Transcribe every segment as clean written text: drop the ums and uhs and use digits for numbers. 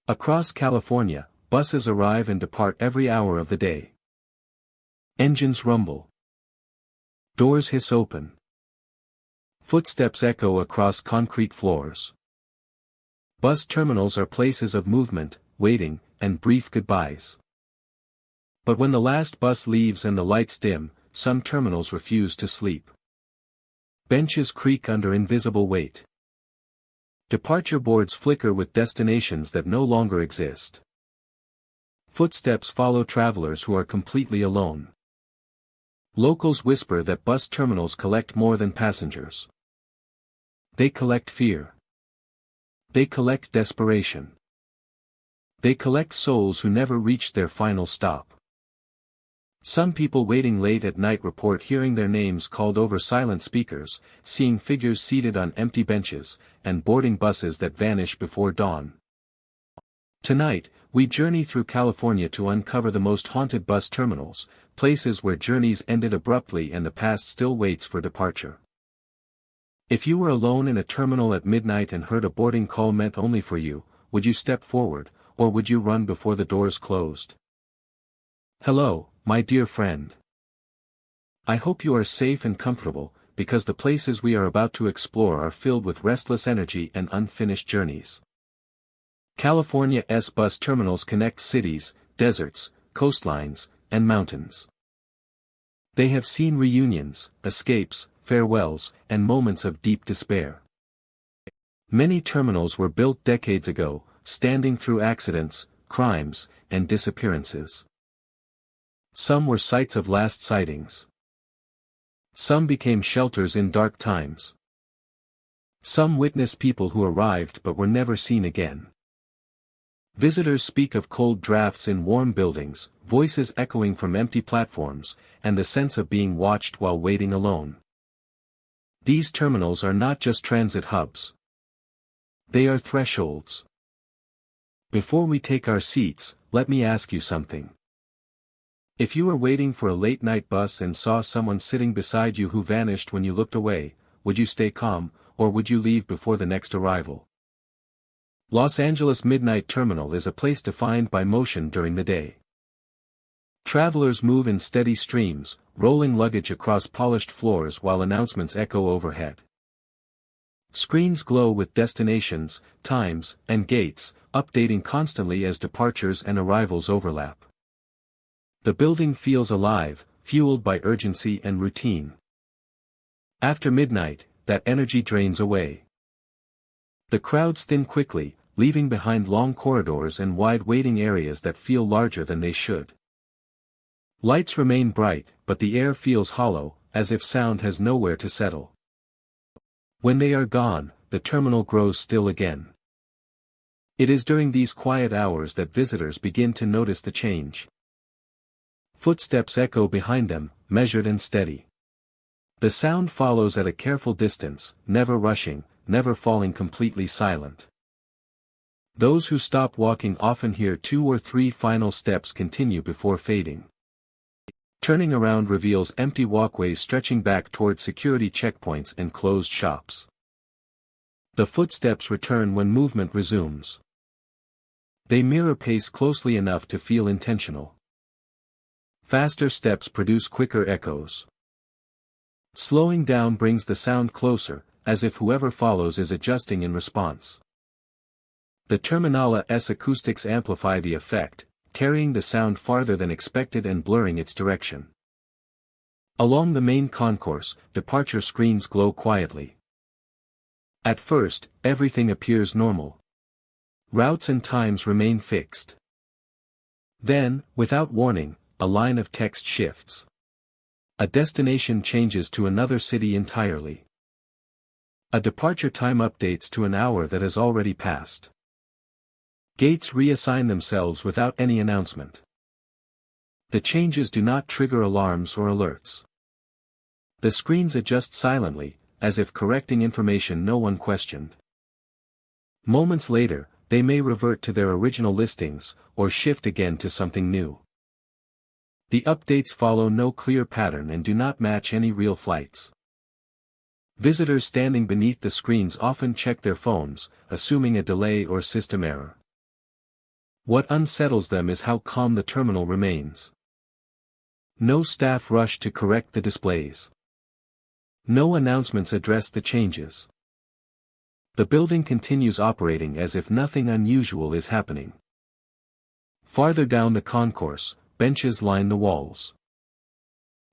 Across California, buses arrive and depart every hour of the day. Engines rumble. Doors hiss open. Footsteps echo across concrete floors. Bus terminals are places of movement, waiting, and brief goodbyes. But when the last bus leaves and the lights dim, some terminals refuse to sleep. Benches creak under invisible weight. Departure boards flicker with destinations that no longer exist. Footsteps follow travelers who are completely alone. Locals whisper that bus terminals collect more than passengers. They collect fear. They collect desperation. They collect souls who never reached their final stop. Some people waiting late at night report hearing their names called over silent speakers, seeing figures seated on empty benches, and boarding buses that vanish before dawn. Tonight, we journey through California to uncover the most haunted bus terminals, places where journeys ended abruptly and the past still waits for departure. If you were alone in a terminal at midnight and heard a boarding call meant only for you, would you step forward, or would you run before the doors closed? Hello, my dear friend. I hope you are safe and comfortable, because the places we are about to explore are filled with restless energy and unfinished journeys. California's bus terminals connect cities, deserts, coastlines, and mountains. They have seen reunions, escapes, farewells, and moments of deep despair. Many terminals were built decades ago, standing through accidents, crimes, and disappearances. Some were sites of last sightings. Some became shelters in dark times. Some witnessed people who arrived but were never seen again. Visitors speak of cold drafts in warm buildings, voices echoing from empty platforms, and the sense of being watched while waiting alone. These terminals are not just transit hubs. They are thresholds. Before we take our seats, let me ask you something. If you were waiting for a late-night bus and saw someone sitting beside you who vanished when you looked away, would you stay calm, or would you leave before the next arrival? Los Angeles Midnight Terminal is a place defined by motion during the day. Travelers move in steady streams, rolling luggage across polished floors while announcements echo overhead. Screens glow with destinations, times, and gates, updating constantly as departures and arrivals overlap. The building feels alive, fueled by urgency and routine. After midnight, that energy drains away. The crowds thin quickly, leaving behind long corridors and wide waiting areas that feel larger than they should. Lights remain bright, but the air feels hollow, as if sound has nowhere to settle. When they are gone, the terminal grows still again. It is during these quiet hours that visitors begin to notice the change. Footsteps echo behind them, measured and steady. The sound follows at a careful distance, never rushing, never falling completely silent. Those who stop walking often hear 2 or 3 final steps continue before fading. Turning around reveals empty walkways stretching back toward security checkpoints and closed shops. The footsteps return when movement resumes. They mirror pace closely enough to feel intentional. Faster steps produce quicker echoes. Slowing down brings the sound closer, as if whoever follows is adjusting in response. The terminal's acoustics amplify the effect, carrying the sound farther than expected and blurring its direction. Along the main concourse, departure screens glow quietly. At first, everything appears normal. Routes and times remain fixed. Then, without warning, a line of text shifts. A destination changes to another city entirely. A departure time updates to an hour that has already passed. Gates reassign themselves without any announcement. The changes do not trigger alarms or alerts. The screens adjust silently, as if correcting information no one questioned. Moments later, they may revert to their original listings, or shift again to something new. The updates follow no clear pattern and do not match any real flights. Visitors standing beneath the screens often check their phones, assuming a delay or system error. What unsettles them is how calm the terminal remains. No staff rush to correct the displays. No announcements address the changes. The building continues operating as if nothing unusual is happening. Farther down the concourse, benches line the walls.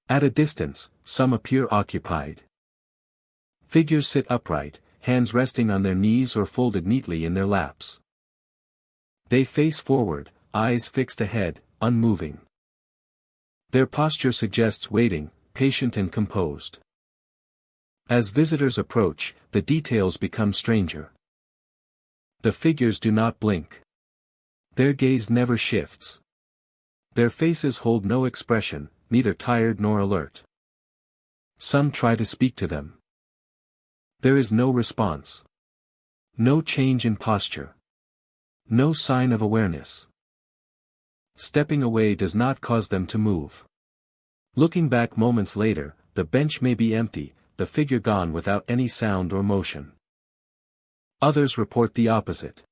At a distance, some appear occupied. Figures sit upright, hands resting on their knees or folded neatly in their laps. They face forward, eyes fixed ahead, unmoving. Their posture suggests waiting, patient and composed. As visitors approach, the details become stranger. The figures do not blink. Their gaze never shifts. Their faces hold no expression, neither tired nor alert. Some try to speak to them. There is no response. No change in posture. No sign of awareness. Stepping away does not cause them to move. Looking back moments later, the bench may be empty, the figure gone without any sound or motion. Others report the opposite.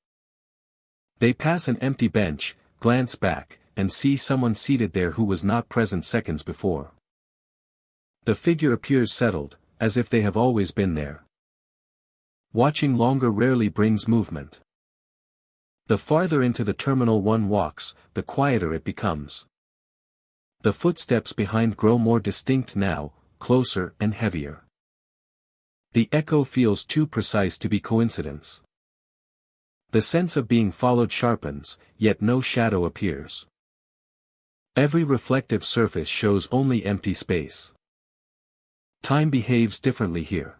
They pass an empty bench, glance back, and see someone seated there who was not present seconds before. The figure appears settled, as if they have always been there. Watching longer rarely brings movement. The farther into the terminal one walks, the quieter it becomes. The footsteps behind grow more distinct now, closer and heavier. The echo feels too precise to be coincidence. The sense of being followed sharpens, yet no shadow appears. Every reflective surface shows only empty space. Time behaves differently here.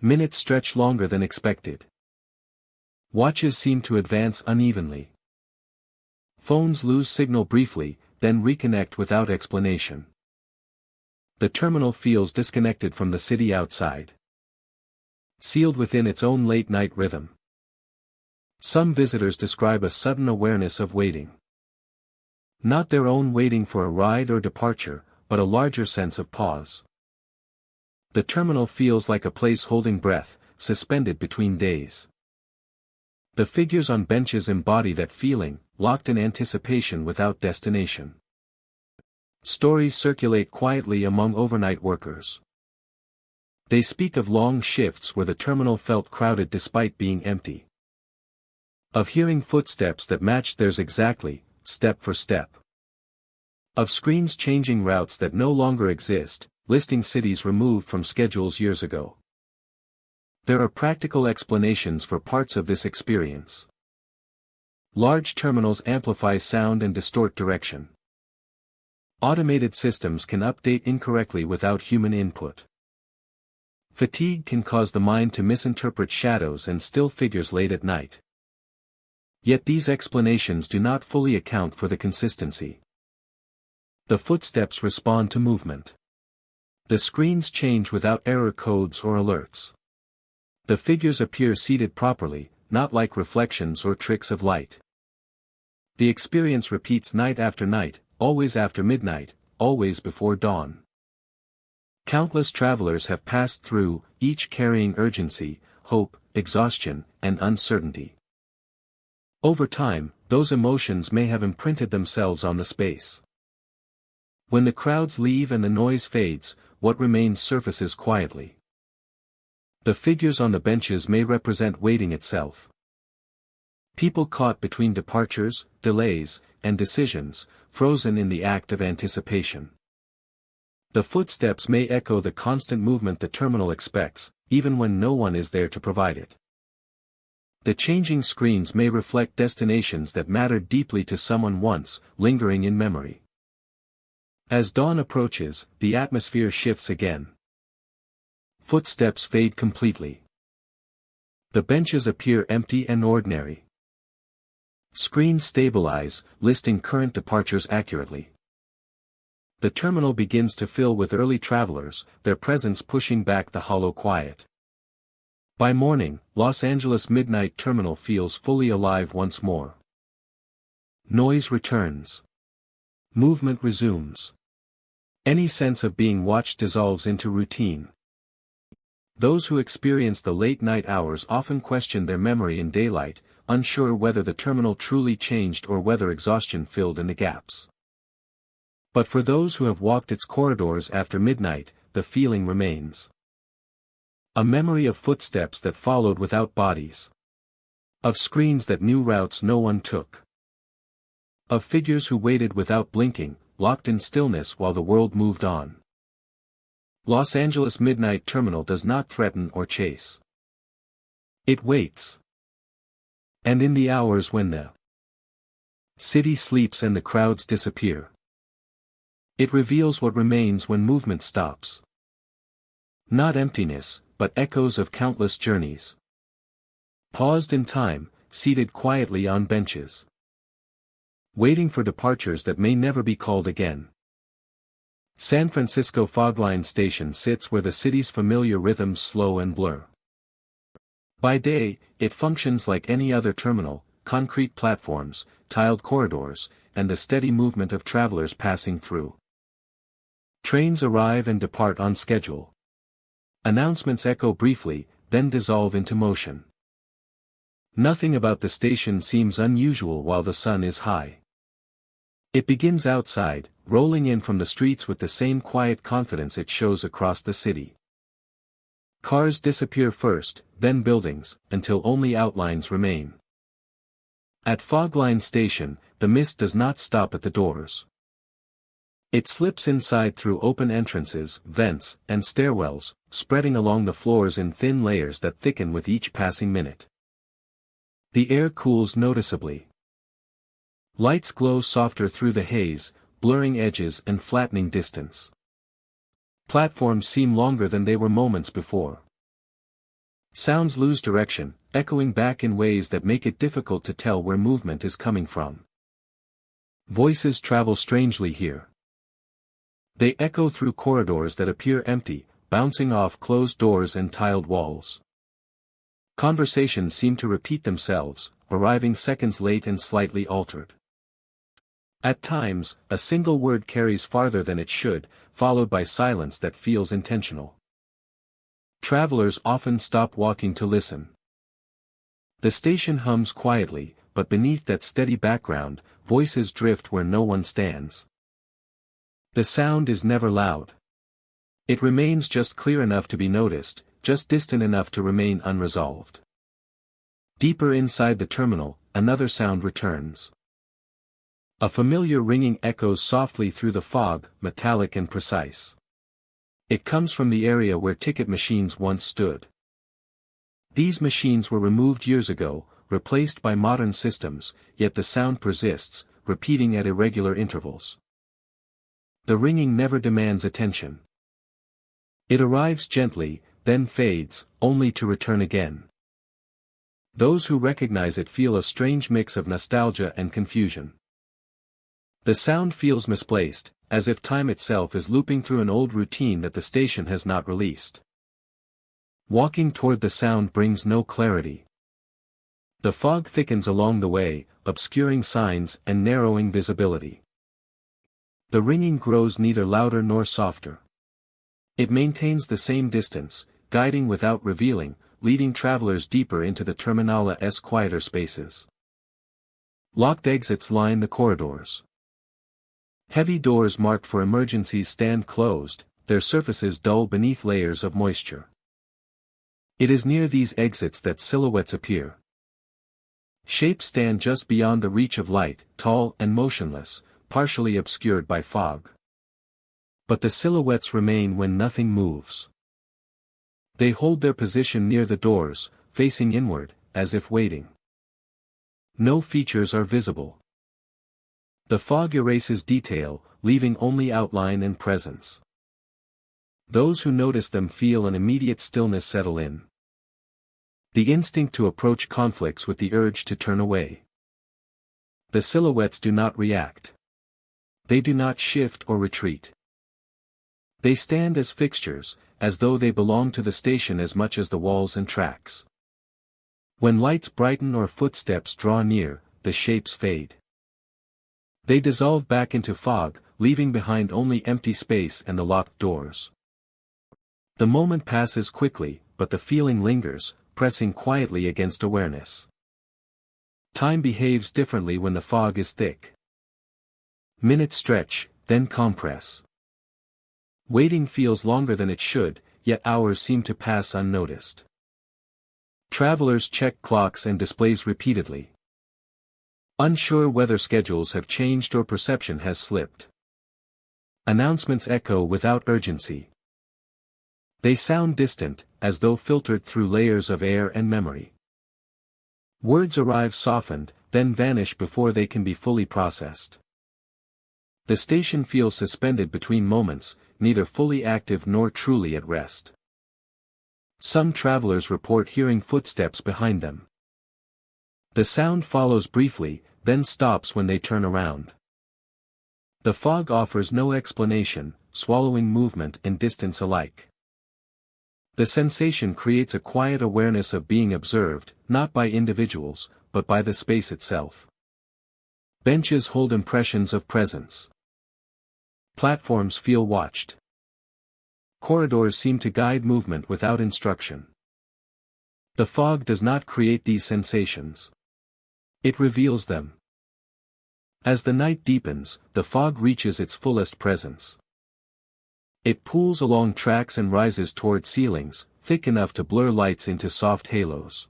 Minutes stretch longer than expected. Watches seem to advance unevenly. Phones lose signal briefly, then reconnect without explanation. The terminal feels disconnected from the city outside. Sealed within its own late-night rhythm. Some visitors describe a sudden awareness of waiting. Not their own waiting for a ride or departure, but a larger sense of pause. The terminal feels like a place holding breath, suspended between days. The figures on benches embody that feeling, locked in anticipation without destination. Stories circulate quietly among overnight workers. They speak of long shifts where the terminal felt crowded despite being empty. Of hearing footsteps that matched theirs exactly, step for step. Of screens changing routes that no longer exist, listing cities removed from schedules years ago. There are practical explanations for parts of this experience. Large terminals amplify sound and distort direction. Automated systems can update incorrectly without human input. Fatigue can cause the mind to misinterpret shadows and still figures late at night. Yet these explanations do not fully account for the consistency. The footsteps respond to movement. The screens change without error codes or alerts. The figures appear seated properly, not like reflections or tricks of light. The experience repeats night after night, always after midnight, always before dawn. Countless travelers have passed through, each carrying urgency, hope, exhaustion, and uncertainty. Over time, those emotions may have imprinted themselves on the space. When the crowds leave and the noise fades, what remains surfaces quietly. The figures on the benches may represent waiting itself. People caught between departures, delays, and decisions, frozen in the act of anticipation. The footsteps may echo the constant movement the terminal expects, even when no one is there to provide it. The changing screens may reflect destinations that mattered deeply to someone once, lingering in memory. As dawn approaches, the atmosphere shifts again. Footsteps fade completely. The benches appear empty and ordinary. Screens stabilize, listing current departures accurately. The terminal begins to fill with early travelers, their presence pushing back the hollow quiet. By morning, Los Angeles Midnight Terminal feels fully alive once more. Noise returns. Movement resumes. Any sense of being watched dissolves into routine. Those who experience the late-night hours often question their memory in daylight, unsure whether the terminal truly changed or whether exhaustion filled in the gaps. But for those who have walked its corridors after midnight, the feeling remains. A memory of footsteps that followed without bodies. Of screens that knew routes no one took. Of figures who waited without blinking, locked in stillness while the world moved on. Los Angeles Midnight Terminal does not threaten or chase. It waits. And in the hours when the city sleeps and the crowds disappear, it reveals what remains when movement stops. Not emptiness, but echoes of countless journeys. Paused in time, seated quietly on benches. Waiting for departures that may never be called again. San Francisco Fog Line Station sits where the city's familiar rhythms slow and blur. By day, it functions like any other terminal, concrete platforms, tiled corridors, and the steady movement of travelers passing through. Trains arrive and depart on schedule. Announcements echo briefly, then dissolve into motion. Nothing about the station seems unusual while the sun is high. It begins outside, rolling in from the streets with the same quiet confidence it shows across the city. Cars disappear first, then buildings, until only outlines remain. At Fog Line Station, the mist does not stop at the doors. It slips inside through open entrances, vents, and stairwells, spreading along the floors in thin layers that thicken with each passing minute. The air cools noticeably. Lights glow softer through the haze, blurring edges and flattening distance. Platforms seem longer than they were moments before. Sounds lose direction, echoing back in ways that make it difficult to tell where movement is coming from. Voices travel strangely here. They echo through corridors that appear empty, bouncing off closed doors and tiled walls. Conversations seem to repeat themselves, arriving seconds late and slightly altered. At times, a single word carries farther than it should, followed by silence that feels intentional. Travelers often stop walking to listen. The station hums quietly, but beneath that steady background, voices drift where no one stands. The sound is never loud. It remains just clear enough to be noticed, just distant enough to remain unresolved. Deeper inside the terminal, another sound returns. A familiar ringing echoes softly through the fog, metallic and precise. It comes from the area where ticket machines once stood. These machines were removed years ago, replaced by modern systems, yet the sound persists, repeating at irregular intervals. The ringing never demands attention. It arrives gently, then fades, only to return again. Those who recognize it feel a strange mix of nostalgia and confusion. The sound feels misplaced, as if time itself is looping through an old routine that the station has not released. Walking toward the sound brings no clarity. The fog thickens along the way, obscuring signs and narrowing visibility. The ringing grows neither louder nor softer. It maintains the same distance, guiding without revealing, leading travelers deeper into the terminal's quieter spaces. Locked exits line the corridors. Heavy doors marked for emergencies stand closed, their surfaces dull beneath layers of moisture. It is near these exits that silhouettes appear. Shapes stand just beyond the reach of light, tall and motionless, partially obscured by fog. But the silhouettes remain when nothing moves. They hold their position near the doors, facing inward, as if waiting. No features are visible. The fog erases detail, leaving only outline and presence. Those who notice them feel an immediate stillness settle in. The instinct to approach conflicts with the urge to turn away. The silhouettes do not react. They do not shift or retreat. They stand as fixtures, as though they belong to the station as much as the walls and tracks. When lights brighten or footsteps draw near, the shapes fade. They dissolve back into fog, leaving behind only empty space and the locked doors. The moment passes quickly, but the feeling lingers, pressing quietly against awareness. Time behaves differently when the fog is thick. Minutes stretch, then compress. Waiting feels longer than it should, yet hours seem to pass unnoticed. Travelers check clocks and displays repeatedly. Unsure whether schedules have changed or perception has slipped. Announcements echo without urgency. They sound distant, as though filtered through layers of air and memory. Words arrive softened, then vanish before they can be fully processed. The station feels suspended between moments, neither fully active nor truly at rest. Some travelers report hearing footsteps behind them. The sound follows briefly, then stops when they turn around. The fog offers no explanation, swallowing movement and distance alike. The sensation creates a quiet awareness of being observed, not by individuals, but by the space itself. Benches hold impressions of presence. Platforms feel watched. Corridors seem to guide movement without instruction. The fog does not create these sensations. It reveals them. As the night deepens, the fog reaches its fullest presence. It pools along tracks and rises toward ceilings, thick enough to blur lights into soft halos.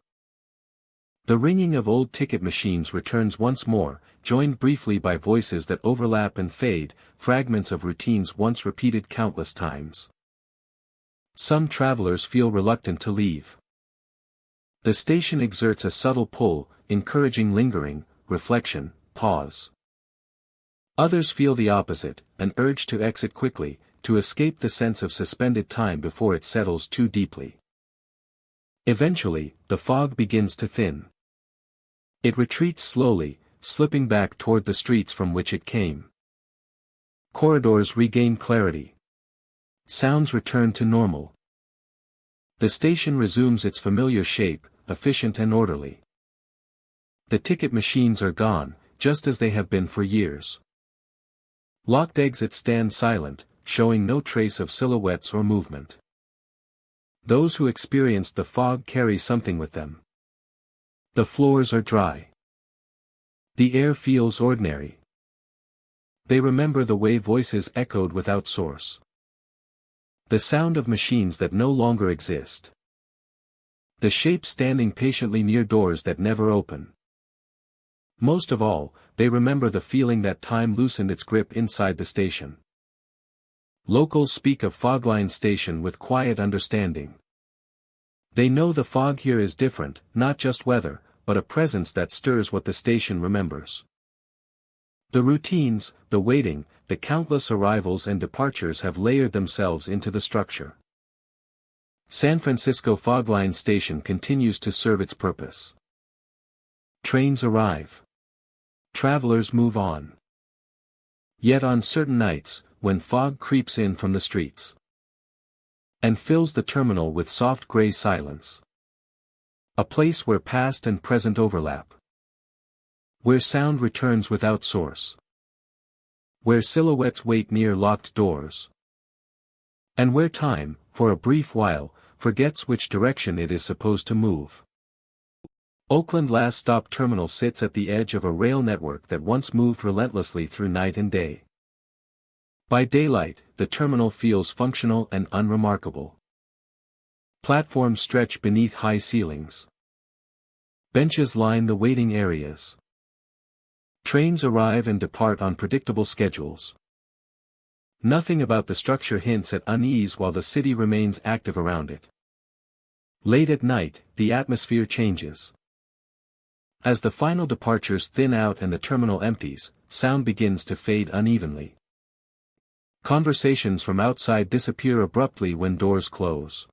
The ringing of old ticket machines returns once more, joined briefly by voices that overlap and fade, fragments of routines once repeated countless times. Some travelers feel reluctant to leave. The station exerts a subtle pull, encouraging lingering, reflection, pause. Others feel the opposite, an urge to exit quickly, to escape the sense of suspended time before it settles too deeply. Eventually, the fog begins to thin. It retreats slowly, slipping back toward the streets from which it came. Corridors regain clarity. Sounds return to normal. The station resumes its familiar shape, efficient and orderly. The ticket machines are gone, just as they have been for years. Locked exits stand silent, showing no trace of silhouettes or movement. Those who experienced the fog carry something with them. The floors are dry. The air feels ordinary. They remember the way voices echoed without source. The sound of machines that no longer exist. The shape standing patiently near doors that never open. Most of all, they remember the feeling that time loosened its grip inside the station. Locals speak of Fogline Station with quiet understanding. They know the fog here is different, not just weather, but a presence that stirs what the station remembers. The routines, the waiting, the countless arrivals and departures have layered themselves into the structure. San Francisco Fogline Station continues to serve its purpose. Trains arrive. Travelers move on. Yet on certain nights, when fog creeps in from the streets and fills the terminal with soft gray silence. A place where past and present overlap. Where sound returns without source. Where silhouettes wait near locked doors. And where time, for a brief while, forgets which direction it is supposed to move. Oakland Last Stop Terminal sits at the edge of a rail network that once moved relentlessly through night and day. By daylight, the terminal feels functional and unremarkable. Platforms stretch beneath high ceilings. Benches line the waiting areas. Trains arrive and depart on predictable schedules. Nothing about the structure hints at unease while the city remains active around it. Late at night, the atmosphere changes. As the final departures thin out and the terminal empties, sound begins to fade unevenly. Conversations from outside disappear abruptly when doors close.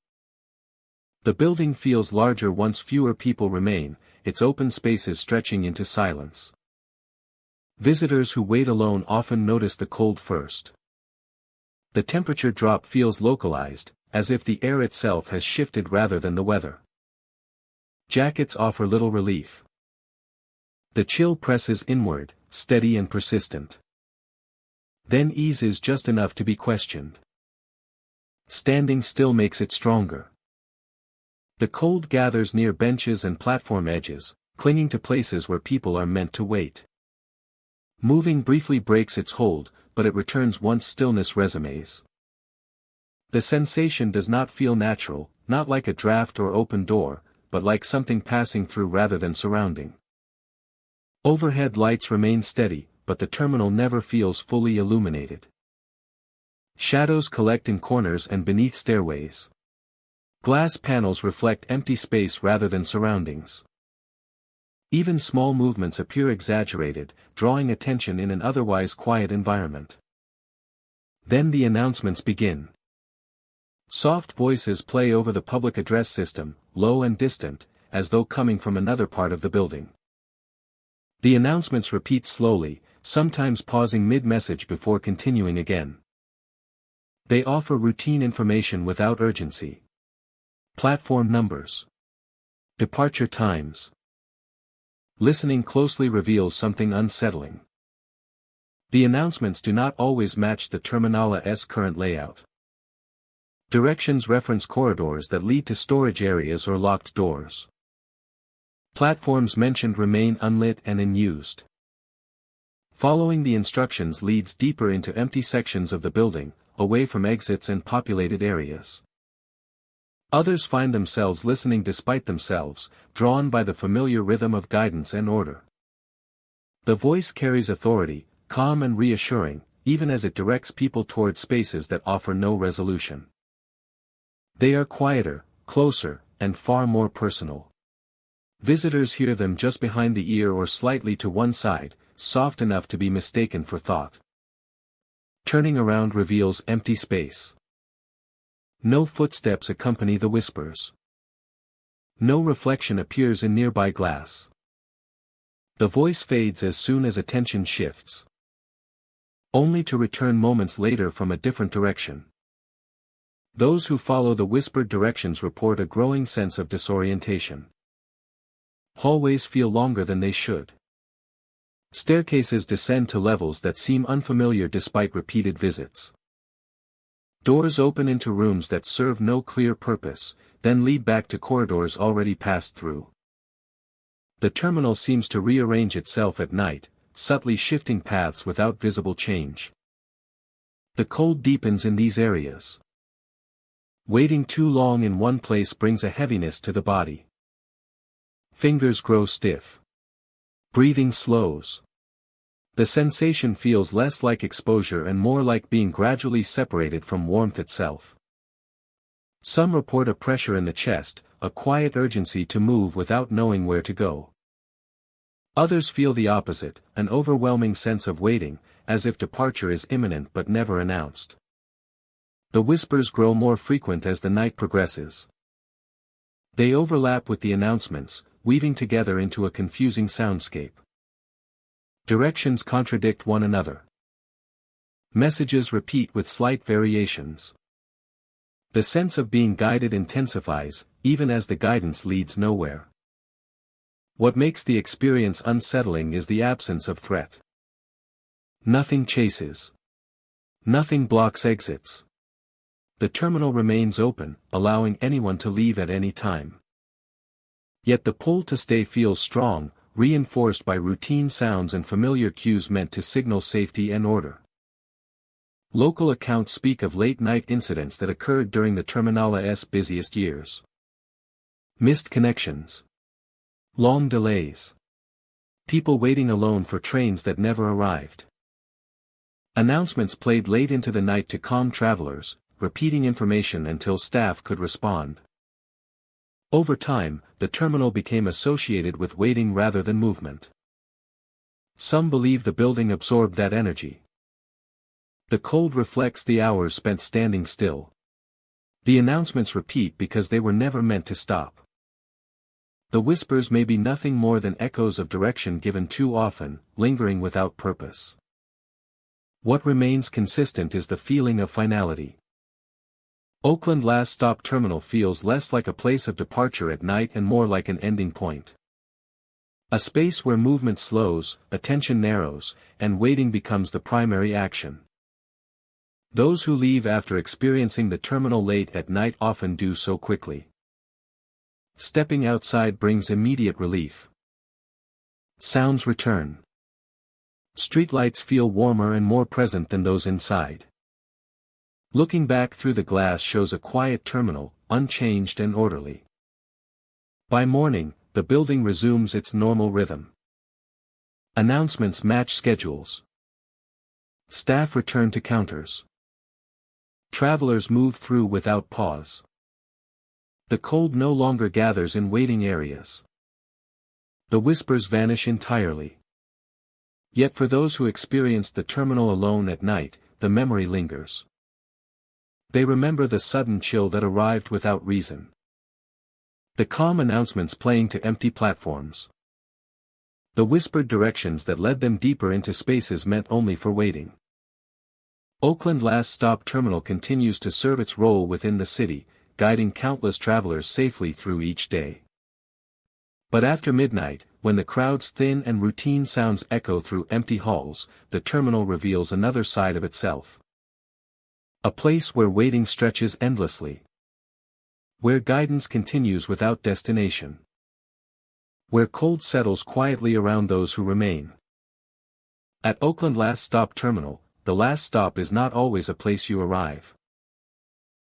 The building feels larger once fewer people remain, its open spaces stretching into silence. Visitors who wait alone often notice the cold first. The temperature drop feels localized, as if the air itself has shifted rather than the weather. Jackets offer little relief. The chill presses inward, steady and persistent. Then eases just enough to be questioned. Standing still makes it stronger. The cold gathers near benches and platform edges, clinging to places where people are meant to wait. Moving briefly breaks its hold, but it returns once stillness resumes. The sensation does not feel natural, not like a draft or open door, but like something passing through rather than surrounding. Overhead lights remain steady, but the terminal never feels fully illuminated. Shadows collect in corners and beneath stairways. Glass panels reflect empty space rather than surroundings. Even small movements appear exaggerated, drawing attention in an otherwise quiet environment. Then the announcements begin. Soft voices play over the public address system, low and distant, as though coming from another part of the building. The announcements repeat slowly, sometimes pausing mid-message before continuing again. They offer routine information without urgency. Platform numbers. Departure times. Listening closely reveals something unsettling. The announcements do not always match the terminal's current layout. Directions reference corridors that lead to storage areas or locked doors. Platforms mentioned remain unlit and unused. Following the instructions leads deeper into empty sections of the building, away from exits and populated areas. Others find themselves listening despite themselves, drawn by the familiar rhythm of guidance and order. The voice carries authority, calm and reassuring, even as it directs people toward spaces that offer no resolution. They are quieter, closer, and far more personal. Visitors hear them just behind the ear or slightly to one side, soft enough to be mistaken for thought. Turning around reveals empty space. No footsteps accompany the whispers. No reflection appears in nearby glass. The voice fades as soon as attention shifts, only to return moments later from a different direction. Those who follow the whispered directions report a growing sense of disorientation. Hallways feel longer than they should. Staircases descend to levels that seem unfamiliar despite repeated visits. Doors open into rooms that serve no clear purpose, then lead back to corridors already passed through. The terminal seems to rearrange itself at night, subtly shifting paths without visible change. The cold deepens in these areas. Waiting too long in one place brings a heaviness to the body. Fingers grow stiff. Breathing slows. The sensation feels less like exposure and more like being gradually separated from warmth itself. Some report a pressure in the chest, a quiet urgency to move without knowing where to go. Others feel the opposite, an overwhelming sense of waiting, as if departure is imminent but never announced. The whispers grow more frequent as the night progresses. They overlap with the announcements, weaving together into a confusing soundscape. Directions contradict one another. Messages repeat with slight variations. The sense of being guided intensifies, even as the guidance leads nowhere. What makes the experience unsettling is the absence of threat. Nothing chases. Nothing blocks exits. The terminal remains open, allowing anyone to leave at any time. Yet the pull to stay feels strong, reinforced by routine sounds and familiar cues meant to signal safety and order. Local accounts speak of late-night incidents that occurred during the terminal's busiest years. Missed connections. Long delays. People waiting alone for trains that never arrived. Announcements played late into the night to calm travelers, repeating information until staff could respond. Over time, the terminal became associated with waiting rather than movement. Some believe the building absorbed that energy. The cold reflects the hours spent standing still. The announcements repeat because they were never meant to stop. The whispers may be nothing more than echoes of direction given too often, lingering without purpose. What remains consistent is the feeling of finality. Oakland Last Stop Terminal feels less like a place of departure at night and more like an ending point. A space where movement slows, attention narrows, and waiting becomes the primary action. Those who leave after experiencing the terminal late at night often do so quickly. Stepping outside brings immediate relief. Sounds return. Streetlights feel warmer and more present than those inside. Looking back through the glass shows a quiet terminal, unchanged and orderly. By morning, the building resumes its normal rhythm. Announcements match schedules. Staff return to counters. Travelers move through without pause. The cold no longer gathers in waiting areas. The whispers vanish entirely. Yet for those who experienced the terminal alone at night, the memory lingers. They remember the sudden chill that arrived without reason. The calm announcements playing to empty platforms. The whispered directions that led them deeper into spaces meant only for waiting. Oakland Last Stop Terminal continues to serve its role within the city, guiding countless travelers safely through each day. But after midnight, when the crowds thin and routine sounds echo through empty halls, the terminal reveals another side of itself. A place where waiting stretches endlessly. Where guidance continues without destination. Where cold settles quietly around those who remain. At Oakland Last Stop Terminal, the last stop is not always a place you arrive.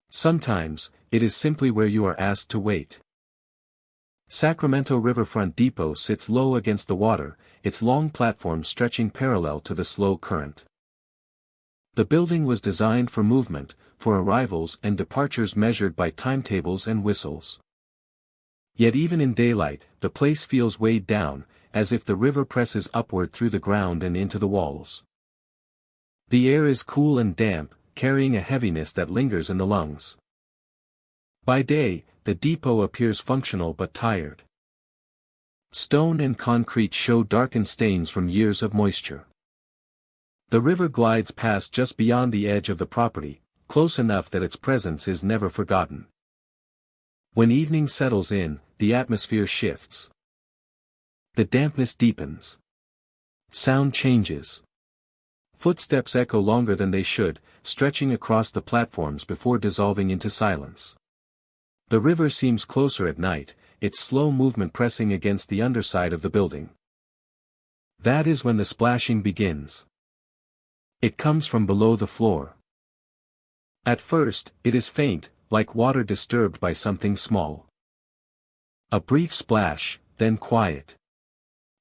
Sometimes, it is simply where you are asked to wait. Sacramento Riverfront Depot sits low against the water, its long platform stretching parallel to the slow current. The building was designed for movement, for arrivals and departures measured by timetables and whistles. Yet even in daylight, the place feels weighed down, as if the river presses upward through the ground and into the walls. The air is cool and damp, carrying a heaviness that lingers in the lungs. By day, the depot appears functional but tired. Stone and concrete show darkened stains from years of moisture. The river glides past just beyond the edge of the property, close enough that its presence is never forgotten. When evening settles in, the atmosphere shifts. The dampness deepens. Sound changes. Footsteps echo longer than they should, stretching across the platforms before dissolving into silence. The river seems closer at night, its slow movement pressing against the underside of the building. That is when the splashing begins. It comes from below the floor. At first, it is faint, like water disturbed by something small. A brief splash, then quiet.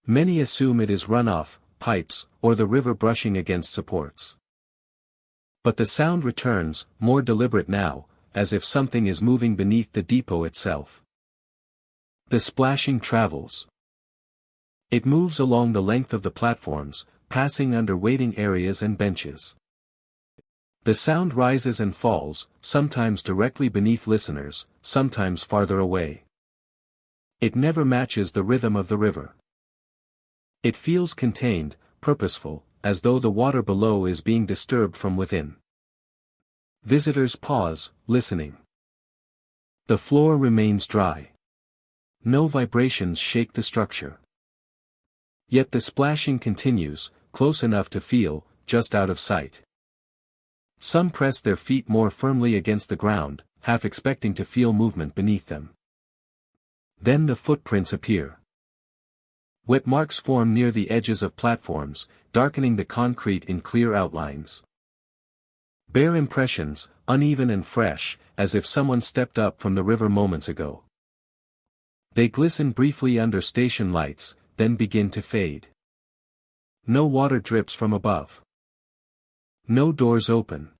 Many assume it is runoff, pipes, or the river brushing against supports. But the sound returns, more deliberate now, as if something is moving beneath the depot itself. The splashing travels. It moves along the length of the platforms, passing under waiting areas and benches. The sound rises and falls, sometimes directly beneath listeners, sometimes farther away. It never matches the rhythm of the river. It feels contained, purposeful, as though the water below is being disturbed from within. Visitors pause, listening. The floor remains dry. No vibrations shake the structure. Yet the splashing continues, close enough to feel, just out of sight. Some press their feet more firmly against the ground, half expecting to feel movement beneath them. Then the footprints appear. Wet marks form near the edges of platforms, darkening the concrete in clear outlines. Bare impressions, uneven and fresh, as if someone stepped up from the river moments ago. They glisten briefly under station lights, then begin to fade. No water drips from above. No doors open.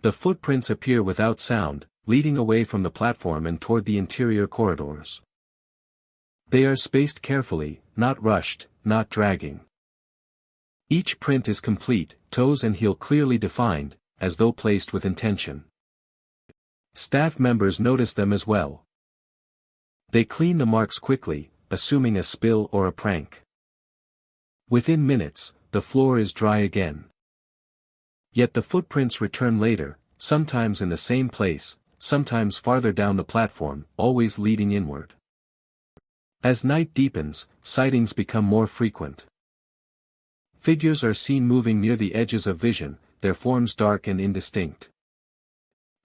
The footprints appear without sound, leading away from the platform and toward the interior corridors. They are spaced carefully, not rushed, not dragging. Each print is complete, toes and heel clearly defined, as though placed with intention. Staff members notice them as well. They clean the marks quickly, assuming a spill or a prank. Within minutes, the floor is dry again. Yet the footprints return later, sometimes in the same place, sometimes farther down the platform, always leading inward. As night deepens, sightings become more frequent. Figures are seen moving near the edges of vision, their forms dark and indistinct.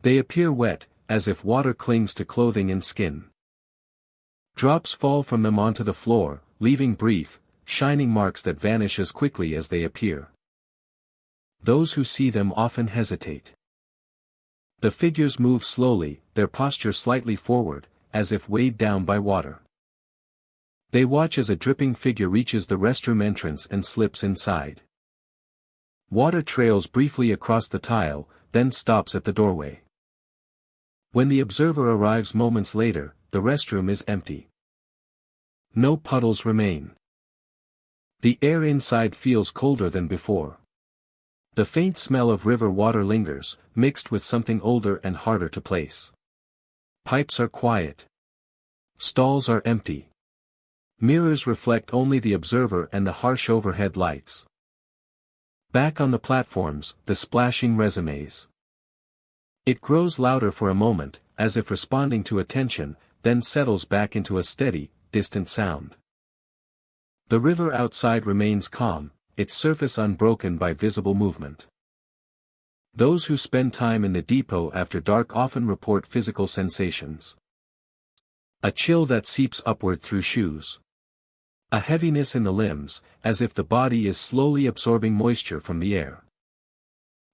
They appear wet, as if water clings to clothing and skin. Drops fall from them onto the floor, leaving brief, shining marks that vanish as quickly as they appear. Those who see them often hesitate. The figures move slowly, their posture slightly forward, as if weighed down by water. They watch as a dripping figure reaches the restroom entrance and slips inside. Water trails briefly across the tile, then stops at the doorway. When the observer arrives moments later, the restroom is empty. No puddles remain. The air inside feels colder than before. The faint smell of river water lingers, mixed with something older and harder to place. Pipes are quiet. Stalls are empty. Mirrors reflect only the observer and the harsh overhead lights. Back on the platforms, the splashing resumes. It grows louder for a moment, as if responding to attention, then settles back into a steady, distant sound. The river outside remains calm, its surface unbroken by visible movement. Those who spend time in the depot after dark often report physical sensations. A chill that seeps upward through shoes. A heaviness in the limbs, as if the body is slowly absorbing moisture from the air.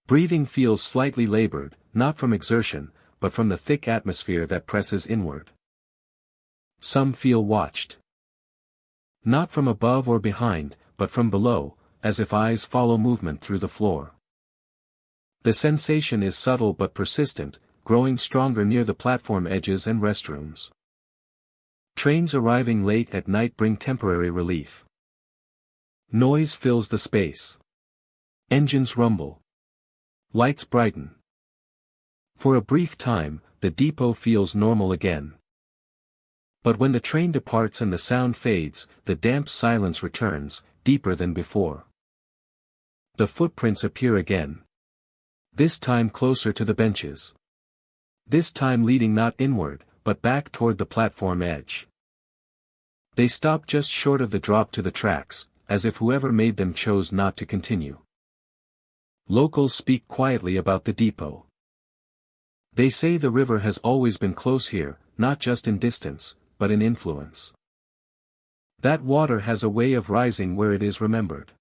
Breathing feels slightly labored, not from exertion, but from the thick atmosphere that presses inward. Some feel watched. Not from above or behind, but from below, as if eyes follow movement through the floor. The sensation is subtle but persistent, growing stronger near the platform edges and restrooms. Trains arriving late at night bring temporary relief. Noise fills the space. Engines rumble. Lights brighten. For a brief time, the depot feels normal again. But when the train departs and the sound fades, the damp silence returns, deeper than before. The footprints appear again. This time closer to the benches. This time leading not inward, but back toward the platform edge. They stop just short of the drop to the tracks, as if whoever made them chose not to continue. Locals speak quietly about the depot. They say the river has always been close here, not just in distance, but in influence. That water has a way of rising where it is remembered.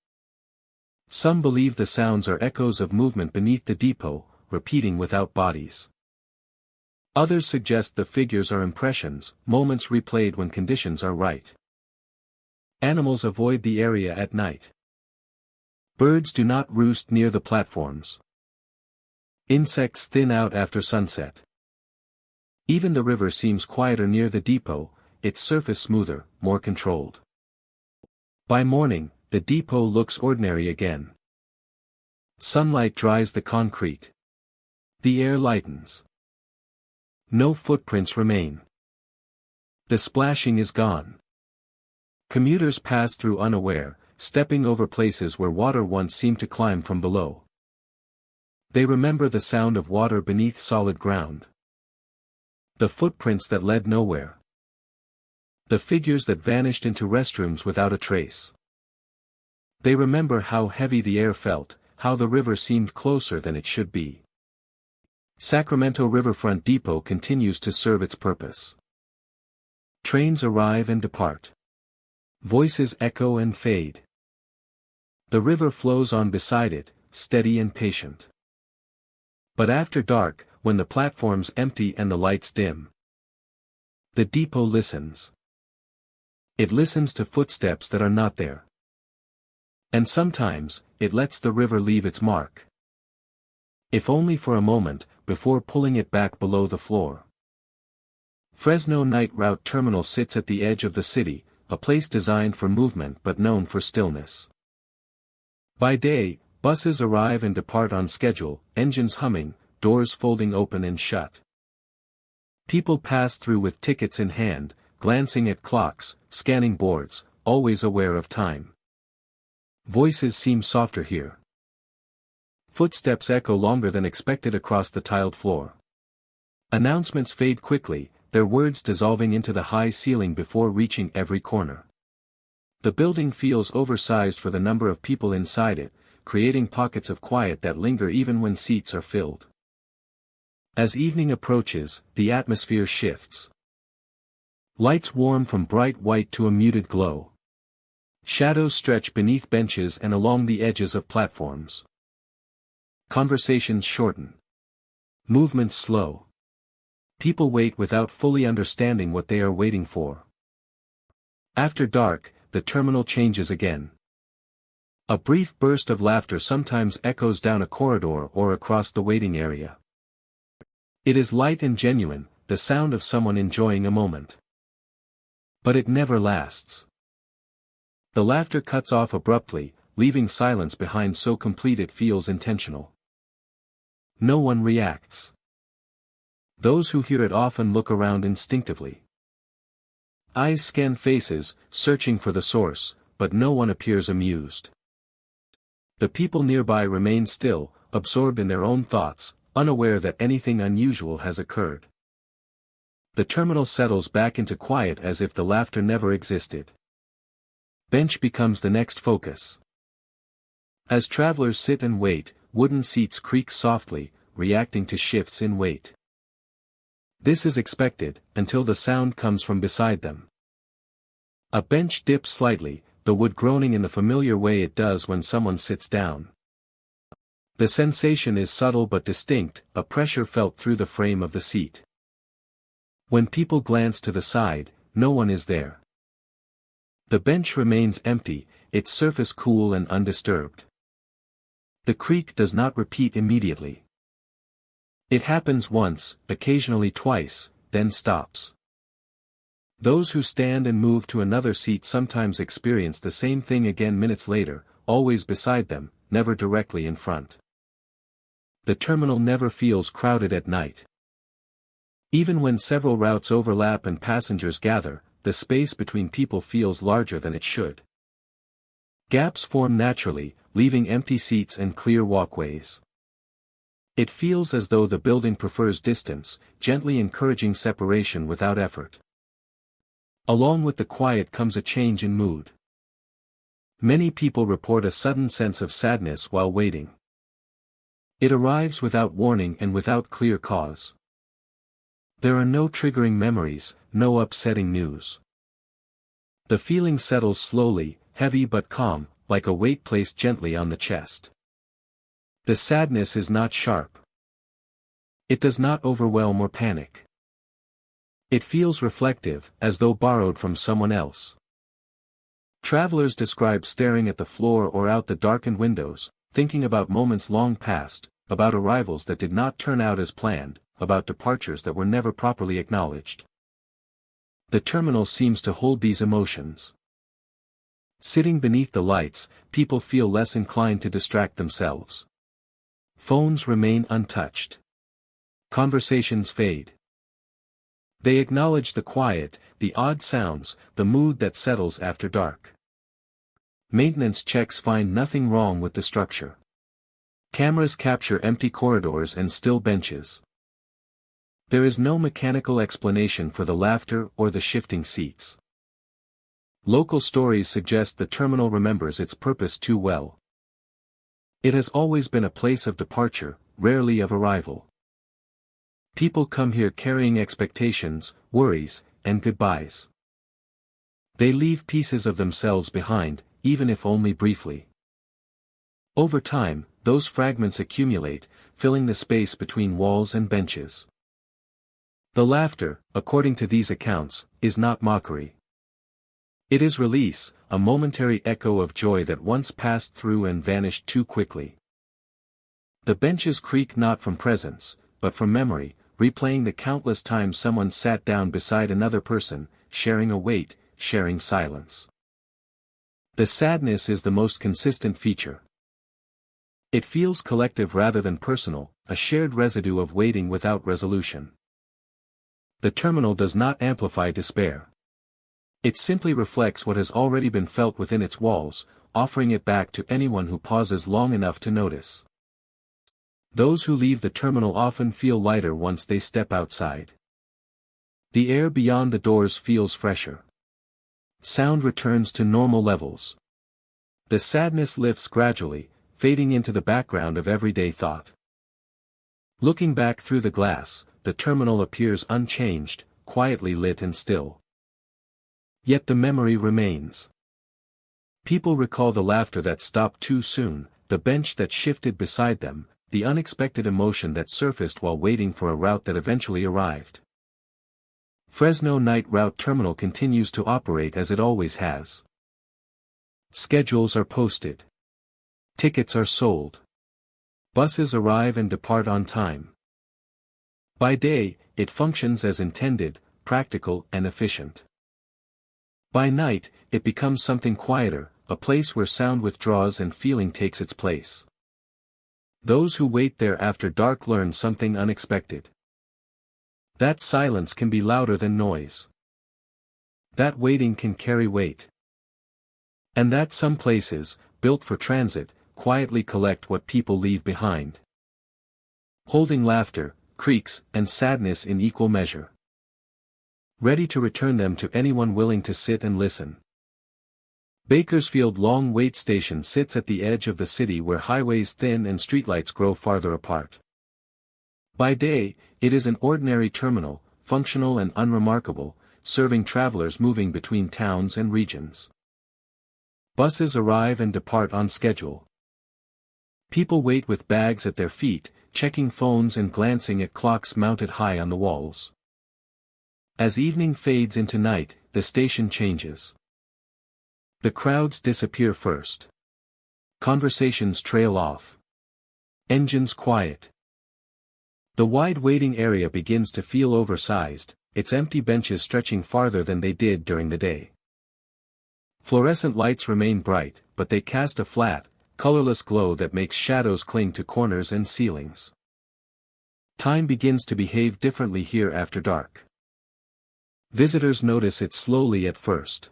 Some believe the sounds are echoes of movement beneath the depot, repeating without bodies. Others suggest the figures are impressions, moments replayed when conditions are right. Animals avoid the area at night. Birds do not roost near the platforms. Insects thin out after sunset. Even the river seems quieter near the depot, its surface smoother, more controlled. By morning, the depot looks ordinary again. Sunlight dries the concrete. The air lightens. No footprints remain. The splashing is gone. Commuters pass through unaware, stepping over places where water once seemed to climb from below. They remember the sound of water beneath solid ground. The footprints that led nowhere. The figures that vanished into restrooms without a trace. They remember how heavy the air felt, how the river seemed closer than it should be. Sacramento Riverfront Depot continues to serve its purpose. Trains arrive and depart. Voices echo and fade. The river flows on beside it, steady and patient. But after dark, when the platforms empty and the lights dim, the depot listens. It listens to footsteps that are not there. And sometimes, it lets the river leave its mark. If only for a moment, before pulling it back below the floor. Fresno Night Route Terminal sits at the edge of the city, a place designed for movement but known for stillness. By day, buses arrive and depart on schedule, engines humming, doors folding open and shut. People pass through with tickets in hand, glancing at clocks, scanning boards, always aware of time. Voices seem softer here. Footsteps echo longer than expected across the tiled floor. Announcements fade quickly, their words dissolving into the high ceiling before reaching every corner. The building feels oversized for the number of people inside it, creating pockets of quiet that linger even when seats are filled. As evening approaches, the atmosphere shifts. Lights warm from bright white to a muted glow. Shadows stretch beneath benches and along the edges of platforms. Conversations shorten. Movements slow. People wait without fully understanding what they are waiting for. After dark, the terminal changes again. A brief burst of laughter sometimes echoes down a corridor or across the waiting area. It is light and genuine, the sound of someone enjoying a moment. But it never lasts. The laughter cuts off abruptly, leaving silence behind so complete it feels intentional. No one reacts. Those who hear it often look around instinctively. Eyes scan faces, searching for the source, but no one appears amused. The people nearby remain still, absorbed in their own thoughts, unaware that anything unusual has occurred. The terminal settles back into quiet as if the laughter never existed. Bench becomes the next focus. As travelers sit and wait, wooden seats creak softly, reacting to shifts in weight. This is expected, until the sound comes from beside them. A bench dips slightly, the wood groaning in the familiar way it does when someone sits down. The sensation is subtle but distinct, a pressure felt through the frame of the seat. When people glance to the side, no one is there. The bench remains empty, its surface cool and undisturbed. The creak does not repeat immediately. It happens once, occasionally twice, then stops. Those who stand and move to another seat sometimes experience the same thing again minutes later, always beside them, never directly in front. The terminal never feels crowded at night. Even when several routes overlap and passengers gather, the space between people feels larger than it should. Gaps form naturally, leaving empty seats and clear walkways. It feels as though the building prefers distance, gently encouraging separation without effort. Along with the quiet comes a change in mood. Many people report a sudden sense of sadness while waiting. It arrives without warning and without clear cause. There are no triggering memories, no upsetting news. The feeling settles slowly, heavy but calm, like a weight placed gently on the chest. The sadness is not sharp. It does not overwhelm or panic. It feels reflective, as though borrowed from someone else. Travelers describe staring at the floor or out the darkened windows, thinking about moments long past, about arrivals that did not turn out as planned, about departures that were never properly acknowledged. The terminal seems to hold these emotions. Sitting beneath the lights, people feel less inclined to distract themselves. Phones remain untouched. Conversations fade. They acknowledge the quiet, the odd sounds, the mood that settles after dark. Maintenance checks find nothing wrong with the structure. Cameras capture empty corridors and still benches. There is no mechanical explanation for the laughter or the shifting seats. Local stories suggest the terminal remembers its purpose too well. It has always been a place of departure, rarely of arrival. People come here carrying expectations, worries, and goodbyes. They leave pieces of themselves behind, even if only briefly. Over time, those fragments accumulate, filling the space between walls and benches. The laughter, according to these accounts, is not mockery. It is release, a momentary echo of joy that once passed through and vanished too quickly. The benches creak not from presence, but from memory, replaying the countless times someone sat down beside another person, sharing a wait, sharing silence. The sadness is the most consistent feature. It feels collective rather than personal, a shared residue of waiting without resolution. The terminal does not amplify despair. It simply reflects what has already been felt within its walls, offering it back to anyone who pauses long enough to notice. Those who leave the terminal often feel lighter once they step outside. The air beyond the doors feels fresher. Sound returns to normal levels. The sadness lifts gradually, fading into the background of everyday thought. Looking back through the glass, the terminal appears unchanged, quietly lit and still. Yet the memory remains. People recall the laughter that stopped too soon, the bench that shifted beside them, the unexpected emotion that surfaced while waiting for a route that eventually arrived. Fresno Night Route Terminal continues to operate as it always has. Schedules are posted. Tickets are sold. Buses arrive and depart on time. By day, it functions as intended, practical and efficient. By night, it becomes something quieter, a place where sound withdraws and feeling takes its place. Those who wait there after dark learn something unexpected. That silence can be louder than noise. That waiting can carry weight. And that some places, built for transit, quietly collect what people leave behind. Holding laughter, creaks, and sadness in equal measure. Ready to return them to anyone willing to sit and listen. Bakersfield Long Wait Station sits at the edge of the city where highways thin and streetlights grow farther apart. By day, it is an ordinary terminal, functional and unremarkable, serving travelers moving between towns and regions. Buses arrive and depart on schedule. People wait with bags at their feet, checking phones and glancing at clocks mounted high on the walls. As evening fades into night, the station changes. The crowds disappear first. Conversations trail off. Engines quiet. The wide waiting area begins to feel oversized, its empty benches stretching farther than they did during the day. Fluorescent lights remain bright, but they cast a flat, colorless glow that makes shadows cling to corners and ceilings. Time begins to behave differently here after dark. Visitors notice it slowly at first.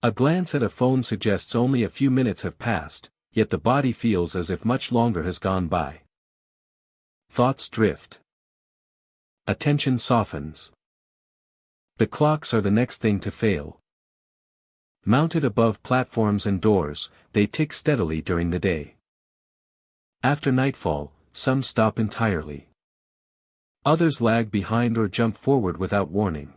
A glance at a phone suggests only a few minutes have passed, yet the body feels as if much longer has gone by. Thoughts drift. Attention softens. The clocks are the next thing to fail. Mounted above platforms and doors, they tick steadily during the day. After nightfall, some stop entirely. Others lag behind or jump forward without warning.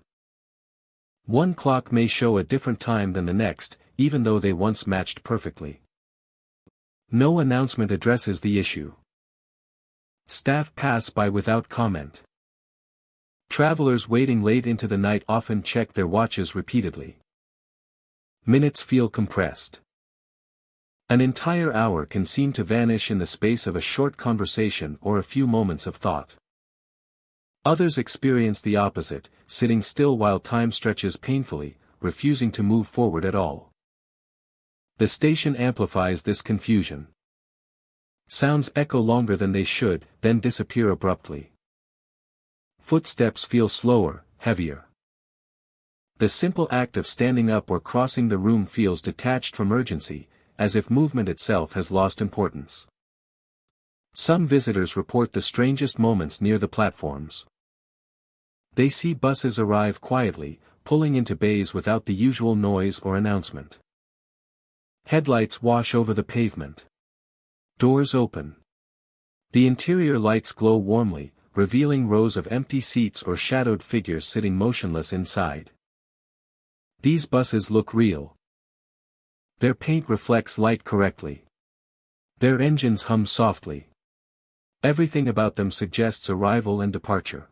One clock may show a different time than the next, even though they once matched perfectly. No announcement addresses the issue. Staff pass by without comment. Travelers waiting late into the night often check their watches repeatedly. Minutes feel compressed. An entire hour can seem to vanish in the space of a short conversation or a few moments of thought. Others experience the opposite, sitting still while time stretches painfully, refusing to move forward at all. The station amplifies this confusion. Sounds echo longer than they should, then disappear abruptly. Footsteps feel slower, heavier. The simple act of standing up or crossing the room feels detached from urgency, as if movement itself has lost importance. Some visitors report the strangest moments near the platforms. They see buses arrive quietly, pulling into bays without the usual noise or announcement. Headlights wash over the pavement. Doors open. The interior lights glow warmly, revealing rows of empty seats or shadowed figures sitting motionless inside. These buses look real. Their paint reflects light correctly. Their engines hum softly. Everything about them suggests arrival and departure.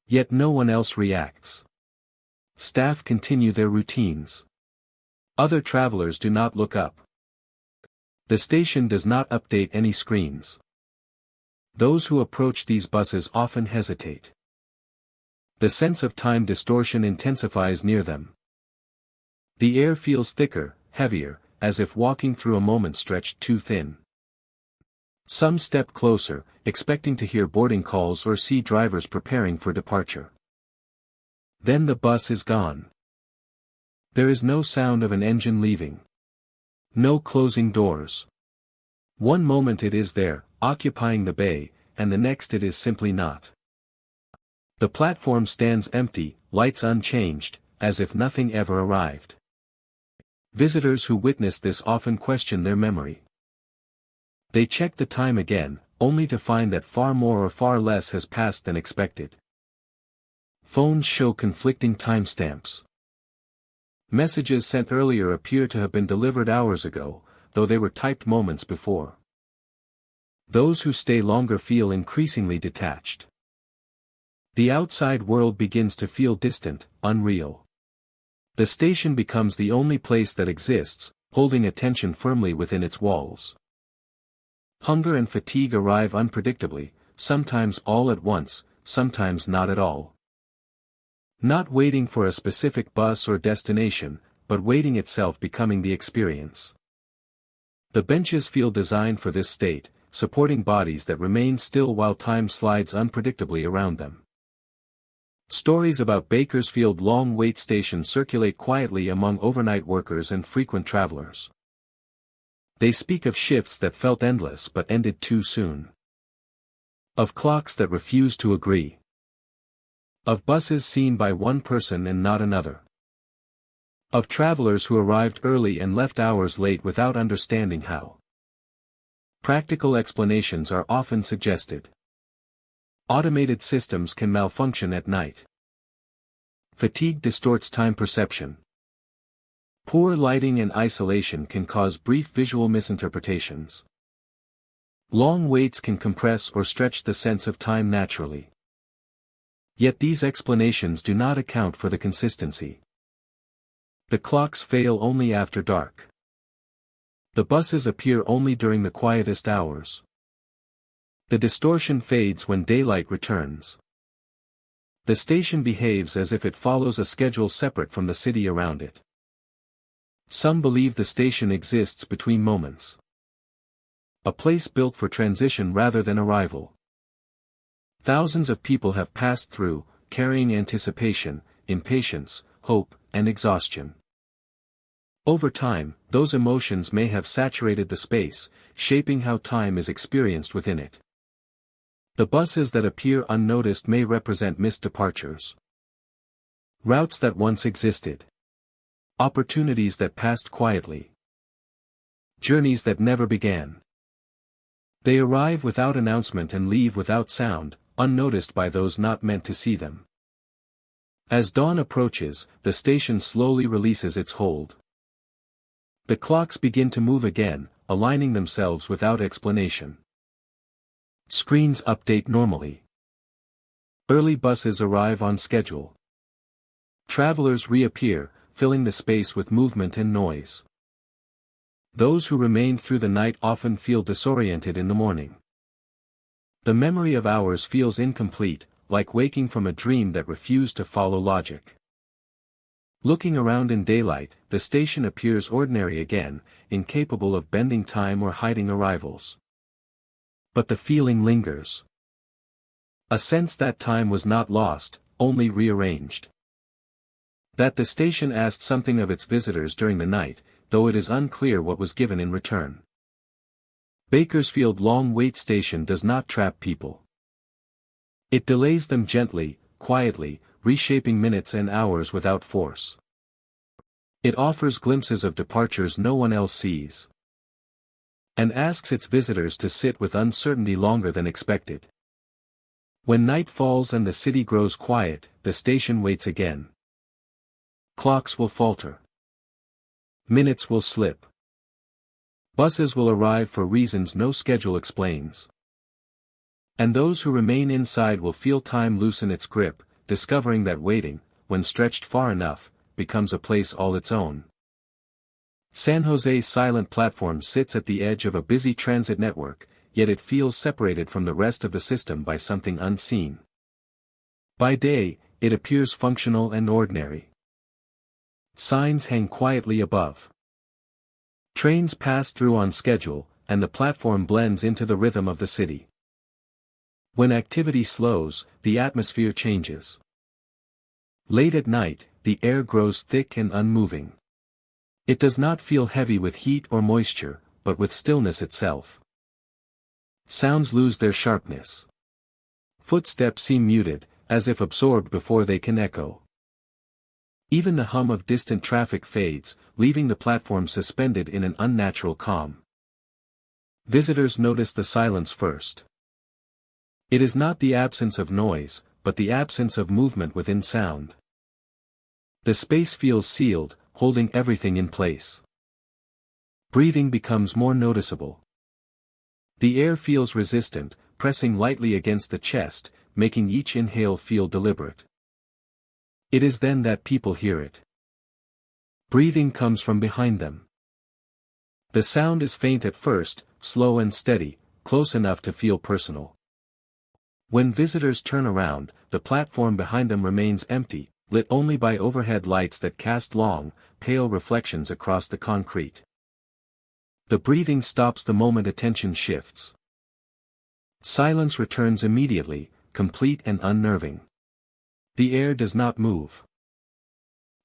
Yet no one else reacts. Staff continue their routines. Other travelers do not look up. The station does not update any screens. Those who approach these buses often hesitate. The sense of time distortion intensifies near them. The air feels thicker, heavier, as if walking through a moment stretched too thin. Some step closer, expecting to hear boarding calls or see drivers preparing for departure. Then the bus is gone. There is no sound of an engine leaving. No closing doors. One moment it is there, occupying the bay, and the next it is simply not. The platform stands empty, lights unchanged, as if nothing ever arrived. Visitors who witness this often question their memory. They check the time again, only to find that far more or far less has passed than expected. Phones show conflicting timestamps. Messages sent earlier appear to have been delivered hours ago, though they were typed moments before. Those who stay longer feel increasingly detached. The outside world begins to feel distant, unreal. The station becomes the only place that exists, holding attention firmly within its walls. Hunger and fatigue arrive unpredictably, sometimes all at once, sometimes not at all. Not waiting for a specific bus or destination, but waiting itself becoming the experience. The benches feel designed for this state, supporting bodies that remain still while time slides unpredictably around them. Stories about Bakersfield long wait stations circulate quietly among overnight workers and frequent travelers. They speak of shifts that felt endless but ended too soon. Of clocks that refused to agree. Of buses seen by one person and not another. Of travelers who arrived early and left hours late without understanding how. Practical explanations are often suggested. Automated systems can malfunction at night. Fatigue distorts time perception. Poor lighting and isolation can cause brief visual misinterpretations. Long waits can compress or stretch the sense of time naturally. Yet these explanations do not account for the consistency. The clocks fail only after dark. The buses appear only during the quietest hours. The distortion fades when daylight returns. The station behaves as if it follows a schedule separate from the city around it. Some believe the station exists between moments. A place built for transition rather than arrival. Thousands of people have passed through, carrying anticipation, impatience, hope, and exhaustion. Over time, those emotions may have saturated the space, shaping how time is experienced within it. The buses that appear unnoticed may represent missed departures. Routes that once existed. Opportunities that passed quietly. Journeys that never began. They arrive without announcement and leave without sound, unnoticed by those not meant to see them. As dawn approaches, the station slowly releases its hold. The clocks begin to move again, aligning themselves without explanation. Screens update normally. Early buses arrive on schedule. Travelers reappear, filling the space with movement and noise. Those who remained through the night often feel disoriented in the morning. The memory of hours feels incomplete, like waking from a dream that refused to follow logic. Looking around in daylight, the station appears ordinary again, incapable of bending time or hiding arrivals. But the feeling lingers. A sense that time was not lost, only rearranged. That the station asked something of its visitors during the night, though it is unclear what was given in return. Bakersfield long wait station does not trap people. It delays them gently, quietly, reshaping minutes and hours without force. It offers glimpses of departures no one else sees. And asks its visitors to sit with uncertainty longer than expected. When night falls and the city grows quiet, the station waits again. Clocks will falter. Minutes will slip. Buses will arrive for reasons no schedule explains. And those who remain inside will feel time loosen its grip, discovering that waiting, when stretched far enough, becomes a place all its own. San Jose's silent platform sits at the edge of a busy transit network, yet it feels separated from the rest of the system by something unseen. By day, it appears functional and ordinary. Signs hang quietly above. Trains pass through on schedule, and the platform blends into the rhythm of the city. When activity slows, the atmosphere changes. Late at night, the air grows thick and unmoving. It does not feel heavy with heat or moisture, but with stillness itself. Sounds lose their sharpness. Footsteps seem muted, as if absorbed before they can echo. Even the hum of distant traffic fades, leaving the platform suspended in an unnatural calm. Visitors notice the silence first. It is not the absence of noise, but the absence of movement within sound. The space feels sealed, holding everything in place. Breathing becomes more noticeable. The air feels resistant, pressing lightly against the chest, making each inhale feel deliberate. It is then that people hear it. Breathing comes from behind them. The sound is faint at first, slow and steady, close enough to feel personal. When visitors turn around, the platform behind them remains empty, lit only by overhead lights that cast long, pale reflections across the concrete. The breathing stops the moment attention shifts. Silence returns immediately, complete and unnerving. The air does not move.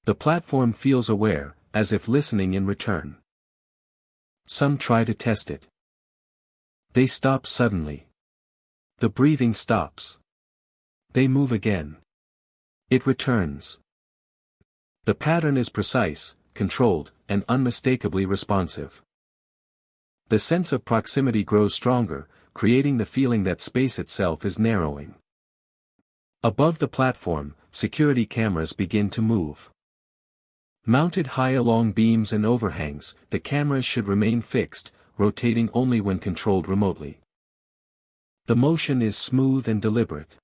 The platform feels aware, as if listening in return. Some try to test it. They stop suddenly. The breathing stops. They move again. It returns. The pattern is precise, controlled, and unmistakably responsive. The sense of proximity grows stronger, creating the feeling that space itself is narrowing. Above the platform, security cameras begin to move. Mounted high along beams and overhangs, the cameras should remain fixed, rotating only when controlled remotely. The motion is smooth and deliberate.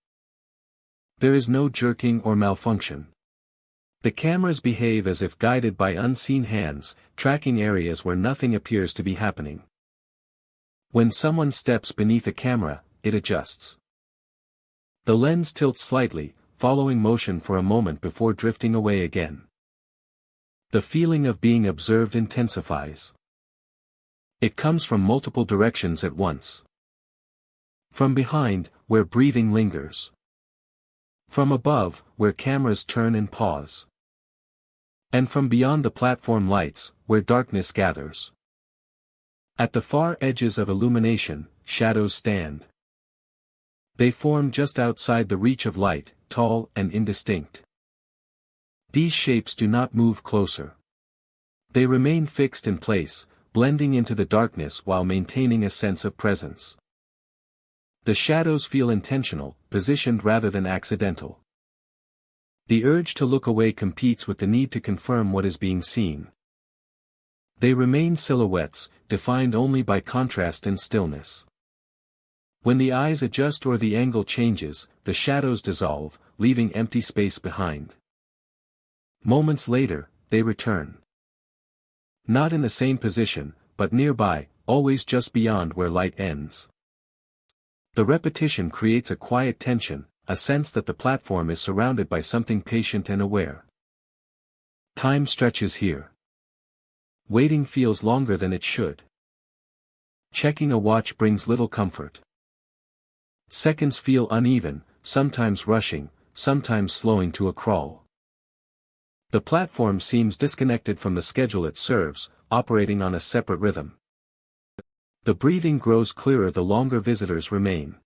There is no jerking or malfunction. The cameras behave as if guided by unseen hands, tracking areas where nothing appears to be happening. When someone steps beneath a camera, it adjusts. The lens tilts slightly, following motion for a moment before drifting away again. The feeling of being observed intensifies. It comes from multiple directions at once. From behind, where breathing lingers. From above, where cameras turn and pause. And from beyond the platform lights, where darkness gathers. At the far edges of illumination, shadows stand. They form just outside the reach of light, tall and indistinct. These shapes do not move closer. They remain fixed in place, blending into the darkness while maintaining a sense of presence. The shadows feel intentional, positioned rather than accidental. The urge to look away competes with the need to confirm what is being seen. They remain silhouettes, defined only by contrast and stillness. When the eyes adjust or the angle changes, the shadows dissolve, leaving empty space behind. Moments later, they return. Not in the same position, but nearby, always just beyond where light ends. The repetition creates a quiet tension, a sense that the platform is surrounded by something patient and aware. Time stretches here. Waiting feels longer than it should. Checking a watch brings little comfort. Seconds feel uneven, sometimes rushing, sometimes slowing to a crawl. The platform seems disconnected from the schedule it serves, operating on a separate rhythm. The breathing grows clearer the longer visitors remain.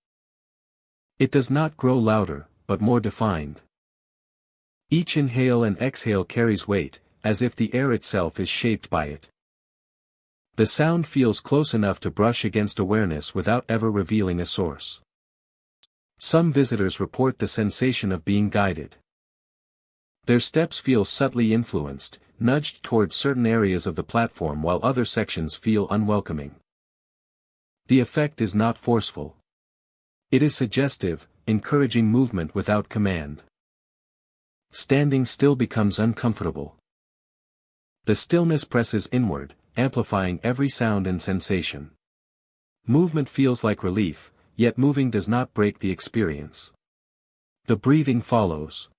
It does not grow louder, but more defined. Each inhale and exhale carries weight, as if the air itself is shaped by it. The sound feels close enough to brush against awareness without ever revealing a source. Some visitors report the sensation of being guided. Their steps feel subtly influenced, nudged toward certain areas of the platform while other sections feel unwelcoming. The effect is not forceful. It is suggestive, encouraging movement without command. Standing still becomes uncomfortable. The stillness presses inward, amplifying every sound and sensation. Movement feels like relief, yet moving does not break the experience. The breathing follows.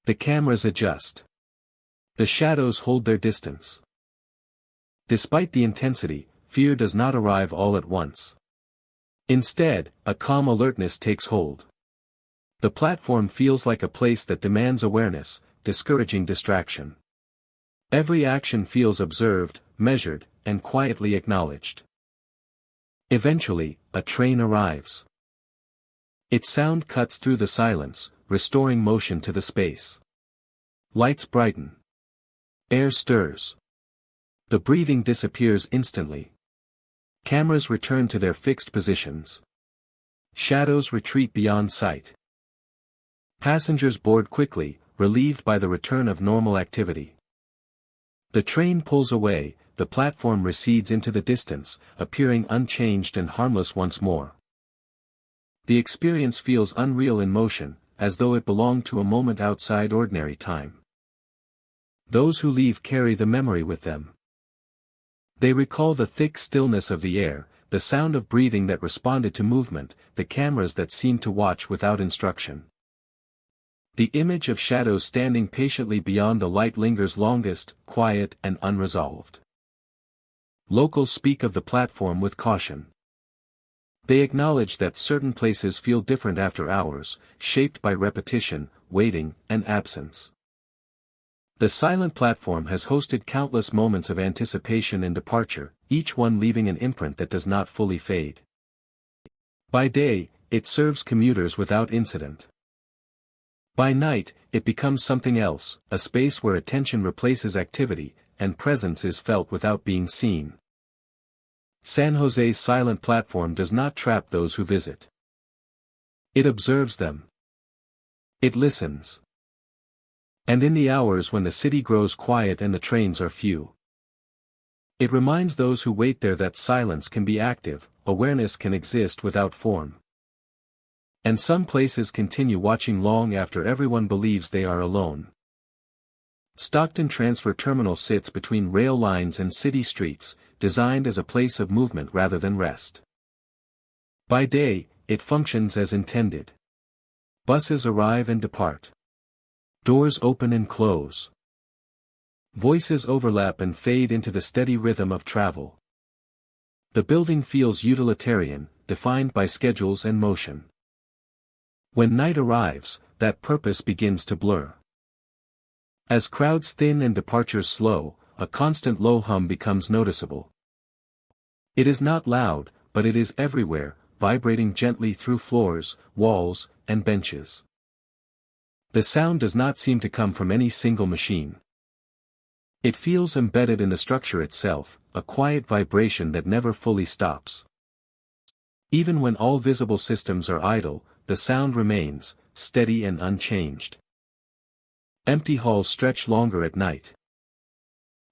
The cameras adjust. The shadows hold their distance. Despite the intensity, fear does not arrive all at once. Instead, a calm alertness takes hold. The platform feels like a place that demands awareness, discouraging distraction. Every action feels observed, measured, and quietly acknowledged. Eventually, a train arrives. Its sound cuts through the silence, restoring motion to the space. Lights brighten. Air stirs. The breathing disappears instantly. Cameras return to their fixed positions. Shadows retreat beyond sight. Passengers board quickly, relieved by the return of normal activity. The train pulls away, the platform recedes into the distance, appearing unchanged and harmless once more. The experience feels unreal in motion, as though it belonged to a moment outside ordinary time. Those who leave carry the memory with them. They recall the thick stillness of the air, the sound of breathing that responded to movement, the cameras that seemed to watch without instruction. The image of shadows standing patiently beyond the light lingers longest, quiet and unresolved. Locals speak of the platform with caution. They acknowledge that certain places feel different after hours, shaped by repetition, waiting, and absence. The silent platform has hosted countless moments of anticipation and departure, each one leaving an imprint that does not fully fade. By day, it serves commuters without incident. By night, it becomes something else, a space where attention replaces activity, and presence is felt without being seen. San Jose's silent platform does not trap those who visit. It observes them. It listens. And in the hours when the city grows quiet and the trains are few, it reminds those who wait there that silence can be active, awareness can exist without form. And some places continue watching long after everyone believes they are alone. Stockton Transfer Terminal sits between rail lines and city streets, designed as a place of movement rather than rest. By day, it functions as intended. Buses arrive and depart. Doors open and close. Voices overlap and fade into the steady rhythm of travel. The building feels utilitarian, defined by schedules and motion. When night arrives, that purpose begins to blur. As crowds thin and departures slow, a constant low hum becomes noticeable. It is not loud, but it is everywhere, vibrating gently through floors, walls, and benches. The sound does not seem to come from any single machine. It feels embedded in the structure itself, a quiet vibration that never fully stops. Even when all visible systems are idle, the sound remains, steady and unchanged. Empty halls stretch longer at night.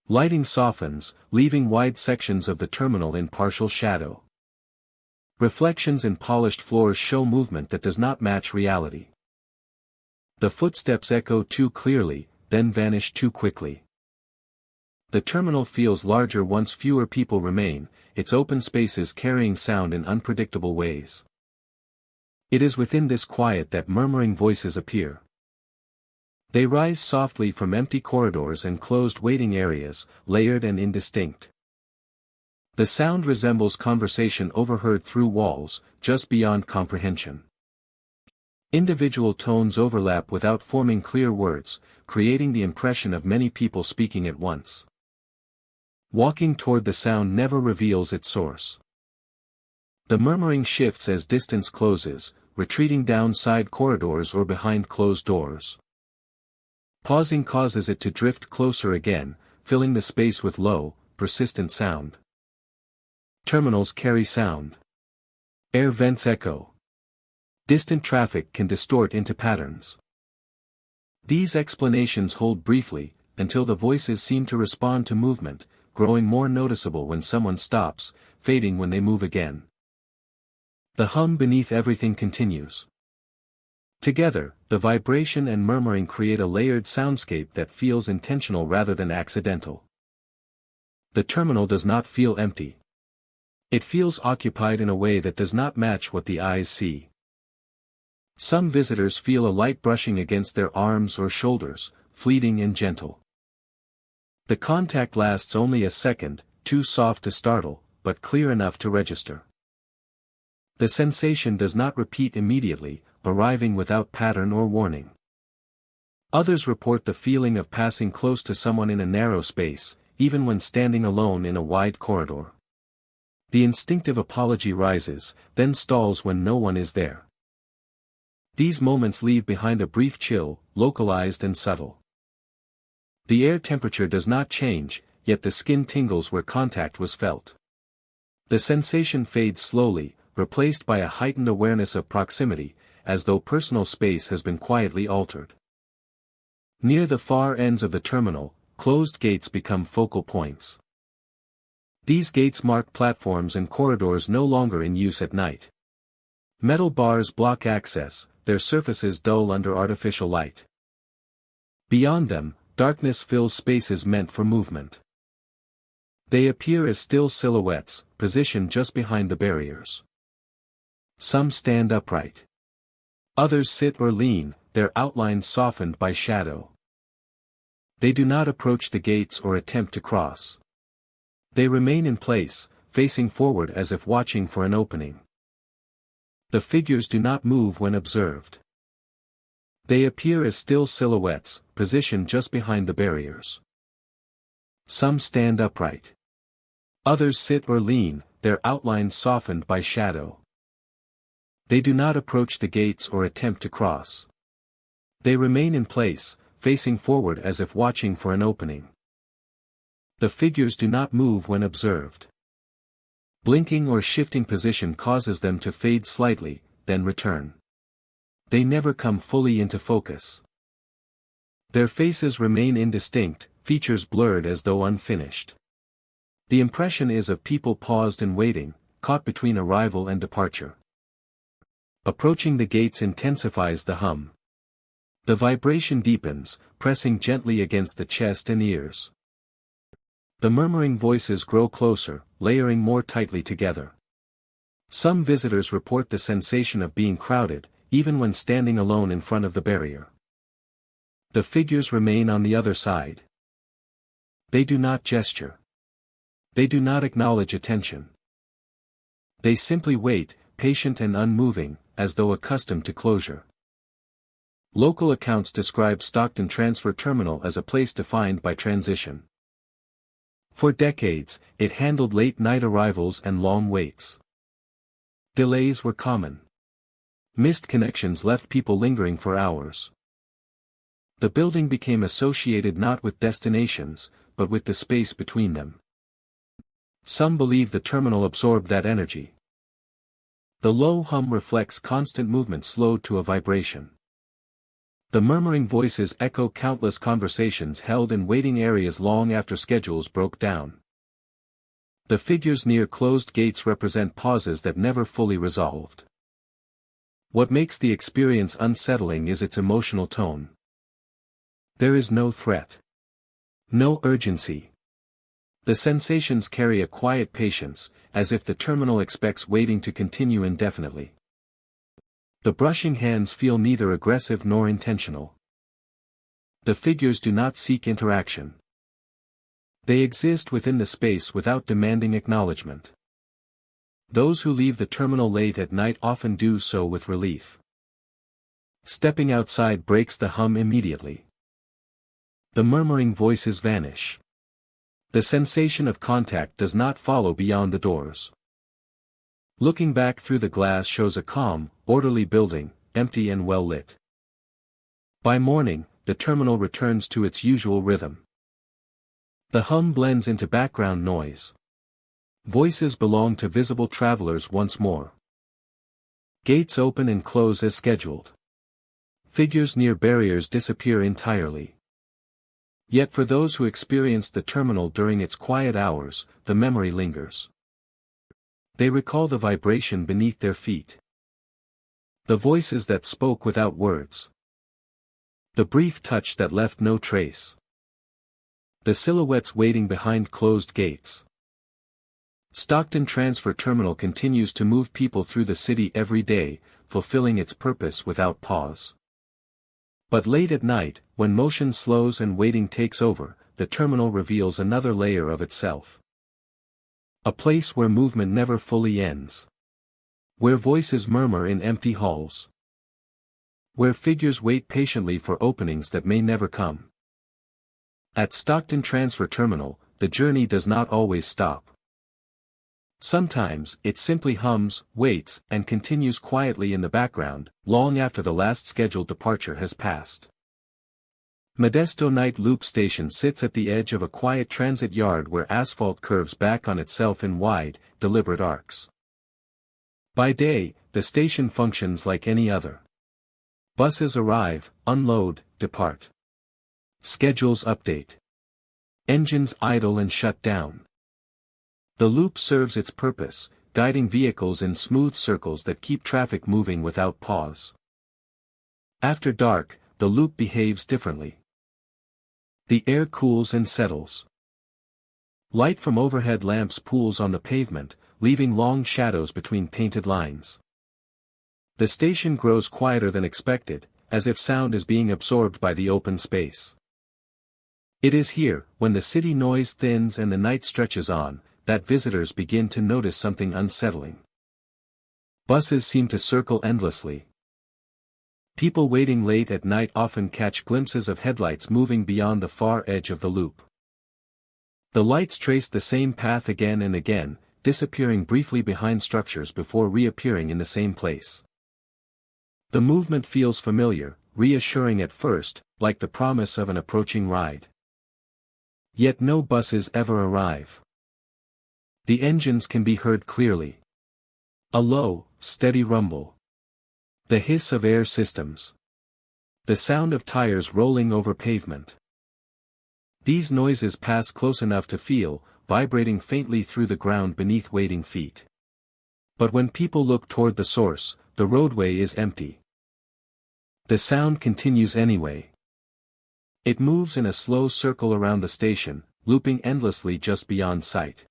Lighting softens, leaving wide sections of the terminal in partial shadow. Reflections in polished floors show movement that does not match reality. The footsteps echo too clearly, then vanish too quickly. The terminal feels larger once fewer people remain, its open spaces carrying sound in unpredictable ways. It is within this quiet that murmuring voices appear. They rise softly from empty corridors and closed waiting areas, layered and indistinct. The sound resembles conversation overheard through walls, just beyond comprehension. Individual tones overlap without forming clear words, creating the impression of many people speaking at once. Walking toward the sound never reveals its source. The murmuring shifts as distance closes, retreating down side corridors or behind closed doors. Pausing causes it to drift closer again, filling the space with low, persistent sound. Terminals carry sound. Air vents echo. Distant traffic can distort into patterns. These explanations hold briefly, until the voices seem to respond to movement, growing more noticeable when someone stops, fading when they move again. The hum beneath everything continues. Together, the vibration and murmuring create a layered soundscape that feels intentional rather than accidental. The terminal does not feel empty. It feels occupied in a way that does not match what the eyes see. Some visitors feel a light brushing against their arms or shoulders, fleeting and gentle. The contact lasts only a second, too soft to startle, but clear enough to register. The sensation does not repeat immediately, arriving without pattern or warning. Others report the feeling of passing close to someone in a narrow space, even when standing alone in a wide corridor. The instinctive apology rises, then stalls when no one is there. These moments leave behind a brief chill, localized and subtle. The air temperature does not change, yet the skin tingles where contact was felt. The sensation fades slowly, replaced by a heightened awareness of proximity, as though personal space has been quietly altered. Near the far ends of the terminal, closed gates become focal points. These gates mark platforms and corridors no longer in use at night. Metal bars block access, their surfaces dull under artificial light. Beyond them, darkness fills spaces meant for movement. They appear as still silhouettes, positioned just behind the barriers. Some stand upright. Others sit or lean, their outlines softened by shadow. They do not approach the gates or attempt to cross. They remain in place, facing forward as if watching for an opening. The figures do not move when observed. They appear as still silhouettes, positioned just behind the barriers. Some stand upright. Others sit or lean, their outlines softened by shadow. They do not approach the gates or attempt to cross. They remain in place, facing forward as if watching for an opening. The figures do not move when observed. Blinking or shifting position causes them to fade slightly, then return. They never come fully into focus. Their faces remain indistinct, features blurred as though unfinished. The impression is of people paused and waiting, caught between arrival and departure. Approaching the gates intensifies the hum. The vibration deepens, pressing gently against the chest and ears. The murmuring voices grow closer, layering more tightly together. Some visitors report the sensation of being crowded, even when standing alone in front of the barrier. The figures remain on the other side. They do not gesture. They do not acknowledge attention. They simply wait, patient and unmoving, as though accustomed to closure. Local accounts describe Stockton Transfer Terminal as a place defined by transition. For decades, it handled late-night arrivals and long waits. Delays were common. Missed connections left people lingering for hours. The building became associated not with destinations, but with the space between them. Some believe the terminal absorbed that energy. The low hum reflects constant movement slowed to a vibration. The murmuring voices echo countless conversations held in waiting areas long after schedules broke down. The figures near closed gates represent pauses that never fully resolved. What makes the experience unsettling is its emotional tone. There is no threat. No urgency. The sensations carry a quiet patience, as if the terminal expects waiting to continue indefinitely. The brushing hands feel neither aggressive nor intentional. The figures do not seek interaction. They exist within the space without demanding acknowledgement. Those who leave the terminal late at night often do so with relief. Stepping outside breaks the hum immediately. The murmuring voices vanish. The sensation of contact does not follow beyond the doors. Looking back through the glass shows a calm, orderly building, empty and well lit. By morning, the terminal returns to its usual rhythm. The hum blends into background noise. Voices belong to visible travelers once more. Gates open and close as scheduled. Figures near barriers disappear entirely. Yet for those who experienced the terminal during its quiet hours, the memory lingers. They recall the vibration beneath their feet. The voices that spoke without words. The brief touch that left no trace. The silhouettes waiting behind closed gates. Stockton Transfer Terminal continues to move people through the city every day, fulfilling its purpose without pause. But late at night, when motion slows and waiting takes over, the terminal reveals another layer of itself. A place where movement never fully ends. Where voices murmur in empty halls. Where figures wait patiently for openings that may never come. At Stockton Transfer Terminal, the journey does not always stop. Sometimes, it simply hums, waits, and continues quietly in the background, long after the last scheduled departure has passed. Modesto Night Loop Station sits at the edge of a quiet transit yard where asphalt curves back on itself in wide, deliberate arcs. By day, the station functions like any other. Buses arrive, unload, depart. Schedules update. Engines idle and shut down. The loop serves its purpose, guiding vehicles in smooth circles that keep traffic moving without pause. After dark, the loop behaves differently. The air cools and settles. Light from overhead lamps pools on the pavement, leaving long shadows between painted lines. The station grows quieter than expected, as if sound is being absorbed by the open space. It is here, when the city noise thins and the night stretches on, that visitors begin to notice something unsettling. Buses seem to circle endlessly. People waiting late at night often catch glimpses of headlights moving beyond the far edge of the loop. The lights trace the same path again and again, disappearing briefly behind structures before reappearing in the same place. The movement feels familiar, reassuring at first, like the promise of an approaching ride. Yet no buses ever arrive. The engines can be heard clearly. A low, steady rumble. The hiss of air systems. The sound of tires rolling over pavement. These noises pass close enough to feel, vibrating faintly through the ground beneath waiting feet. But when people look toward the source, the roadway is empty. The sound continues anyway. It moves in a slow circle around the station, looping endlessly just beyond sight.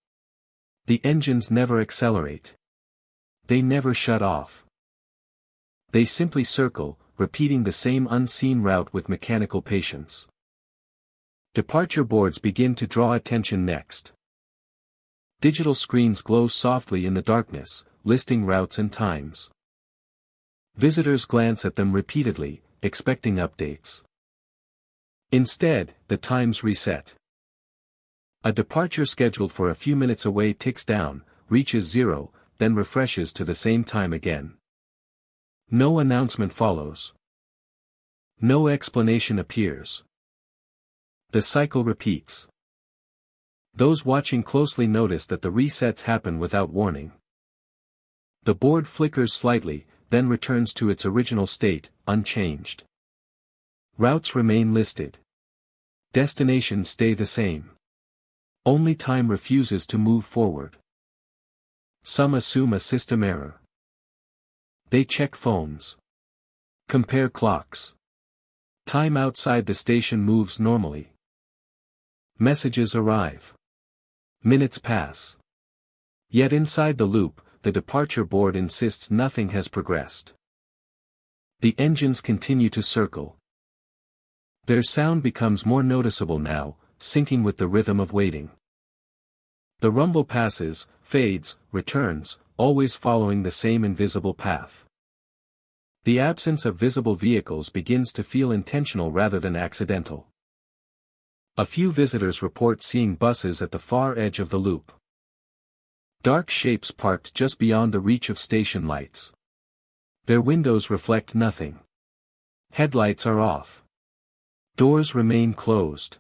The engines never accelerate. They never shut off. They simply circle, repeating the same unseen route with mechanical patience. Departure boards begin to draw attention next. Digital screens glow softly in the darkness, listing routes and times. Visitors glance at them repeatedly, expecting updates. Instead, the times reset. A departure scheduled for a few minutes away ticks down, reaches 0, then refreshes to the same time again. No announcement follows. No explanation appears. The cycle repeats. Those watching closely notice that the resets happen without warning. The board flickers slightly, then returns to its original state, unchanged. Routes remain listed. Destinations stay the same. Only time refuses to move forward. Some assume a system error. They check phones. Compare clocks. Time outside the station moves normally. Messages arrive. Minutes pass. Yet inside the loop, the departure board insists nothing has progressed. The engines continue to circle. Their sound becomes more noticeable now, syncing with the rhythm of waiting. The rumble passes, fades, returns, always following the same invisible path. The absence of visible vehicles begins to feel intentional rather than accidental. A few visitors report seeing buses at the far edge of the loop. Dark shapes parked just beyond the reach of station lights. Their windows reflect nothing. Headlights are off. Doors remain closed.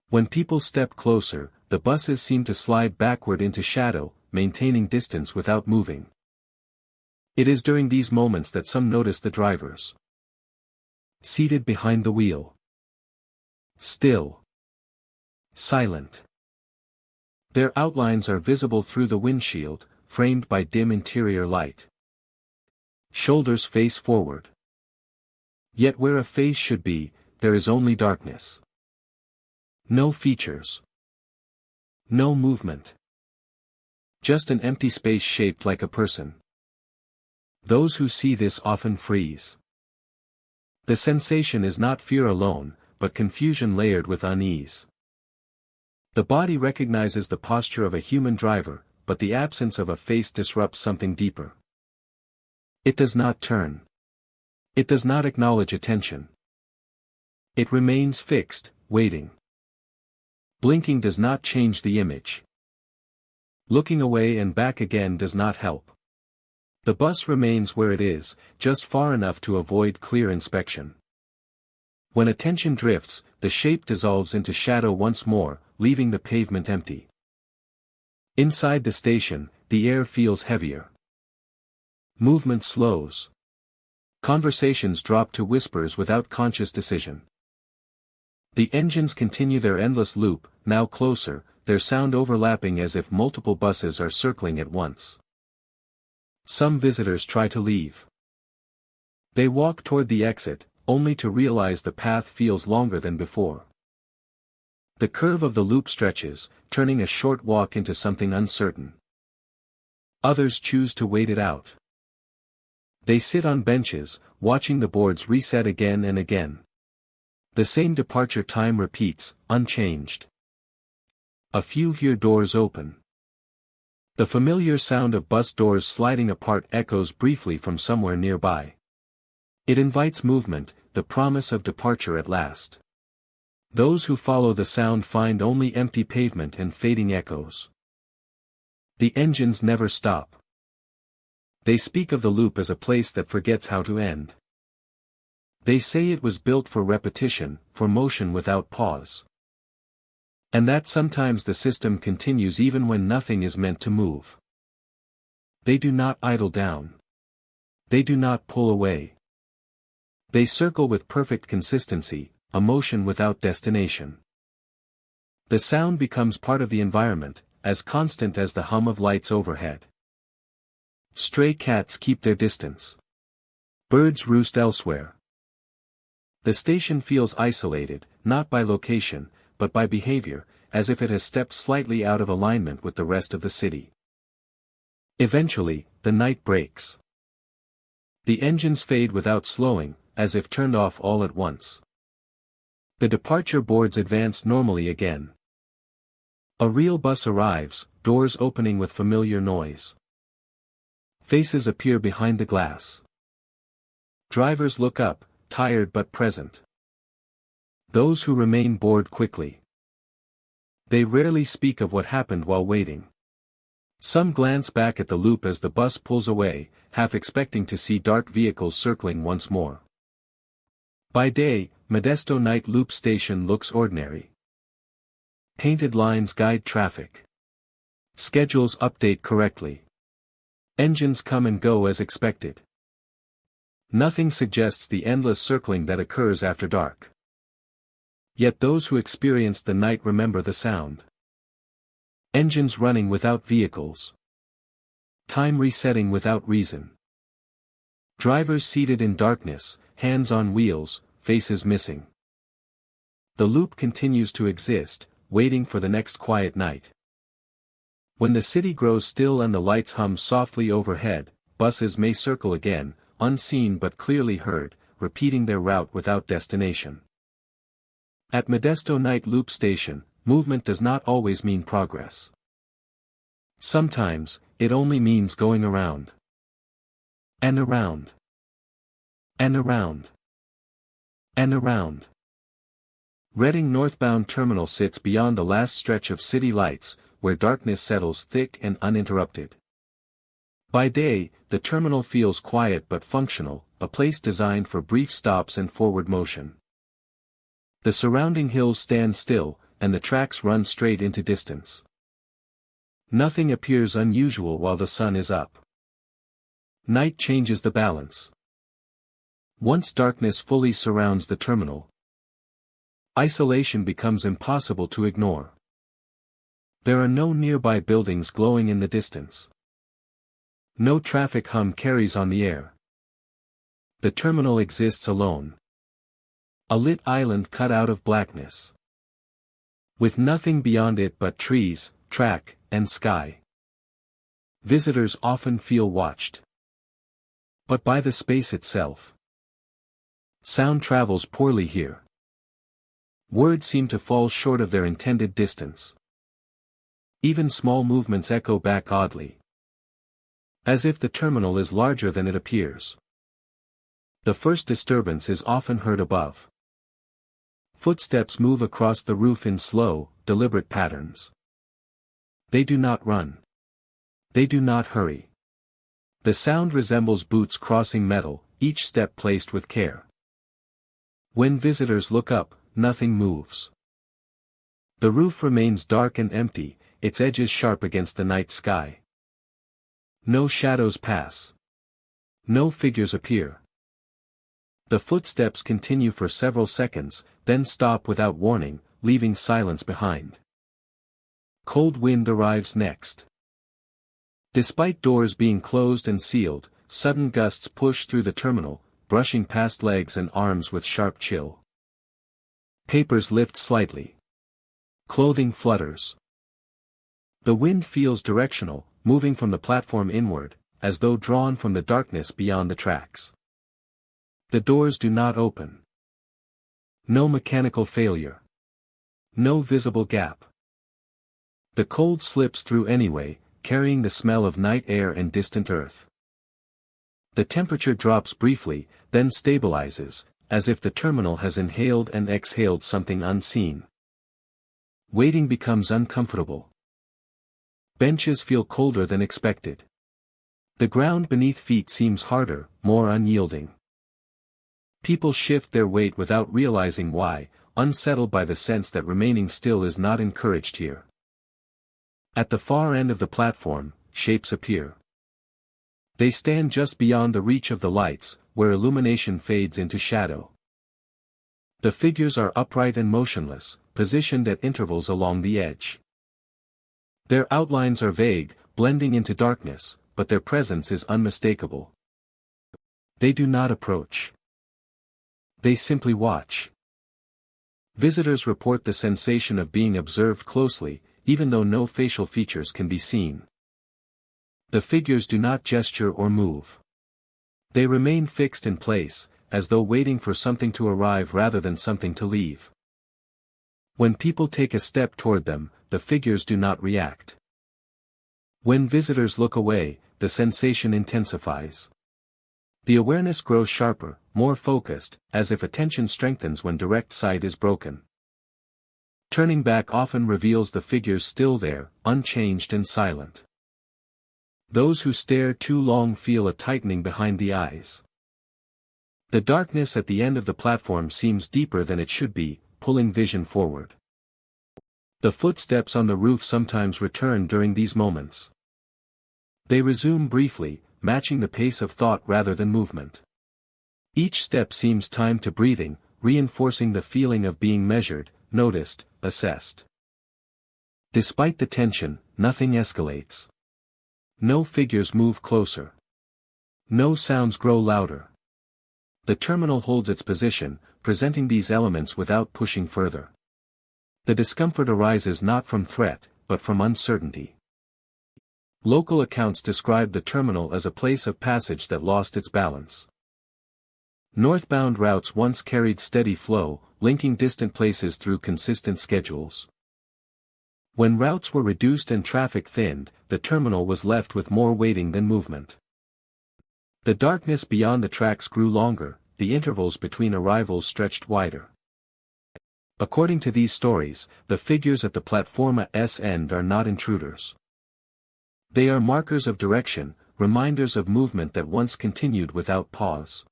When people step closer, the buses seem to slide backward into shadow, maintaining distance without moving. It is during these moments that some notice the drivers. Seated behind the wheel. Still. Silent. Their outlines are visible through the windshield, framed by dim interior light. Shoulders face forward. Yet where a face should be, there is only darkness. No features. No movement. Just an empty space shaped like a person. Those who see this often freeze. The sensation is not fear alone, but confusion layered with unease. The body recognizes the posture of a human driver, but the absence of a face disrupts something deeper. It does not turn. It does not acknowledge attention. It remains fixed, waiting. Blinking does not change the image. Looking away and back again does not help. The bus remains where it is, just far enough to avoid clear inspection. When attention drifts, the shape dissolves into shadow once more, leaving the pavement empty. Inside the station, the air feels heavier. Movement slows. Conversations drop to whispers without conscious decision. The engines continue their endless loop, now closer, their sound overlapping as if multiple buses are circling at once. Some visitors try to leave. They walk toward the exit, only to realize the path feels longer than before. The curve of the loop stretches, turning a short walk into something uncertain. Others choose to wait it out. They sit on benches, watching the boards reset again and again. The same departure time repeats, unchanged. A few hear doors open. The familiar sound of bus doors sliding apart echoes briefly from somewhere nearby. It invites movement, the promise of departure at last. Those who follow the sound find only empty pavement and fading echoes. The engines never stop. They speak of the loop as a place that forgets how to end. They say it was built for repetition, for motion without pause. And that sometimes the system continues even when nothing is meant to move. They do not idle down. They do not pull away. They circle with perfect consistency, a motion without destination. The sound becomes part of the environment, as constant as the hum of lights overhead. Stray cats keep their distance. Birds roost elsewhere. The station feels isolated, not by location, but by behavior, as if it has stepped slightly out of alignment with the rest of the city. Eventually, the night breaks. The engines fade without slowing, as if turned off all at once. The departure boards advance normally again. A real bus arrives, doors opening with familiar noise. Faces appear behind the glass. Drivers look up, tired but present. Those who remain board quickly. They rarely speak of what happened while waiting. Some glance back at the loop as the bus pulls away, half expecting to see dark vehicles circling once more. By day, Modesto Night Loop Station looks ordinary. Painted lines guide traffic. Schedules update correctly. Engines come and go as expected. Nothing suggests the endless circling that occurs after dark. Yet those who experienced the night remember the sound. Engines running without vehicles. Time resetting without reason. Drivers seated in darkness, hands on wheels, faces missing. The loop continues to exist, waiting for the next quiet night. When the city grows still and the lights hum softly overhead, buses may circle again, unseen but clearly heard, repeating their route without destination. At Modesto Night Loop Station, movement does not always mean progress. Sometimes, it only means going around. And around. And around. And around. Reading northbound terminal sits beyond the last stretch of city lights, where darkness settles thick and uninterrupted. By day, the terminal feels quiet but functional, a place designed for brief stops and forward motion. The surrounding hills stand still, and the tracks run straight into distance. Nothing appears unusual while the sun is up. Night changes the balance. Once darkness fully surrounds the terminal, isolation becomes impossible to ignore. There are no nearby buildings glowing in the distance. No traffic hum carries on the air. The terminal exists alone. A lit island cut out of blackness. With nothing beyond it but trees, track, and sky. Visitors often feel watched. But by the space itself. Sound travels poorly here. Words seem to fall short of their intended distance. Even small movements echo back oddly. As if the terminal is larger than it appears. The first disturbance is often heard above. Footsteps move across the roof in slow, deliberate patterns. They do not run. They do not hurry. The sound resembles boots crossing metal, each step placed with care. When visitors look up, nothing moves. The roof remains dark and empty, its edges sharp against the night sky. No shadows pass. No figures appear. The footsteps continue for several seconds, then stop without warning, leaving silence behind. Cold wind arrives next. Despite doors being closed and sealed, sudden gusts push through the terminal, brushing past legs and arms with sharp chill. Papers lift slightly. Clothing flutters. The wind feels directional, moving from the platform inward, as though drawn from the darkness beyond the tracks. The doors do not open. No mechanical failure. No visible gap. The cold slips through anyway, carrying the smell of night air and distant earth. The temperature drops briefly, then stabilizes, as if the terminal has inhaled and exhaled something unseen. Waiting becomes uncomfortable. Benches feel colder than expected. The ground beneath feet seems harder, more unyielding. People shift their weight without realizing why, unsettled by the sense that remaining still is not encouraged here. At the far end of the platform, shapes appear. They stand just beyond the reach of the lights, where illumination fades into shadow. The figures are upright and motionless, positioned at intervals along the edge. Their outlines are vague, blending into darkness, but their presence is unmistakable. They do not approach. They simply watch. Visitors report the sensation of being observed closely, even though no facial features can be seen. The figures do not gesture or move. They remain fixed in place, as though waiting for something to arrive rather than something to leave. When people take a step toward them, the figures do not react. When visitors look away, the sensation intensifies. The awareness grows sharper, more focused, as if attention strengthens when direct sight is broken. Turning back often reveals the figures still there, unchanged and silent. Those who stare too long feel a tightening behind the eyes. The darkness at the end of the platform seems deeper than it should be, pulling vision forward. The footsteps on the roof sometimes return during these moments. They resume briefly, matching the pace of thought rather than movement. Each step seems timed to breathing, reinforcing the feeling of being measured, noticed, assessed. Despite the tension, nothing escalates. No figures move closer. No sounds grow louder. The terminal holds its position, presenting these elements without pushing further. The discomfort arises not from threat, but from uncertainty. Local accounts describe the terminal as a place of passage that lost its balance. Northbound routes once carried steady flow, linking distant places through consistent schedules. When routes were reduced and traffic thinned, the terminal was left with more waiting than movement. The darkness beyond the tracks grew longer, the intervals between arrivals stretched wider. According to these stories, the figures at the platform's end are not intruders. They are markers of direction, reminders of movement that once continued without pause.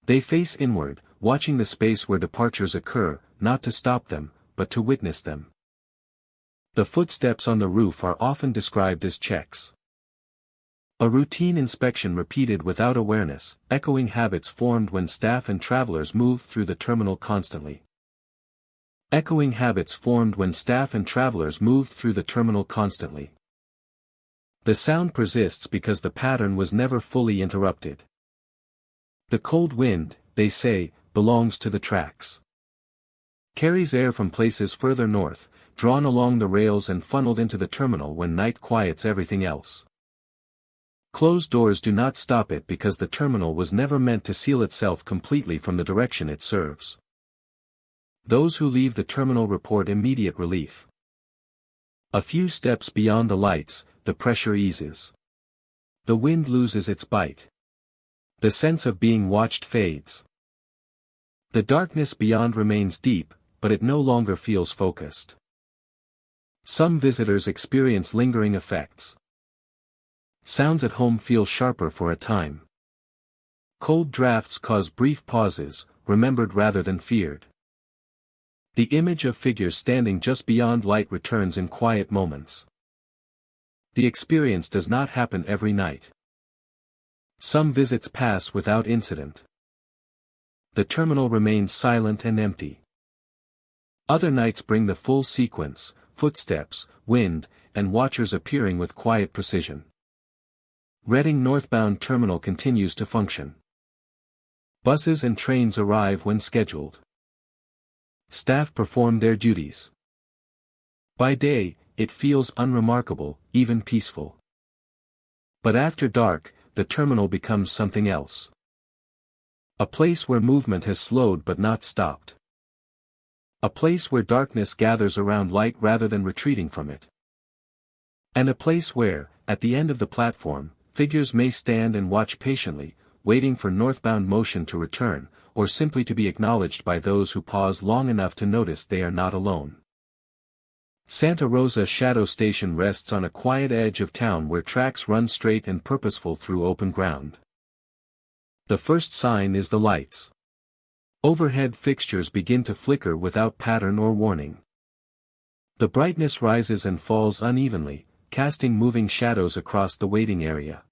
They face inward, watching the space where departures occur, not to stop them, but to witness them. The footsteps on the roof are often described as checks. A routine inspection repeated without awareness, echoing habits formed when staff and travelers moved through the terminal constantly. Echoing habits formed when staff and travelers moved through the terminal constantly. The sound persists because the pattern was never fully interrupted. The cold wind, they say, belongs to the tracks. Carries air from places further north, drawn along the rails and funneled into the terminal when night quiets everything else. Closed doors do not stop it because the terminal was never meant to seal itself completely from the direction it serves. Those who leave the terminal report immediate relief. A few steps beyond the lights, the pressure eases. The wind loses its bite. The sense of being watched fades. The darkness beyond remains deep, but it no longer feels focused. Some visitors experience lingering effects. Sounds at home feel sharper for a time. Cold drafts cause brief pauses, remembered rather than feared. The image of figures standing just beyond light returns in quiet moments. The experience does not happen every night. Some visits pass without incident. the terminal remains silent and empty. Other nights bring the full sequence, footsteps, wind, and watchers appearing with quiet precision. Reading northbound terminal continues to function. Buses and trains arrive when scheduled. Staff perform their duties. By day, it feels unremarkable, even peaceful. But after dark, the terminal becomes something else. A place where movement has slowed but not stopped. A place where darkness gathers around light rather than retreating from it. And a place where, at the end of the platform, figures may stand and watch patiently, waiting for northbound motion to return, or simply to be acknowledged by those who pause long enough to notice they are not alone. Santa Rosa Shadow Station rests on a quiet edge of town where tracks run straight and purposeful through open ground. The first sign is the lights. Overhead fixtures begin to flicker without pattern or warning. The brightness rises and falls unevenly, casting moving shadows across the waiting area.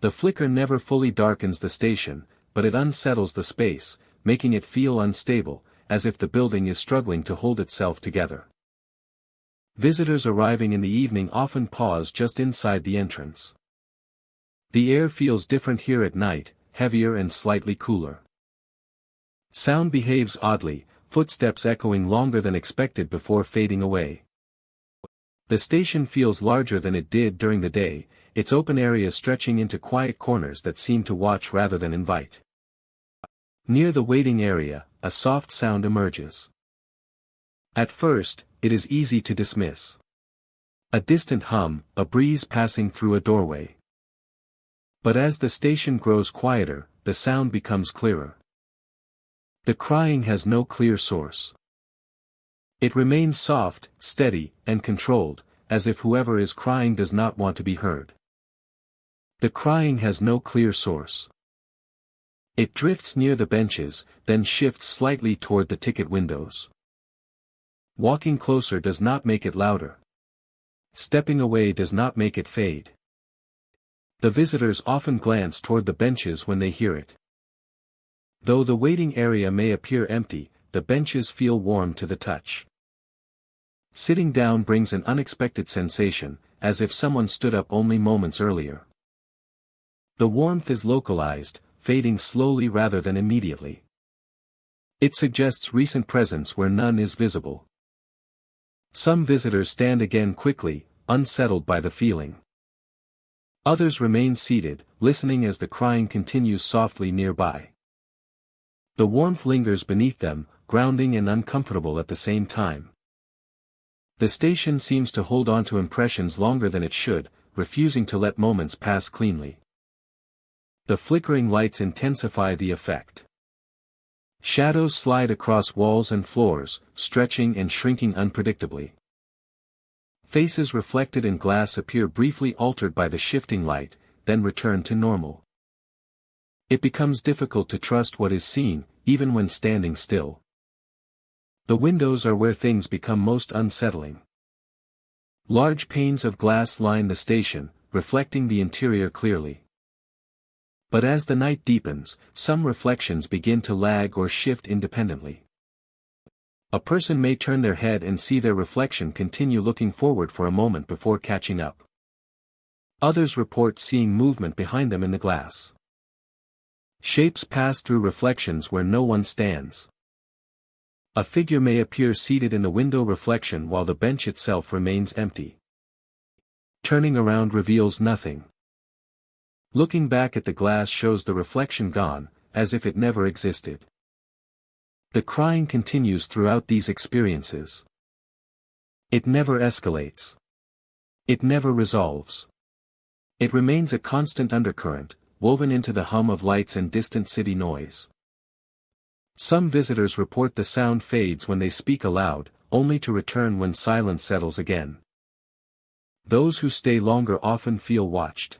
The flicker never fully darkens the station, but it unsettles the space, making it feel unstable, as if the building is struggling to hold itself together. Visitors arriving in the evening often pause just inside the entrance. The air feels different here at night, heavier and slightly cooler. Sound behaves oddly, footsteps echoing longer than expected before fading away. The station feels larger than it did during the day, its open areas stretching into quiet corners that seem to watch rather than invite. Near the waiting area, a soft sound emerges. At first, it is easy to dismiss. A distant hum, a breeze passing through a doorway. But as the station grows quieter, the sound becomes clearer. The crying has no clear source. It remains soft, steady, and controlled, as if whoever is crying does not want to be heard. The crying has no clear source. It drifts near the benches, then shifts slightly toward the ticket windows. Walking closer does not make it louder. Stepping away does not make it fade. The visitors often glance toward the benches when they hear it. Though the waiting area may appear empty, the benches feel warm to the touch. Sitting down brings an unexpected sensation, as if someone stood up only moments earlier. The warmth is localized, fading slowly rather than immediately. It suggests recent presence where none is visible. Some visitors stand again quickly, unsettled by the feeling. Others remain seated, listening as the crying continues softly nearby. The warmth lingers beneath them, grounding and uncomfortable at the same time. The station seems to hold on to impressions longer than it should, refusing to let moments pass cleanly. The flickering lights intensify the effect. Shadows slide across walls and floors, stretching and shrinking unpredictably. Faces reflected in glass appear briefly altered by the shifting light, then return to normal. It becomes difficult to trust what is seen, even when standing still. The windows are where things become most unsettling. Large panes of glass line the station, reflecting the interior clearly. But as the night deepens, some reflections begin to lag or shift independently. A person may turn their head and see their reflection continue looking forward for a moment before catching up. Others report seeing movement behind them in the glass. Shapes pass through reflections where no one stands. A figure may appear seated in the window reflection while the bench itself remains empty. Turning around reveals nothing. Looking back at the glass shows the reflection gone, as if it never existed. The crying continues throughout these experiences. It never escalates. It never resolves. It remains a constant undercurrent, woven into the hum of lights and distant city noise. Some visitors report the sound fades when they speak aloud, only to return when silence settles again. Those who stay longer often feel watched.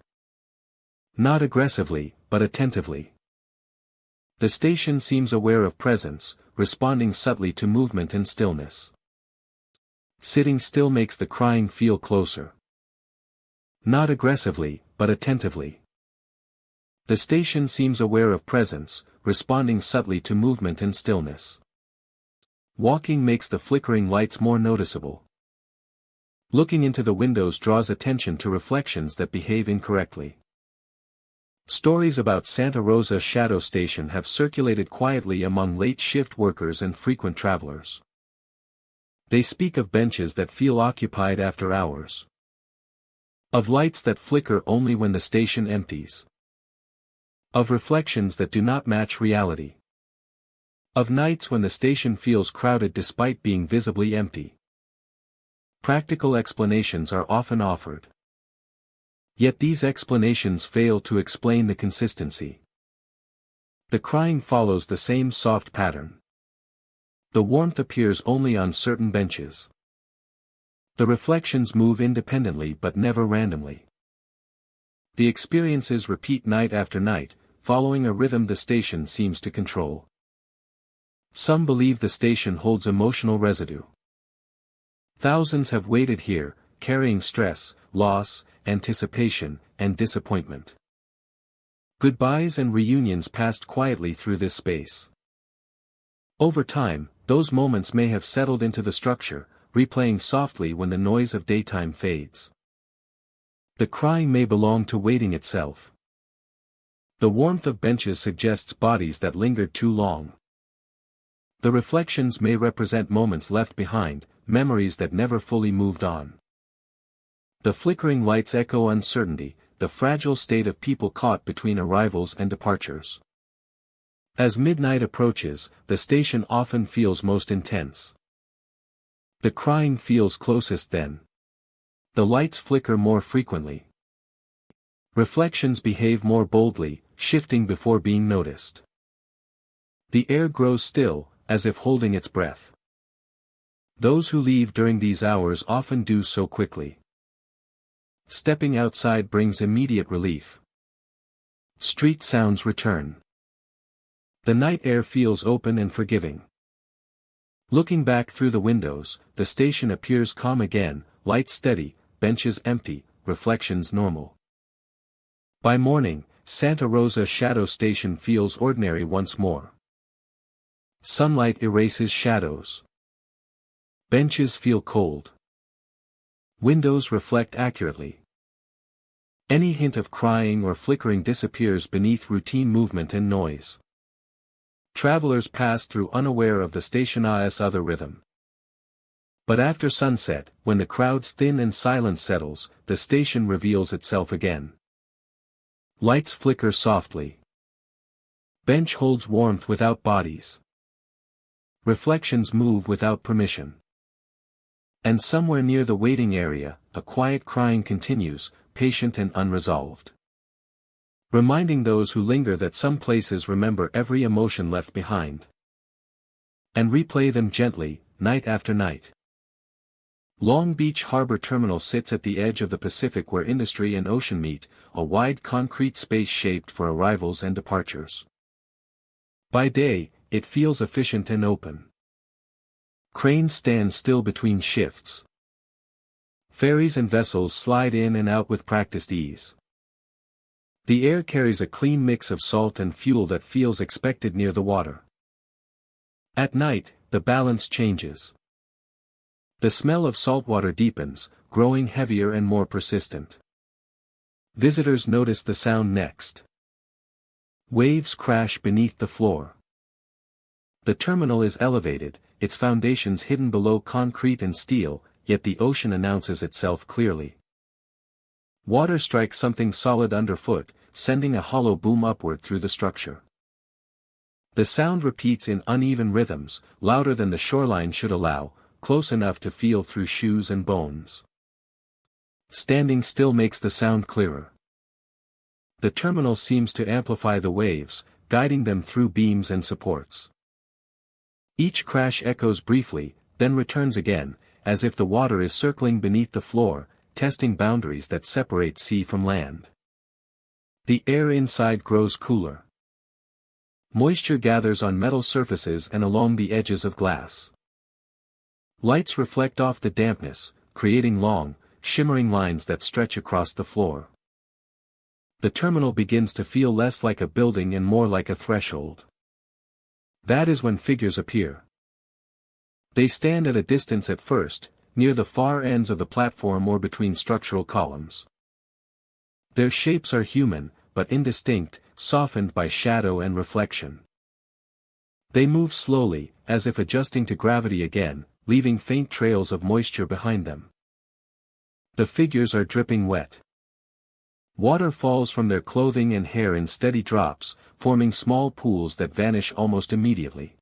Not aggressively, but attentively. The station seems aware of presence, responding subtly to movement and stillness. Sitting still makes the crying feel closer. Not aggressively, but attentively. The station seems aware of presence, responding subtly to movement and stillness. Walking makes the flickering lights more noticeable. Looking into the windows draws attention to reflections that behave incorrectly. Stories about Santa Rosa Shadow Station have circulated quietly among late-shift workers and frequent travelers. They speak of benches that feel occupied after hours. Of lights that flicker only when the station empties. Of reflections that do not match reality. Of nights when the station feels crowded despite being visibly empty. Practical explanations are often offered. Yet these explanations fail to explain the consistency. The crying follows the same soft pattern. The warmth appears only on certain benches. The reflections move independently but never randomly. The experiences repeat night after night, following a rhythm the station seems to control. Some believe the station holds emotional residue. Thousands have waited here, carrying stress, loss, anticipation, and disappointment. Goodbyes and reunions passed quietly through this space. Over time, those moments may have settled into the structure, replaying softly when the noise of daytime fades. The crying may belong to waiting itself. The warmth of benches suggests bodies that lingered too long. The reflections may represent moments left behind, memories that never fully moved on. The flickering lights echo uncertainty, the fragile state of people caught between arrivals and departures. As midnight approaches, the station often feels most intense. The crying feels closest then. The lights flicker more frequently. Reflections behave more boldly, shifting before being noticed. The air grows still, as if holding its breath. Those who leave during these hours often do so quickly. Stepping outside brings immediate relief. Street sounds return. The night air feels open and forgiving. Looking back through the windows, the station appears calm again, lights steady, benches empty, reflections normal. By morning, Santa Rosa Shadow Station feels ordinary once more. Sunlight erases shadows. Benches feel cold. Windows reflect accurately. Any hint of crying or flickering disappears beneath routine movement and noise. Travelers pass through unaware of the station's other rhythm. But after sunset, when the crowds thin and silence settles, the station reveals itself again. Lights flicker softly. Bench holds warmth without bodies. Reflections move without permission. And somewhere near the waiting area, a quiet crying continues, patient and unresolved. Reminding those who linger that some places remember every emotion left behind. And replay them gently, night after night. Long Beach Harbor Terminal sits at the edge of the Pacific where industry and ocean meet, a wide concrete space shaped for arrivals and departures. By day, it feels efficient and open. Cranes stand still between shifts. Ferries and vessels slide in and out with practiced ease. The air carries a clean mix of salt and fuel that feels expected near the water. At night, the balance changes. The smell of saltwater deepens, growing heavier and more persistent. Visitors notice the sound next. Waves crash beneath the floor. The terminal is elevated, its foundations hidden below concrete and steel, yet the ocean announces itself clearly. Water strikes something solid underfoot, sending a hollow boom upward through the structure. The sound repeats in uneven rhythms, louder than the shoreline should allow, close enough to feel through shoes and bones. Standing still makes the sound clearer. The terminal seems to amplify the waves, guiding them through beams and supports. Each crash echoes briefly, then returns again, as if the water is circling beneath the floor, testing boundaries that separate sea from land. The air inside grows cooler. Moisture gathers on metal surfaces and along the edges of glass. Lights reflect off the dampness, creating long, shimmering lines that stretch across the floor. The terminal begins to feel less like a building and more like a threshold. That is when figures appear. They stand at a distance at first, near the far ends of the platform or between structural columns. Their shapes are human, but indistinct, softened by shadow and reflection. They move slowly, as if adjusting to gravity again, leaving faint trails of moisture behind them. The figures are dripping wet. Water falls from their clothing and hair in steady drops, forming small pools that vanish almost immediately.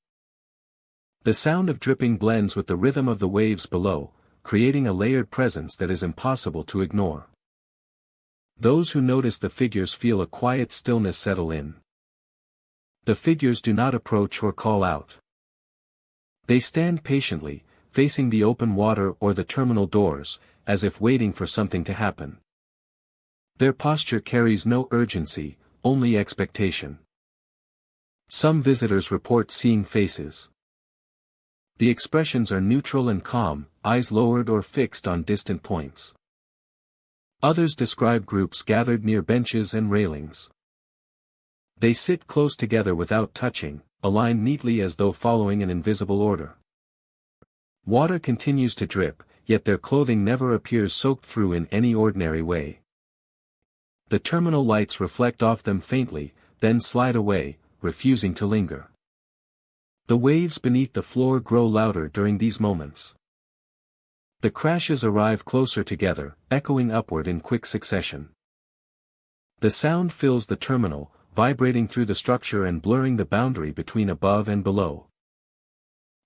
The sound of dripping blends with the rhythm of the waves below, creating a layered presence that is impossible to ignore. Those who notice the figures feel a quiet stillness settle in. The figures do not approach or call out. They stand patiently, facing the open water or the terminal doors, as if waiting for something to happen. Their posture carries no urgency, only expectation. Some visitors report seeing faces. The expressions are neutral and calm, eyes lowered or fixed on distant points. Others describe groups gathered near benches and railings. They sit close together without touching, aligned neatly as though following an invisible order. Water continues to drip, yet their clothing never appears soaked through in any ordinary way. The terminal lights reflect off them faintly, then slide away, refusing to linger. The waves beneath the floor grow louder during these moments. The crashes arrive closer together, echoing upward in quick succession. The sound fills the terminal, vibrating through the structure and blurring the boundary between above and below.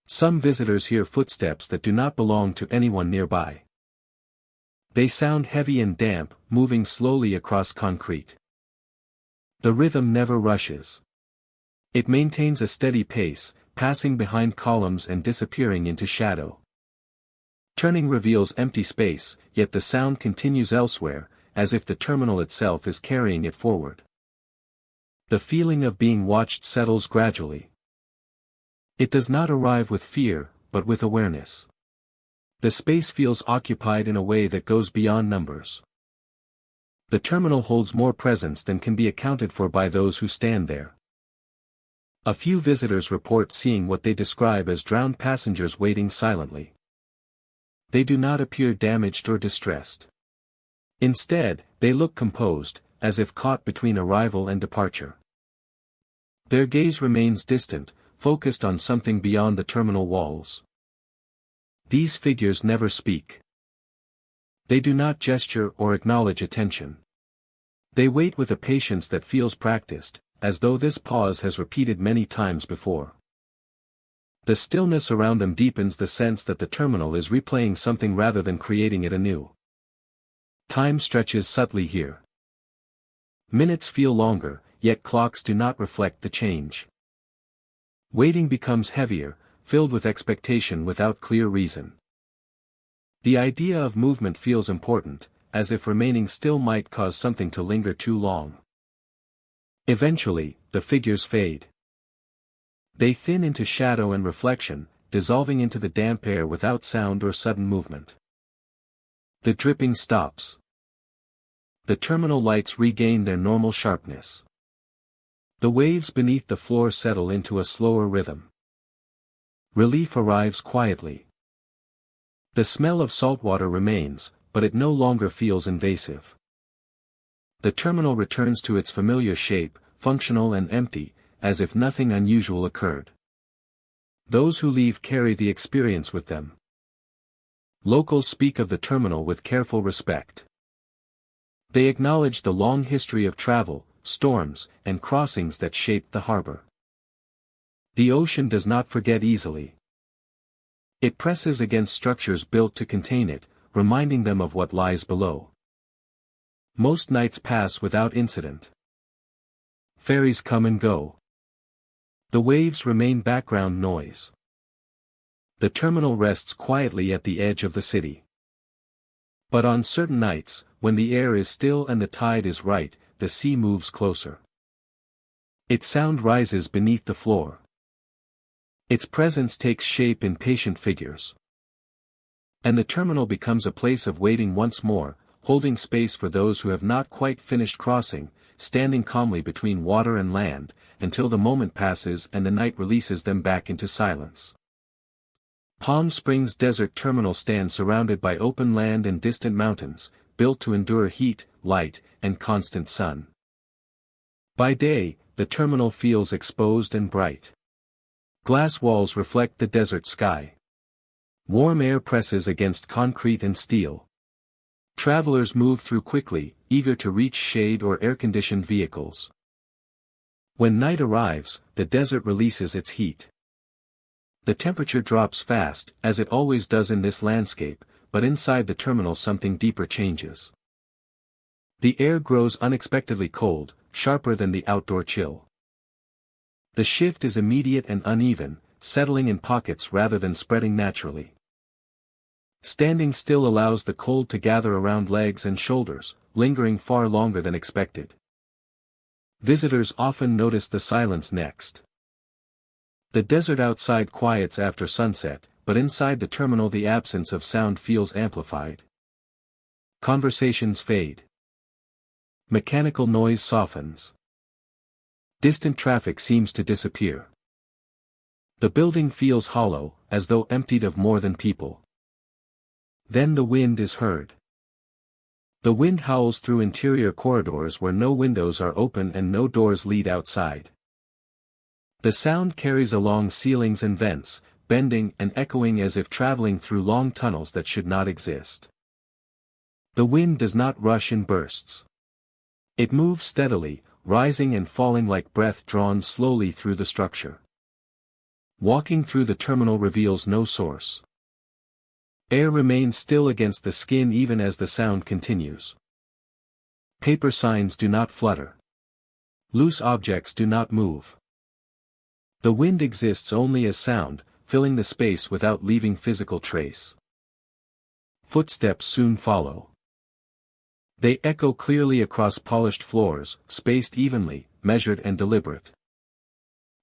Some visitors hear footsteps that do not belong to anyone nearby. They sound heavy and damp, moving slowly across concrete. The rhythm never rushes. It maintains a steady pace, passing behind columns and disappearing into shadow. Turning reveals empty space, yet the sound continues elsewhere, as if the terminal itself is carrying it forward. The feeling of being watched settles gradually. It does not arrive with fear, but with awareness. The space feels occupied in a way that goes beyond numbers. The terminal holds more presence than can be accounted for by those who stand there. A few visitors report seeing what they describe as drowned passengers waiting silently. They do not appear damaged or distressed. Instead, they look composed, as if caught between arrival and departure. Their gaze remains distant, focused on something beyond the terminal walls. These figures never speak. They do not gesture or acknowledge attention. They wait with a patience that feels practiced, as though this pause has repeated many times before. The stillness around them deepens the sense that the terminal is replaying something rather than creating it anew. Time stretches subtly here. Minutes feel longer, yet clocks do not reflect the change. Waiting becomes heavier, filled with expectation without clear reason. The idea of movement feels important, as if remaining still might cause something to linger too long. Eventually, the figures fade. They thin into shadow and reflection, dissolving into the damp air without sound or sudden movement. The dripping stops. The terminal lights regain their normal sharpness. The waves beneath the floor settle into a slower rhythm. Relief arrives quietly. The smell of salt water remains, but it no longer feels invasive. The terminal returns to its familiar shape, functional and empty, as if nothing unusual occurred. Those who leave carry the experience with them. Locals speak of the terminal with careful respect. They acknowledge the long history of travel, storms, and crossings that shaped the harbor. The ocean does not forget easily. It presses against structures built to contain it, reminding them of what lies below. Most nights pass without incident. Ferries come and go. The waves remain background noise. The terminal rests quietly at the edge of the city. But on certain nights, when the air is still and the tide is right, the sea moves closer. Its sound rises beneath the floor. Its presence takes shape in patient figures. And the terminal becomes a place of waiting once more, holding space for those who have not quite finished crossing, standing calmly between water and land, until the moment passes and the night releases them back into silence. Palm Springs Desert Terminal stands surrounded by open land and distant mountains, built to endure heat, light, and constant sun. By day, the terminal feels exposed and bright. Glass walls reflect the desert sky. Warm air presses against concrete and steel. Travelers move through quickly, eager to reach shade or air-conditioned vehicles. When night arrives, the desert releases its heat. The temperature drops fast, as it always does in this landscape, but inside the terminal something deeper changes. The air grows unexpectedly cold, sharper than the outdoor chill. The shift is immediate and uneven, settling in pockets rather than spreading naturally. Standing still allows the cold to gather around legs and shoulders, lingering far longer than expected. Visitors often notice the silence next. The desert outside quiets after sunset, but inside the terminal the absence of sound feels amplified. Conversations fade. Mechanical noise softens. Distant traffic seems to disappear. The building feels hollow, as though emptied of more than people. Then the wind is heard. The wind howls through interior corridors where no windows are open and no doors lead outside. The sound carries along ceilings and vents, bending and echoing as if traveling through long tunnels that should not exist. The wind does not rush in bursts. It moves steadily, rising and falling like breath drawn slowly through the structure. Walking through the terminal reveals no source. Air remains still against the skin even as the sound continues. Paper signs do not flutter. Loose objects do not move. The wind exists only as sound, filling the space without leaving physical trace. Footsteps soon follow. They echo clearly across polished floors, spaced evenly, measured and deliberate.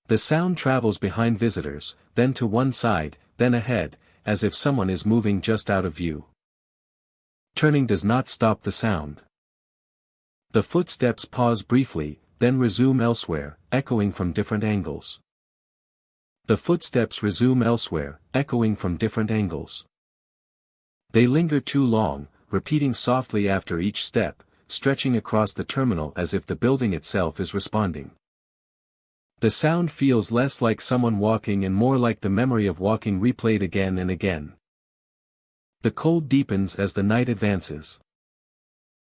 The sound travels behind visitors, then to one side, then ahead, as if someone is moving just out of view. Turning does not stop the sound. The footsteps pause briefly, then resume elsewhere, echoing from different angles. The footsteps resume elsewhere, echoing from different angles. They linger too long, repeating softly after each step, stretching across the terminal as if the building itself is responding. The sound feels less like someone walking and more like the memory of walking replayed again and again. The cold deepens as the night advances.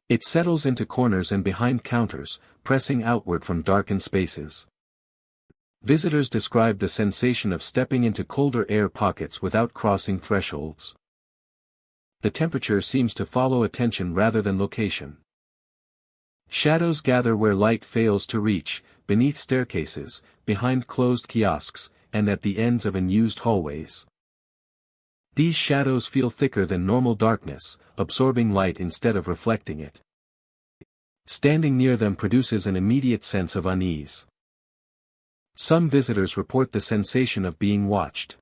It settles into corners and behind counters, pressing outward from darkened spaces. Visitors describe the sensation of stepping into colder air pockets without crossing thresholds. The temperature seems to follow attention rather than location. Shadows gather where light fails to reach, beneath staircases, behind closed kiosks, and at the ends of unused hallways. These shadows feel thicker than normal darkness, absorbing light instead of reflecting it. Standing near them produces an immediate sense of unease. Some visitors report the sensation of being watched.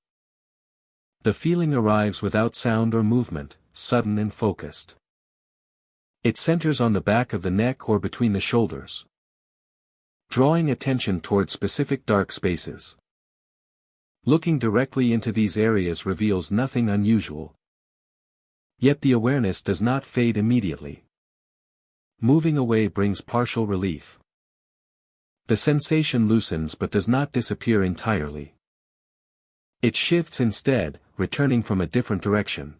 The feeling arrives without sound or movement, sudden and focused. It centers on the back of the neck or between the shoulders, drawing attention toward specific dark spaces. Looking directly into these areas reveals nothing unusual. Yet the awareness does not fade immediately. Moving away brings partial relief. The sensation loosens but does not disappear entirely. It shifts instead, returning from a different direction.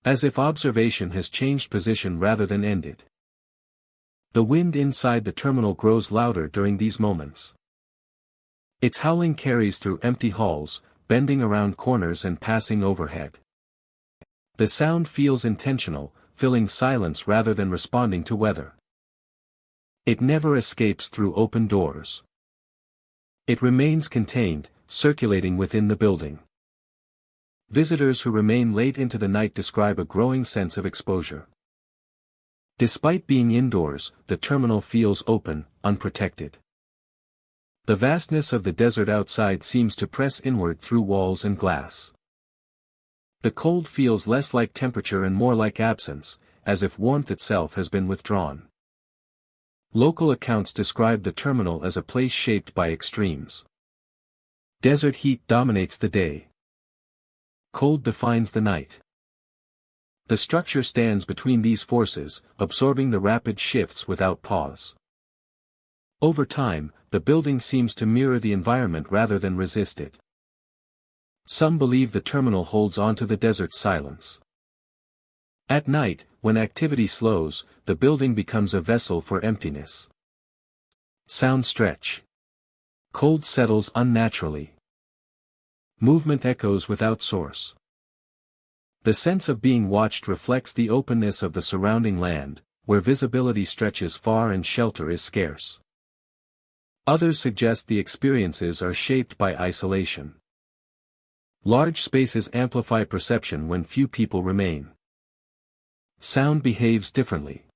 As if observation has changed position rather than ended. The wind inside the terminal grows louder during these moments. Its howling carries through empty halls, bending around corners and passing overhead. The sound feels intentional, filling silence rather than responding to weather. It never escapes through open doors. It remains contained, circulating within the building. Visitors who remain late into the night describe a growing sense of exposure. Despite being indoors, the terminal feels open, unprotected. The vastness of the desert outside seems to press inward through walls and glass. The cold feels less like temperature and more like absence, as if warmth itself has been withdrawn. Local accounts describe the terminal as a place shaped by extremes. Desert heat dominates the day. Cold defines the night. The structure stands between these forces, absorbing the rapid shifts without pause. Over time, the building seems to mirror the environment rather than resist it. Some believe the terminal holds onto the desert's silence. At night, when activity slows, the building becomes a vessel for emptiness. Sound stretch. Cold settles unnaturally. Movement echoes without source. The sense of being watched reflects the openness of the surrounding land, where visibility stretches far and shelter is scarce. Others suggest the experiences are shaped by isolation. Large spaces amplify perception when few people remain. Sound behaves differently.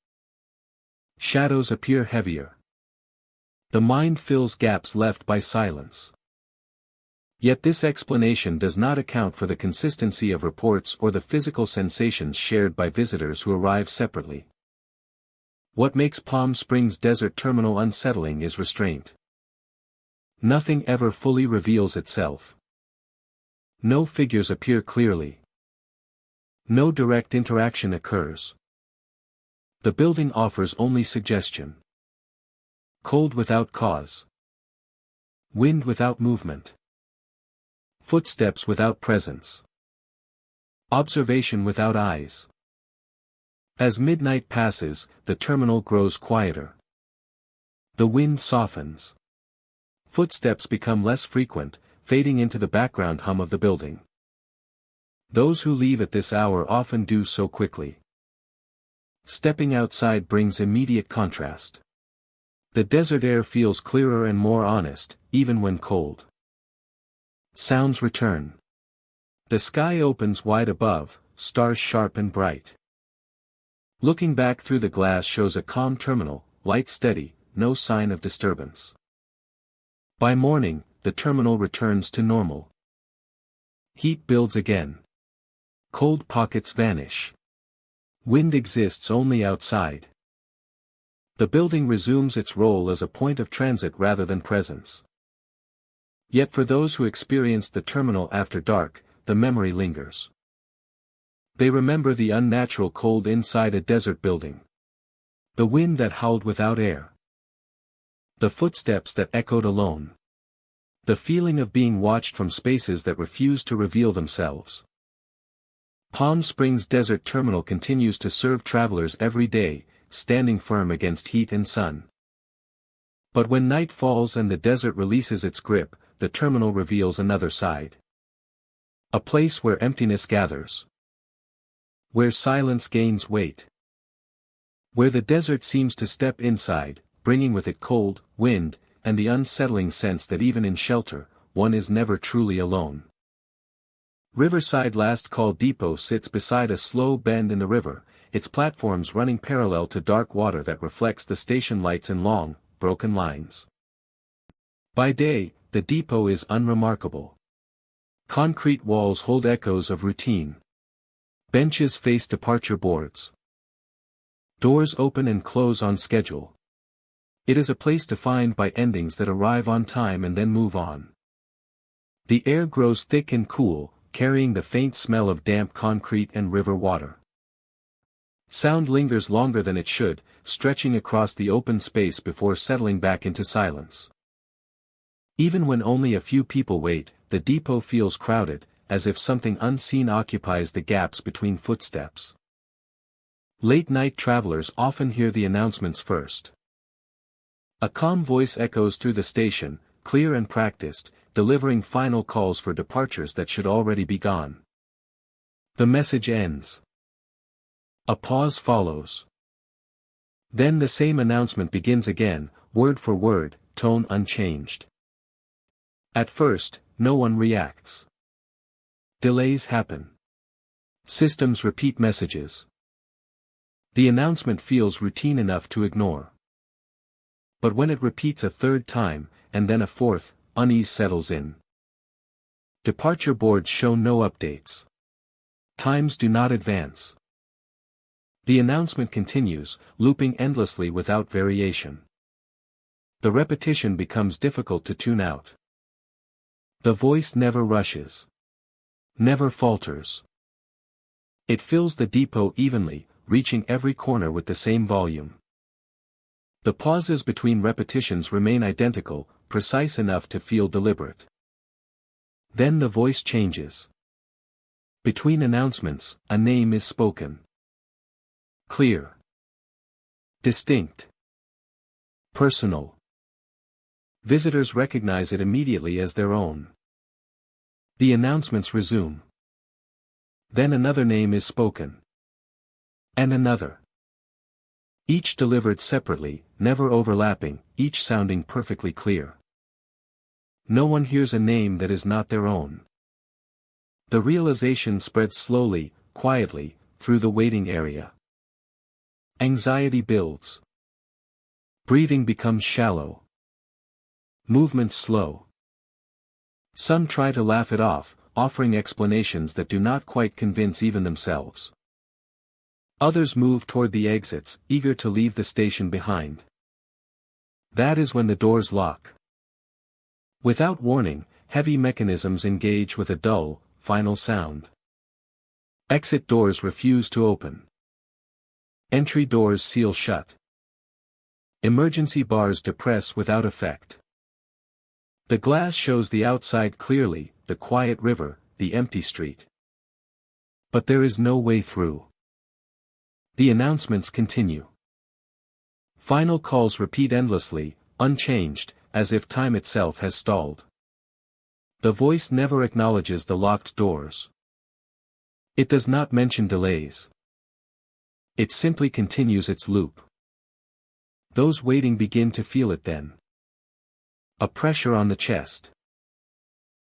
Shadows appear heavier. The mind fills gaps left by silence. Yet this explanation does not account for the consistency of reports or the physical sensations shared by visitors who arrive separately. What makes Palm Springs Desert Terminal unsettling is restraint. Nothing ever fully reveals itself. No figures appear clearly. No direct interaction occurs. The building offers only suggestion. Cold without cause. Wind without movement. Footsteps without presence. Observation without eyes. As midnight passes, the terminal grows quieter. The wind softens. Footsteps become less frequent, fading into the background hum of the building. Those who leave at this hour often do so quickly. Stepping outside brings immediate contrast. The desert air feels clearer and more honest, even when cold. Sounds return. The sky opens wide above, stars sharp and bright. Looking back through the glass shows a calm terminal, light steady, no sign of disturbance. By morning, the terminal returns to normal. Heat builds again. Cold pockets vanish. Wind exists only outside. The building resumes its role as a point of transit rather than presence. Yet for those who experienced the terminal after dark, the memory lingers. They remember the unnatural cold inside a desert building. The wind that howled without air. The footsteps that echoed alone. The feeling of being watched from spaces that refused to reveal themselves. Palm Springs Desert Terminal continues to serve travelers every day, standing firm against heat and sun. But when night falls and the desert releases its grip, the terminal reveals another side. A place where emptiness gathers. Where silence gains weight. Where the desert seems to step inside, bringing with it cold, wind, and the unsettling sense that even in shelter, one is never truly alone. Riverside Last Call Depot sits beside a slow bend in the river, its platforms running parallel to dark water that reflects the station lights in long, broken lines. By day, the depot is unremarkable. Concrete walls hold echoes of routine. Benches face departure boards. Doors open and close on schedule. It is a place defined by endings that arrive on time and then move on. The air grows thick and cool, carrying the faint smell of damp concrete and river water. Sound lingers longer than it should, stretching across the open space before settling back into silence. Even when only a few people wait, the depot feels crowded, as if something unseen occupies the gaps between footsteps. Late-night travelers often hear the announcements first. A calm voice echoes through the station, clear and practiced, delivering final calls for departures that should already be gone. The message ends. A pause follows. Then the same announcement begins again, word for word, tone unchanged. At first, no one reacts. Delays happen. Systems repeat messages. The announcement feels routine enough to ignore. But when it repeats a third time, and then a fourth, unease settles in. Departure boards show no updates. Times do not advance. The announcement continues, looping endlessly without variation. The repetition becomes difficult to tune out. The voice never rushes. Never falters. It fills the depot evenly, reaching every corner with the same volume. The pauses between repetitions remain identical, precise enough to feel deliberate. Then the voice changes. Between announcements, a name is spoken. Clear. Distinct. Personal. Visitors recognize it immediately as their own. The announcements resume. Then another name is spoken. And another. Each delivered separately, never overlapping, each sounding perfectly clear. No one hears a name that is not their own. The realization spreads slowly, quietly, through the waiting area. Anxiety builds. Breathing becomes shallow. Movement slow. Some try to laugh it off, offering explanations that do not quite convince even themselves. Others move toward the exits, eager to leave the station behind. That is when the doors lock. Without warning, heavy mechanisms engage with a dull, final sound. Exit doors refuse to open. Entry doors seal shut. Emergency bars depress without effect. The glass shows the outside clearly, the quiet river, the empty street. But there is no way through. The announcements continue. Final calls repeat endlessly, unchanged, as if time itself has stalled. The voice never acknowledges the locked doors. It does not mention delays. It simply continues its loop. Those waiting begin to feel it then. A pressure on the chest.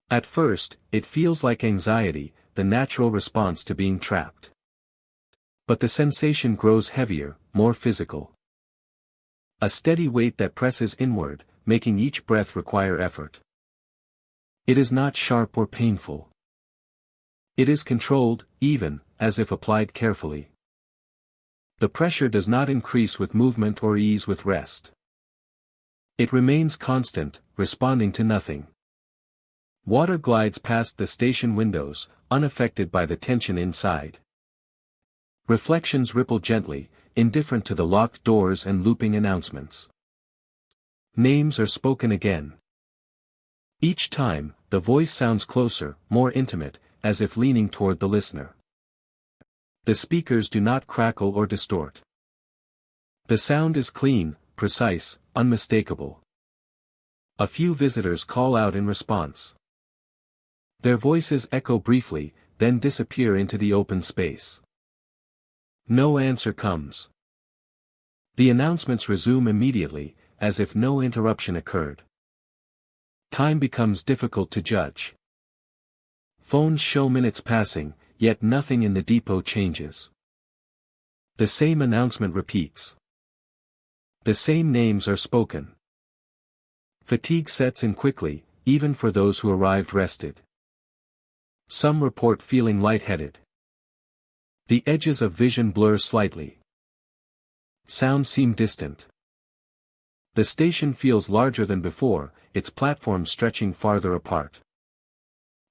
At first, it feels like anxiety, the natural response to being trapped. But the sensation grows heavier, more physical. A steady weight that presses inward, making each breath require effort. It is not sharp or painful. It is controlled, even, as if applied carefully. The pressure does not increase with movement or ease with rest. It remains constant, responding to nothing. Water glides past the station windows, unaffected by the tension inside. Reflections ripple gently, indifferent to the locked doors and looping announcements. Names are spoken again. Each time, the voice sounds closer, more intimate, as if leaning toward the listener. The speakers do not crackle or distort. The sound is clean, precise, unmistakable. A few visitors call out in response. Their voices echo briefly, then disappear into the open space. No answer comes. The announcements resume immediately, as if no interruption occurred. Time becomes difficult to judge. Phones show minutes passing, yet nothing in the depot changes. The same announcement repeats. The same names are spoken. Fatigue sets in quickly, even for those who arrived rested. Some report feeling lightheaded. The edges of vision blur slightly. Sounds seem distant. The station feels larger than before, its platforms stretching farther apart.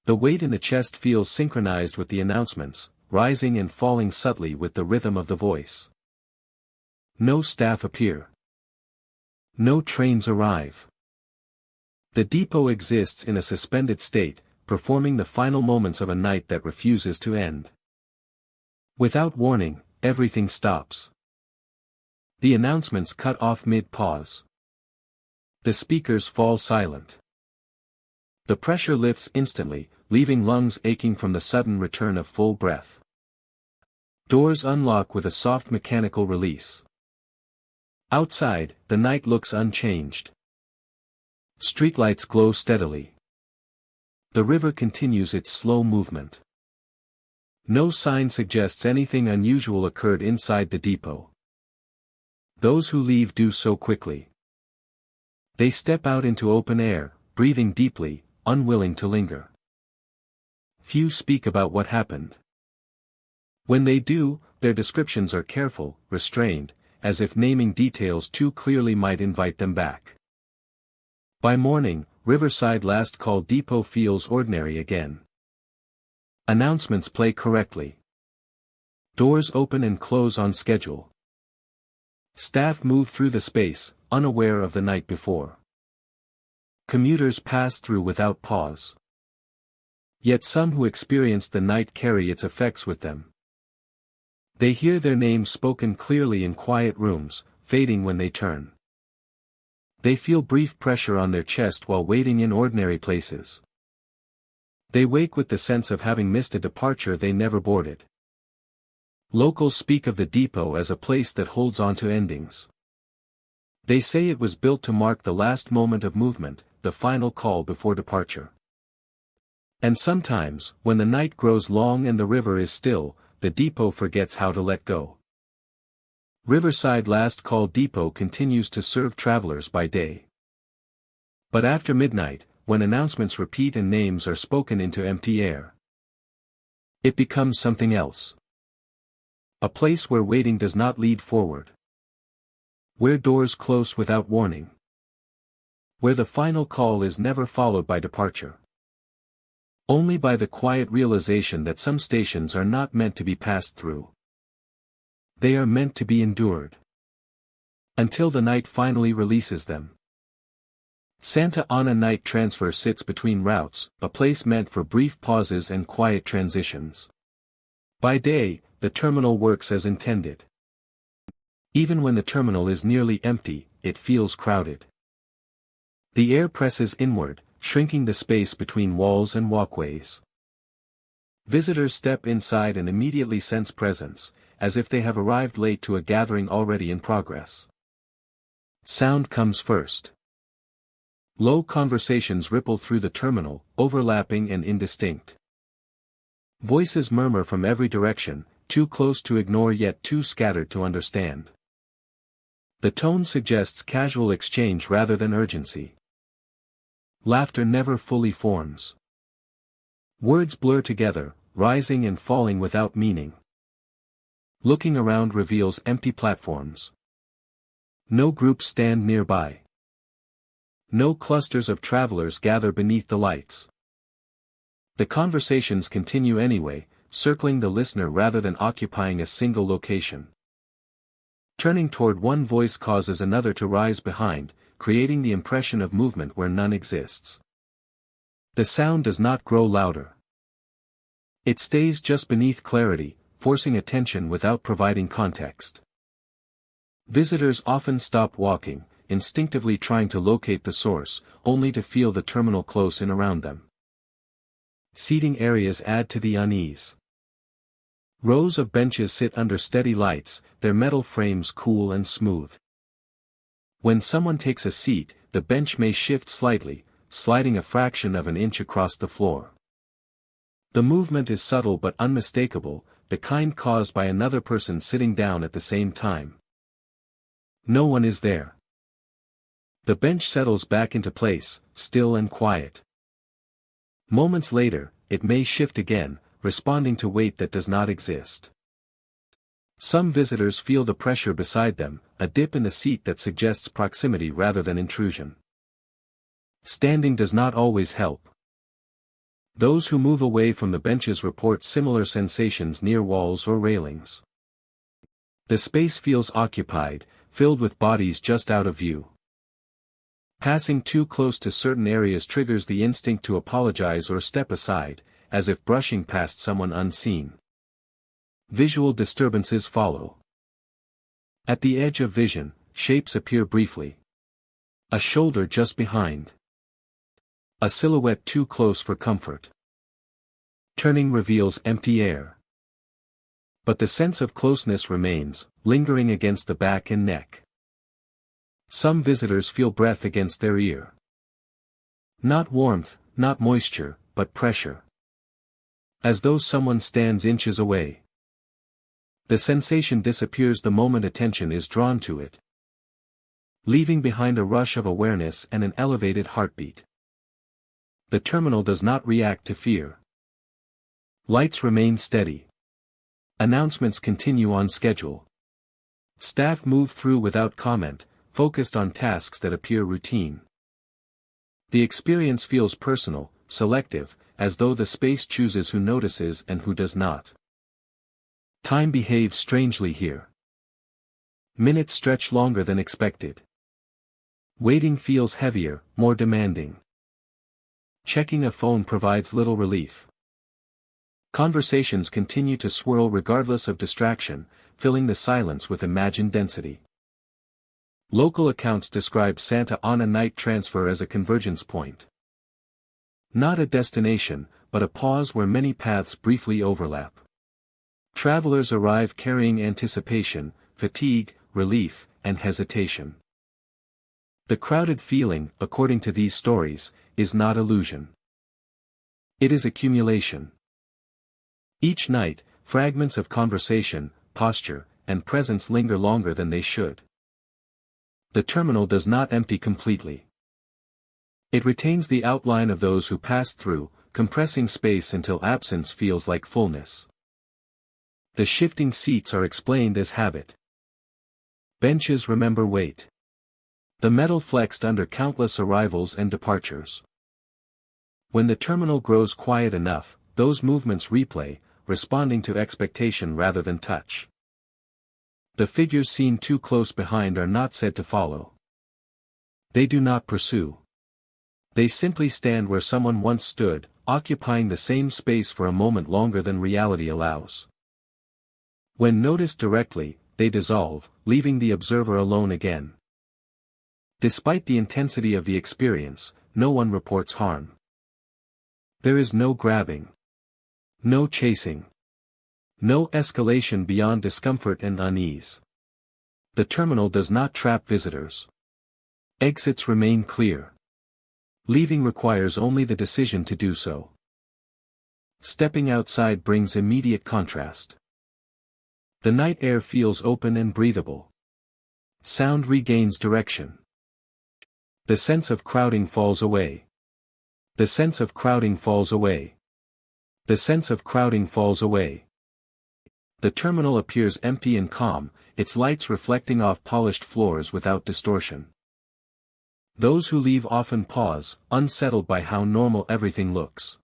The weight in the chest feels synchronized with the announcements, rising and falling subtly with the rhythm of the voice. No staff appear. No trains arrive. The depot exists in a suspended state, performing the final moments of a night that refuses to end. Without warning, everything stops. The announcements cut off mid-pause. The speakers fall silent. The pressure lifts instantly, leaving lungs aching from the sudden return of full breath. Doors unlock with a soft mechanical release. Outside, the night looks unchanged. Streetlights glow steadily. The river continues its slow movement. No sign suggests anything unusual occurred inside the depot. Those who leave do so quickly. They step out into open air, breathing deeply, unwilling to linger. Few speak about what happened. When they do, their descriptions are careful, restrained, as if naming details too clearly might invite them back. By morning, Riverside Last Call Depot feels ordinary again. Announcements play correctly. Doors open and close on schedule. Staff move through the space, unaware of the night before. Commuters pass through without pause. Yet some who experienced the night carry its effects with them. They hear their names spoken clearly in quiet rooms, fading when they turn. They feel brief pressure on their chest while waiting in ordinary places. They wake with the sense of having missed a departure they never boarded. Locals speak of the depot as a place that holds on to endings. They say it was built to mark the last moment of movement, the final call before departure. And sometimes, when the night grows long and the river is still, the depot forgets how to let go. Riverside Last Call Depot continues to serve travelers by day. But after midnight, when announcements repeat and names are spoken into empty air, it becomes something else. A place where waiting does not lead forward. Where doors close without warning. Where the final call is never followed by departure. Only by the quiet realization that some stations are not meant to be passed through. They are meant to be endured. Until the night finally releases them. Santa Ana Night Transfer sits between routes, a place meant for brief pauses and quiet transitions. By day, the terminal works as intended. Even when the terminal is nearly empty, it feels crowded. The air presses inward, shrinking the space between walls and walkways. Visitors step inside and immediately sense presence, as if they have arrived late to a gathering already in progress. Sound comes first. Low conversations ripple through the terminal, overlapping and indistinct. Voices murmur from every direction, too close to ignore yet too scattered to understand. The tone suggests casual exchange rather than urgency. Laughter never fully forms. Words blur together, rising and falling without meaning. Looking around reveals empty platforms. No groups stand nearby. No clusters of travelers gather beneath the lights. The conversations continue anyway, circling the listener rather than occupying a single location. Turning toward one voice causes another to rise behind, creating the impression of movement where none exists. The sound does not grow louder. It stays just beneath clarity, forcing attention without providing context. Visitors often stop walking, instinctively trying to locate the source, only to feel the terminal close in around them. Seating areas add to the unease. Rows of benches sit under steady lights, their metal frames cool and smooth. When someone takes a seat, the bench may shift slightly, sliding a fraction of an inch across the floor. The movement is subtle but unmistakable, the kind caused by another person sitting down at the same time. No one is there. The bench settles back into place, still and quiet. Moments later, it may shift again, responding to weight that does not exist. Some visitors feel the pressure beside them, a dip in the seat that suggests proximity rather than intrusion. Standing does not always help. Those who move away from the benches report similar sensations near walls or railings. The space feels occupied, filled with bodies just out of view. Passing too close to certain areas triggers the instinct to apologize or step aside, as if brushing past someone unseen. Visual disturbances follow. At the edge of vision, shapes appear briefly. A shoulder just behind. A silhouette too close for comfort. Turning reveals empty air. But the sense of closeness remains, lingering against the back and neck. Some visitors feel breath against their ear. Not warmth, not moisture, but pressure. As though someone stands inches away. The sensation disappears the moment attention is drawn to it, leaving behind a rush of awareness and an elevated heartbeat. The terminal does not react to fear. Lights remain steady. Announcements continue on schedule. Staff move through without comment, focused on tasks that appear routine. The experience feels personal, selective, as though the space chooses who notices and who does not. Time behaves strangely here. Minutes stretch longer than expected. Waiting feels heavier, more demanding. Checking a phone provides little relief. Conversations continue to swirl regardless of distraction, filling the silence with imagined density. Local accounts describe Santa Ana night transfer as a convergence point. Not a destination, but a pause where many paths briefly overlap. Travelers arrive carrying anticipation, fatigue, relief, and hesitation. The crowded feeling, according to these stories, is not illusion. It is accumulation. Each night, fragments of conversation, posture, and presence linger longer than they should. The terminal does not empty completely. It retains the outline of those who passed through, compressing space until absence feels like fullness. The shifting seats are explained as habit. Benches remember weight. The metal flexed under countless arrivals and departures. When the terminal grows quiet enough, those movements replay, responding to expectation rather than touch. The figures seen too close behind are not said to follow. They do not pursue. They simply stand where someone once stood, occupying the same space for a moment longer than reality allows. When noticed directly, they dissolve, leaving the observer alone again. Despite the intensity of the experience, no one reports harm. There is no grabbing. No chasing. No escalation beyond discomfort and unease. The terminal does not trap visitors. Exits remain clear. Leaving requires only the decision to do so. Stepping outside brings immediate contrast. The night air feels open and breathable. Sound regains direction. The sense of crowding falls away. The sense of crowding falls away. The sense of crowding falls away. The terminal appears empty and calm, its lights reflecting off polished floors without distortion. Those who leave often pause, unsettled by how normal everything looks.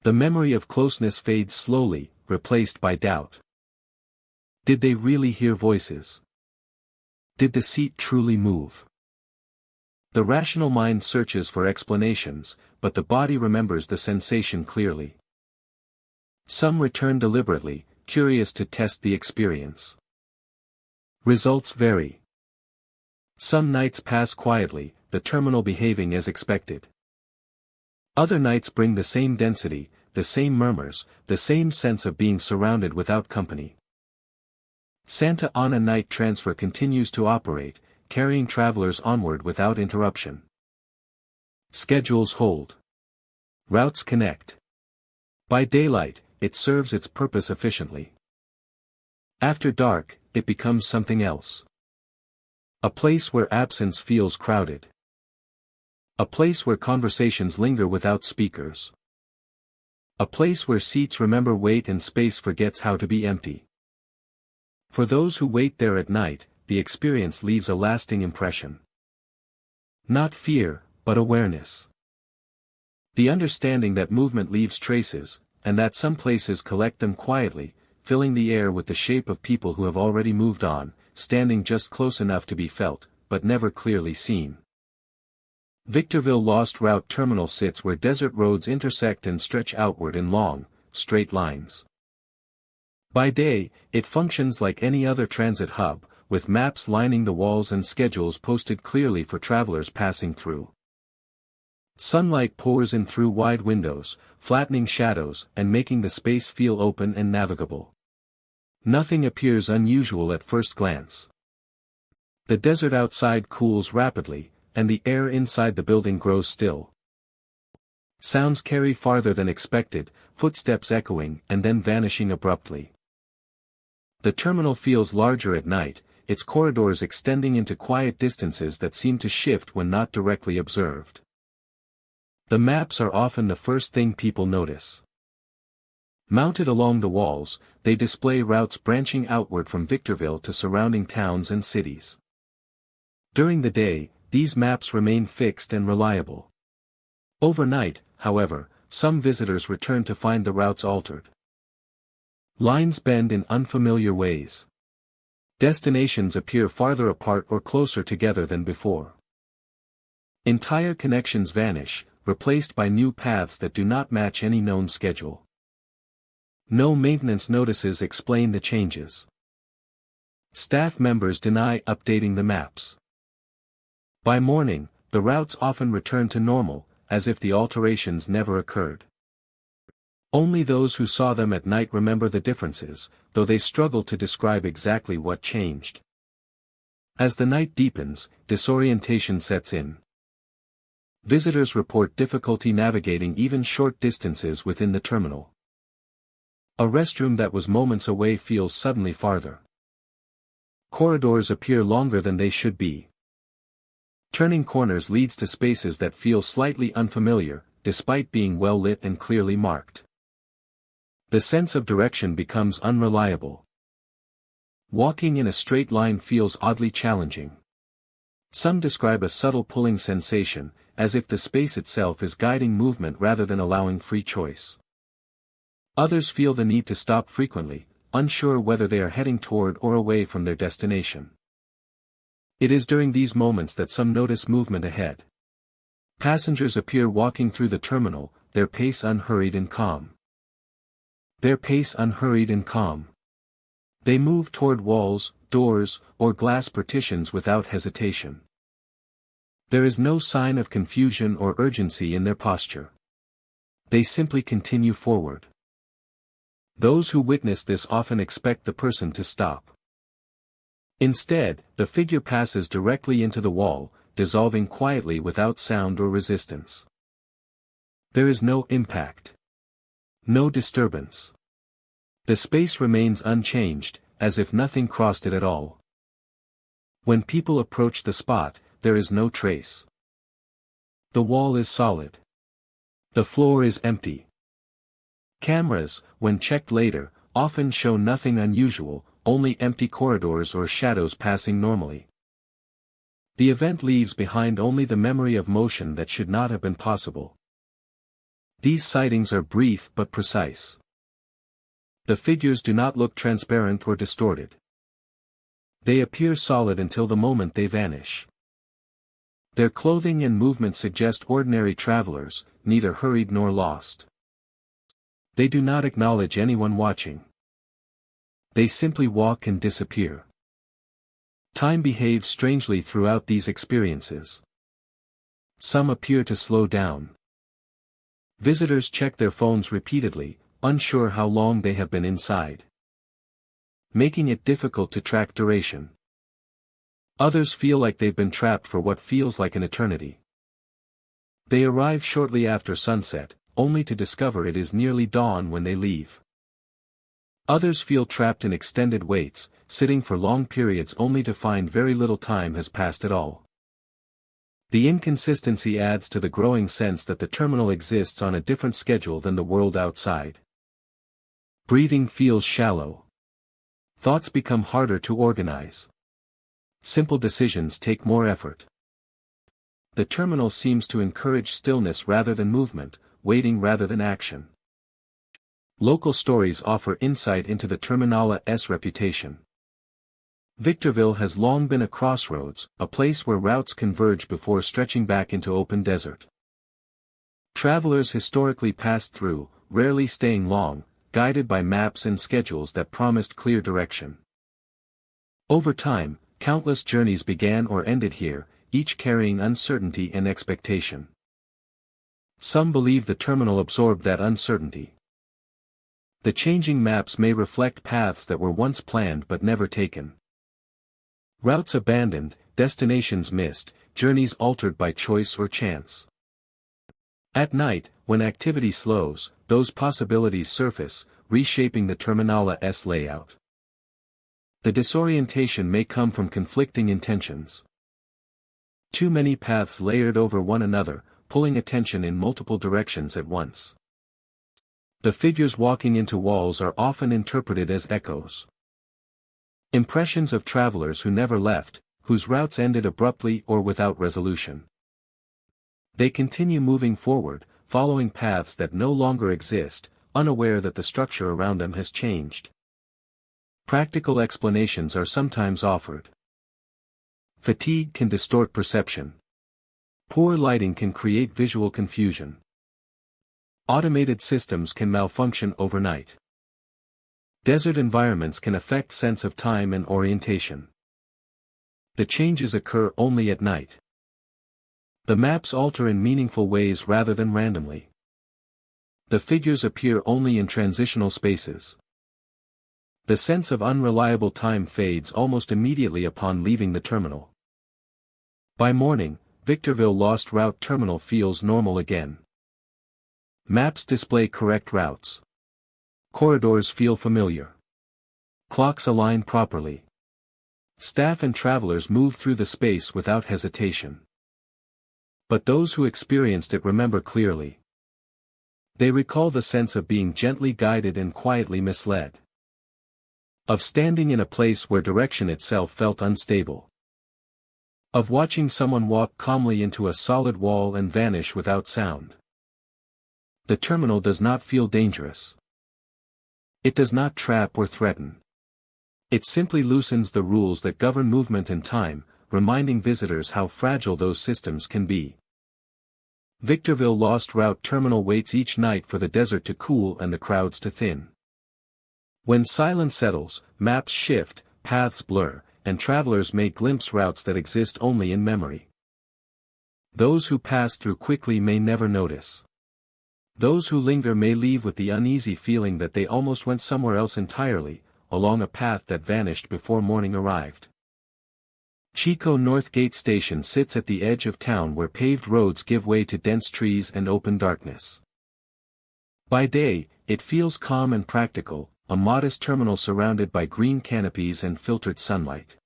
The memory of closeness fades slowly, replaced by doubt. Did they really hear voices? Did the seat truly move? The rational mind searches for explanations, but the body remembers the sensation clearly. Some return deliberately, curious to test the experience. Results vary. Some nights pass quietly, the terminal behaving as expected. Other nights bring the same density, the same murmurs, the same sense of being surrounded without company. Santa Ana night transfer continues to operate, carrying travelers onward without interruption. Schedules hold. Routes connect. By daylight, it serves its purpose efficiently. After dark, it becomes something else. A place where absence feels crowded. A place where conversations linger without speakers. A place where seats remember weight and space forgets how to be empty. For those who wait there at night, the experience leaves a lasting impression. Not fear, but awareness. The understanding that movement leaves traces, and that some places collect them quietly, filling the air with the shape of people who have already moved on, standing just close enough to be felt, but never clearly seen. Victorville Lost Route Terminal sits where desert roads intersect and stretch outward in long, straight lines. By day, it functions like any other transit hub, with maps lining the walls and schedules posted clearly for travelers passing through. Sunlight pours in through wide windows, flattening shadows and making the space feel open and navigable. Nothing appears unusual at first glance. The desert outside cools rapidly, and the air inside the building grows still. Sounds carry farther than expected, footsteps echoing and then vanishing abruptly. The terminal feels larger at night, its corridors extending into quiet distances that seem to shift when not directly observed. The maps are often the first thing people notice. Mounted along the walls, they display routes branching outward from Victorville to surrounding towns and cities. During the day, these maps remain fixed and reliable. Overnight, however, some visitors return to find the routes altered. Lines bend in unfamiliar ways. Destinations appear farther apart or closer together than before. Entire connections vanish, replaced by new paths that do not match any known schedule. No maintenance notices explain the changes. Staff members deny updating the maps. By morning, the routes often return to normal, as if the alterations never occurred. Only those who saw them at night remember the differences, though they struggle to describe exactly what changed. As the night deepens, disorientation sets in. Visitors report difficulty navigating even short distances within the terminal. A restroom that was moments away feels suddenly farther. Corridors appear longer than they should be. Turning corners leads to spaces that feel slightly unfamiliar, despite being well lit and clearly marked. The sense of direction becomes unreliable. Walking in a straight line feels oddly challenging. Some describe a subtle pulling sensation, as if the space itself is guiding movement rather than allowing free choice. Others feel the need to stop frequently, unsure whether they are heading toward or away from their destination. It is during these moments that some notice movement ahead. Passengers appear walking through the terminal, their pace unhurried and calm. They move toward walls, doors, or glass partitions without hesitation. There is no sign of confusion or urgency in their posture. They simply continue forward. Those who witness this often expect the person to stop. Instead, the figure passes directly into the wall, dissolving quietly without sound or resistance. There is no impact. No disturbance. The space remains unchanged, as if nothing crossed it at all. When people approach the spot, there is no trace. The wall is solid. The floor is empty. Cameras, when checked later, often show nothing unusual, only empty corridors or shadows passing normally. The event leaves behind only the memory of motion that should not have been possible. These sightings are brief but precise. The figures do not look transparent or distorted. They appear solid until the moment they vanish. Their clothing and movement suggest ordinary travelers, neither hurried nor lost. They do not acknowledge anyone watching. They simply walk and disappear. Time behaves strangely throughout these experiences. Some appear to slow down. Visitors check their phones repeatedly, unsure how long they have been inside, making it difficult to track duration. Others feel like they've been trapped for what feels like an eternity. They arrive shortly after sunset, only to discover it is nearly dawn when they leave. Others feel trapped in extended waits, sitting for long periods only to find very little time has passed at all. The inconsistency adds to the growing sense that the terminal exists on a different schedule than the world outside. Breathing feels shallow. Thoughts become harder to organize. Simple decisions take more effort. The terminal seems to encourage stillness rather than movement, waiting rather than action. Local stories offer insight into the terminal's reputation. Victorville has long been a crossroads, a place where routes converge before stretching back into open desert. Travelers historically passed through, rarely staying long, guided by maps and schedules that promised clear direction. Over time, countless journeys began or ended here, each carrying uncertainty and expectation. Some believe the terminal absorbed that uncertainty. The changing maps may reflect paths that were once planned but never taken. Routes abandoned, destinations missed, journeys altered by choice or chance. At night, when activity slows, those possibilities surface, reshaping the terminal's layout. The disorientation may come from conflicting intentions. Too many paths layered over one another, pulling attention in multiple directions at once. The figures walking into walls are often interpreted as echoes. Impressions of travelers who never left, whose routes ended abruptly or without resolution. They continue moving forward, following paths that no longer exist, unaware that the structure around them has changed. Practical explanations are sometimes offered. Fatigue can distort perception. Poor lighting can create visual confusion. Automated systems can malfunction overnight. Desert environments can affect sense of time and orientation. The changes occur only at night. The maps alter in meaningful ways rather than randomly. The figures appear only in transitional spaces. The sense of unreliable time fades almost immediately upon leaving the terminal. By morning, Victorville Lost Route Terminal feels normal again. Maps display correct routes. Corridors feel familiar. Clocks align properly. Staff and travelers move through the space without hesitation. But those who experienced it remember clearly. They recall the sense of being gently guided and quietly misled. Of standing in a place where direction itself felt unstable. Of watching someone walk calmly into a solid wall and vanish without sound. The terminal does not feel dangerous. It does not trap or threaten. It simply loosens the rules that govern movement and time, reminding visitors how fragile those systems can be. Victorville Lost Route Terminal waits each night for the desert to cool and the crowds to thin. When silence settles, maps shift, paths blur, and travelers may glimpse routes that exist only in memory. Those who pass through quickly may never notice. Those who linger may leave with the uneasy feeling that they almost went somewhere else entirely, along a path that vanished before morning arrived. Chico North Gate Station sits at the edge of town where paved roads give way to dense trees and open darkness. By day, it feels calm and practical, a modest terminal surrounded by green canopies and filtered sunlight.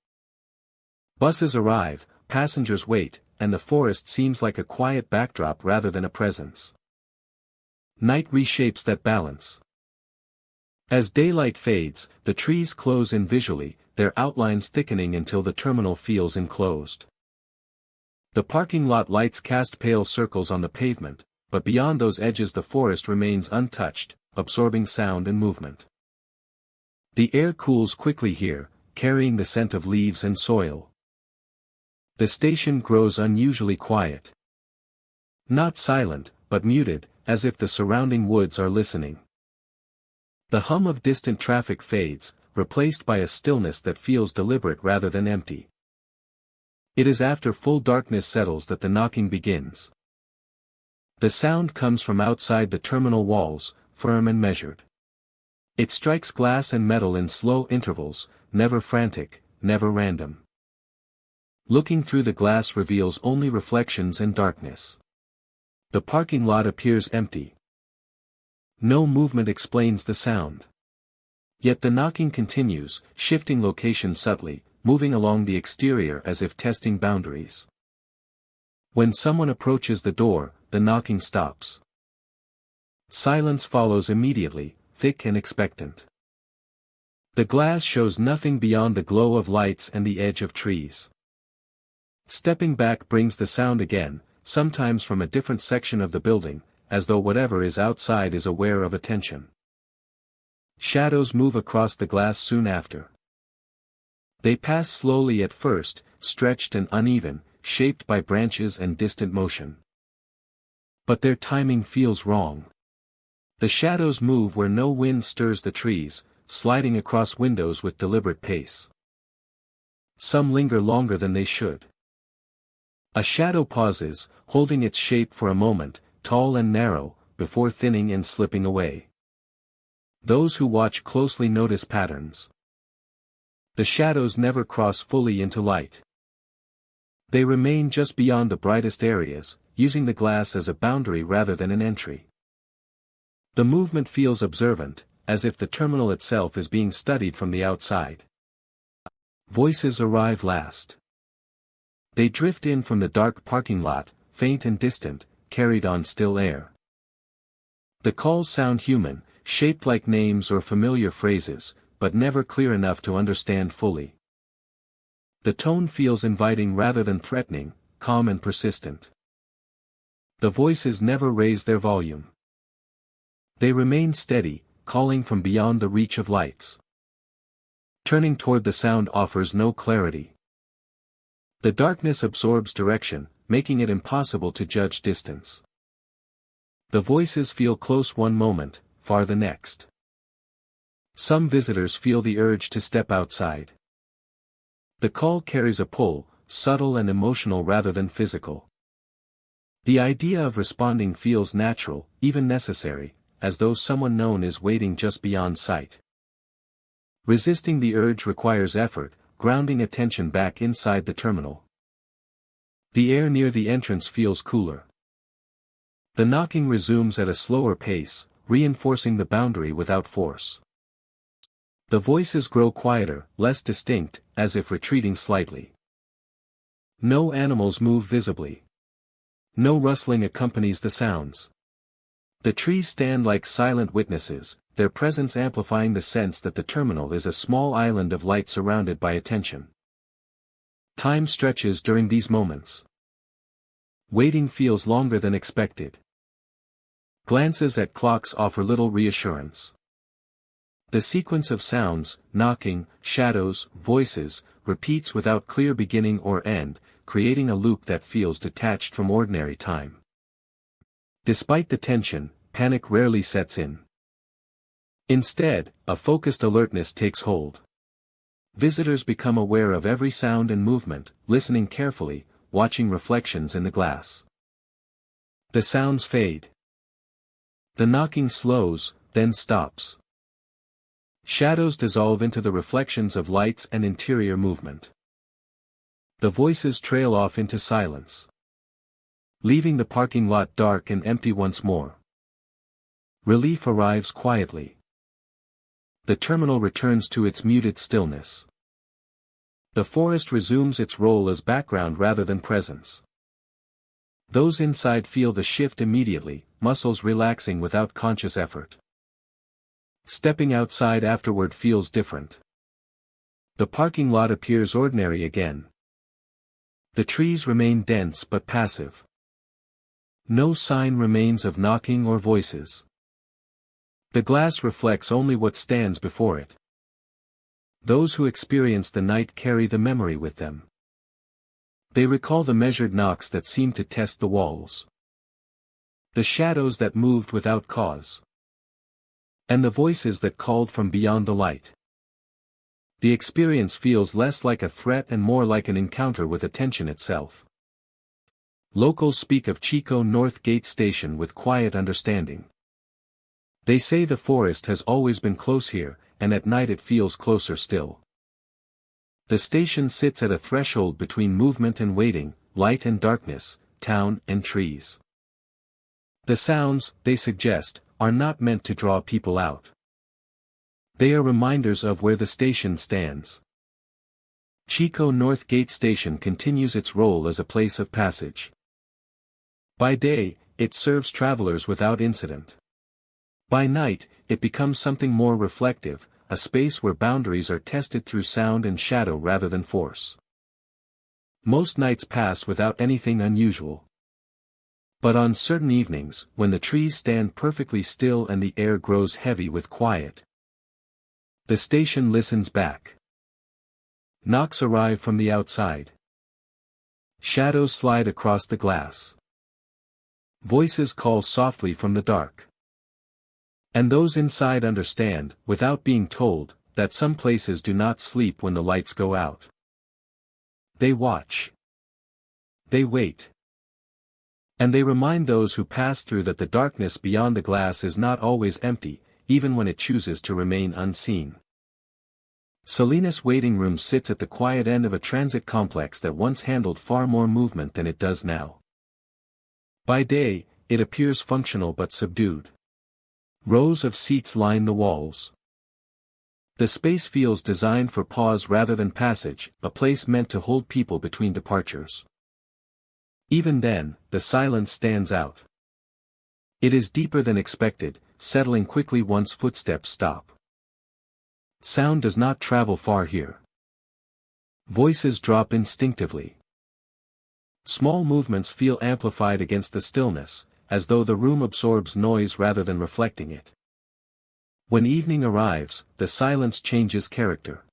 Buses arrive, passengers wait, and the forest seems like a quiet backdrop rather than a presence. Night reshapes that balance. As daylight fades, the trees close in visually, their outlines thickening until the terminal feels enclosed. The parking lot lights cast pale circles on the pavement, but beyond those edges the forest remains untouched, absorbing sound and movement. The air cools quickly here, carrying the scent of leaves and soil. The station grows unusually quiet. Not silent, but muted, as if the surrounding woods are listening. The hum of distant traffic fades, replaced by a stillness that feels deliberate rather than empty. It is after full darkness settles that the knocking begins. The sound comes from outside the terminal walls, firm and measured. It strikes glass and metal in slow intervals, never frantic, never random. Looking through the glass reveals only reflections and darkness. The parking lot appears empty. No movement explains the sound. Yet the knocking continues, shifting location subtly, moving along the exterior as if testing boundaries. When someone approaches the door, the knocking stops. Silence follows immediately, thick and expectant. The glass shows nothing beyond the glow of lights and the edge of trees. Stepping back brings the sound again, sometimes from a different section of the building, as though whatever is outside is aware of attention. Shadows move across the glass soon after. They pass slowly at first, stretched and uneven, shaped by branches and distant motion. But their timing feels wrong. The shadows move where no wind stirs the trees, sliding across windows with deliberate pace. Some linger longer than they should. A shadow pauses, holding its shape for a moment, tall and narrow, before thinning and slipping away. Those who watch closely notice patterns. The shadows never cross fully into light. They remain just beyond the brightest areas, using the glass as a boundary rather than an entry. The movement feels observant, as if the terminal itself is being studied from the outside. Voices arrive last. They drift in from the dark parking lot, faint and distant, carried on still air. The calls sound human, shaped like names or familiar phrases, but never clear enough to understand fully. The tone feels inviting rather than threatening, calm and persistent. The voices never raise their volume. They remain steady, calling from beyond the reach of lights. Turning toward the sound offers no clarity. The darkness absorbs direction, making it impossible to judge distance. The voices feel close one moment, far the next. Some visitors feel the urge to step outside. The call carries a pull, subtle and emotional rather than physical. The idea of responding feels natural, even necessary, as though someone known is waiting just beyond sight. Resisting the urge requires effort, grounding attention back inside the terminal. The air near the entrance feels cooler. The knocking resumes at a slower pace, reinforcing the boundary without force. The voices grow quieter, less distinct, as if retreating slightly. No animals move visibly. No rustling accompanies the sounds. The trees stand like silent witnesses, their presence amplifying the sense that the terminal is a small island of light surrounded by attention. Time stretches during these moments. Waiting feels longer than expected. Glances at clocks offer little reassurance. The sequence of sounds, knocking, shadows, voices, repeats without clear beginning or end, creating a loop that feels detached from ordinary time. Despite the tension, panic rarely sets in. Instead, a focused alertness takes hold. Visitors become aware of every sound and movement, listening carefully, watching reflections in the glass. The sounds fade. The knocking slows, then stops. Shadows dissolve into the reflections of lights and interior movement. The voices trail off into silence, leaving the parking lot dark and empty once more. Relief arrives quietly. The terminal returns to its muted stillness. The forest resumes its role as background rather than presence. Those inside feel the shift immediately, muscles relaxing without conscious effort. Stepping outside afterward feels different. The parking lot appears ordinary again. The trees remain dense but passive. No sign remains of knocking or voices. The glass reflects only what stands before it. Those who experience the night carry the memory with them. They recall the measured knocks that seemed to test the walls. The shadows that moved without cause. And the voices that called from beyond the light. The experience feels less like a threat and more like an encounter with attention itself. Locals speak of Chico North Gate Station with quiet understanding. They say the forest has always been close here, and at night it feels closer still. The station sits at a threshold between movement and waiting, light and darkness, town and trees. The sounds, they suggest, are not meant to draw people out. They are reminders of where the station stands. Chico North Gate Station continues its role as a place of passage. By day, it serves travelers without incident. By night, it becomes something more reflective, a space where boundaries are tested through sound and shadow rather than force. Most nights pass without anything unusual. But on certain evenings, when the trees stand perfectly still and the air grows heavy with quiet, the station listens back. Knocks arrive from the outside. Shadows slide across the glass. Voices call softly from the dark. And those inside understand, without being told, that some places do not sleep when the lights go out. They watch. They wait. And they remind those who pass through that the darkness beyond the glass is not always empty, even when it chooses to remain unseen. Salinas Waiting Room sits at the quiet end of a transit complex that once handled far more movement than it does now. By day, it appears functional but subdued. Rows of seats line the walls. The space feels designed for pause rather than passage, a place meant to hold people between departures. Even then, the silence stands out. It is deeper than expected, settling quickly once footsteps stop. Sound does not travel far here. Voices drop instinctively. Small movements feel amplified against the stillness, as though the room absorbs noise rather than reflecting it. When evening arrives, the silence changes character.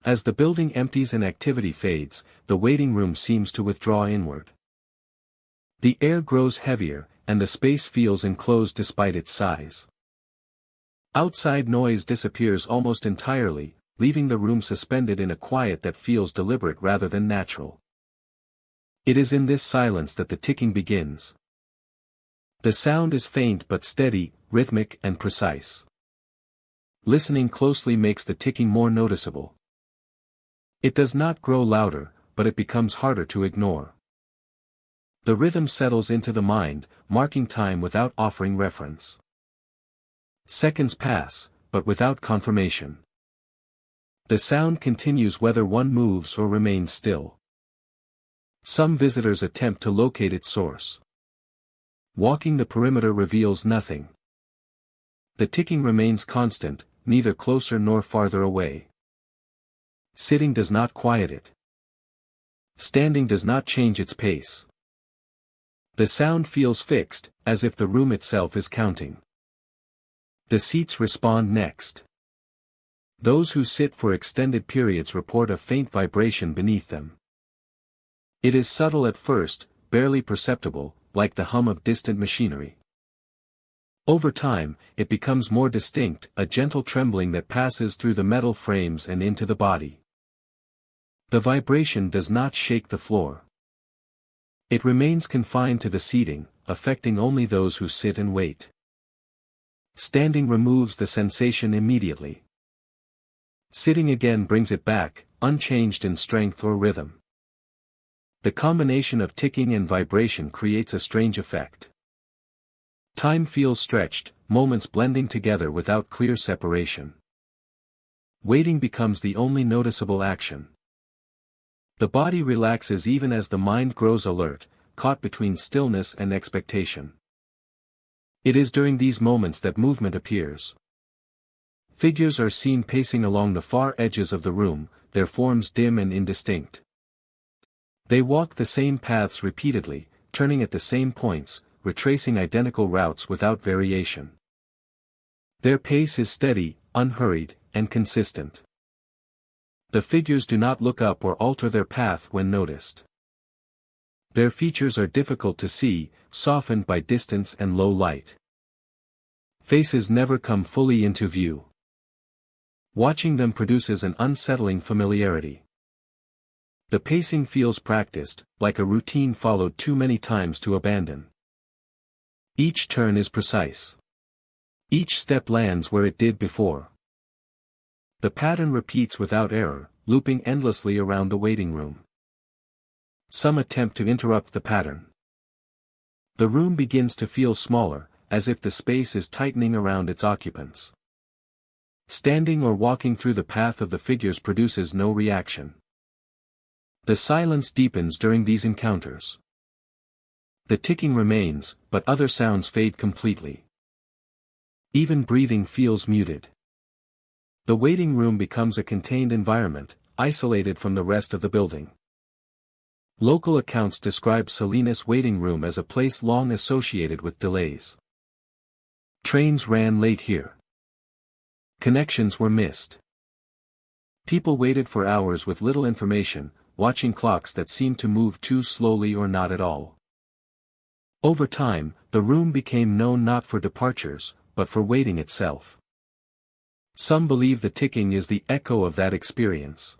As the building empties and activity fades, the waiting room seems to withdraw inward. The air grows heavier, and the space feels enclosed despite its size. Outside noise disappears almost entirely, leaving the room suspended in a quiet that feels deliberate rather than natural. It is in this silence that the ticking begins. The sound is faint but steady, rhythmic and precise. Listening closely makes the ticking more noticeable. It does not grow louder, but it becomes harder to ignore. The rhythm settles into the mind, marking time without offering reference. Seconds pass, but without confirmation. The sound continues whether one moves or remains still. Some visitors attempt to locate its source. Walking the perimeter reveals nothing. The ticking remains constant, neither closer nor farther away. Sitting does not quiet it. Standing does not change its pace. The sound feels fixed, as if the room itself is counting. The seats respond next. Those who sit for extended periods report a faint vibration beneath them. It is subtle at first, barely perceptible, like the hum of distant machinery. Over time, it becomes more distinct, a gentle trembling that passes through the metal frames and into the body. The vibration does not shake the floor. It remains confined to the seating, affecting only those who sit and wait. Standing removes the sensation immediately. Sitting again brings it back, unchanged in strength or rhythm. The combination of ticking and vibration creates a strange effect. Time feels stretched, moments blending together without clear separation. Waiting becomes the only noticeable action. The body relaxes even as the mind grows alert, caught between stillness and expectation. It is during these moments that movement appears. Figures are seen pacing along the far edges of the room, their forms dim and indistinct. They walk the same paths repeatedly, turning at the same points, retracing identical routes without variation. Their pace is steady, unhurried, and consistent. The figures do not look up or alter their path when noticed. Their features are difficult to see, softened by distance and low light. Faces never come fully into view. Watching them produces an unsettling familiarity. The pacing feels practiced, like a routine followed too many times to abandon. Each turn is precise. Each step lands where it did before. The pattern repeats without error, looping endlessly around the waiting room. Some attempt to interrupt the pattern. The room begins to feel smaller, as if the space is tightening around its occupants. Standing or walking through the path of the figures produces no reaction. The silence deepens during these encounters. The ticking remains, but other sounds fade completely. Even breathing feels muted. The waiting room becomes a contained environment, isolated from the rest of the building. Local accounts describe Salinas waiting room as a place long associated with delays. Trains ran late here. Connections were missed. People waited for hours with little information, watching clocks that seemed to move too slowly or not at all. Over time, the room became known not for departures, but for waiting itself. Some believe the ticking is the echo of that experience.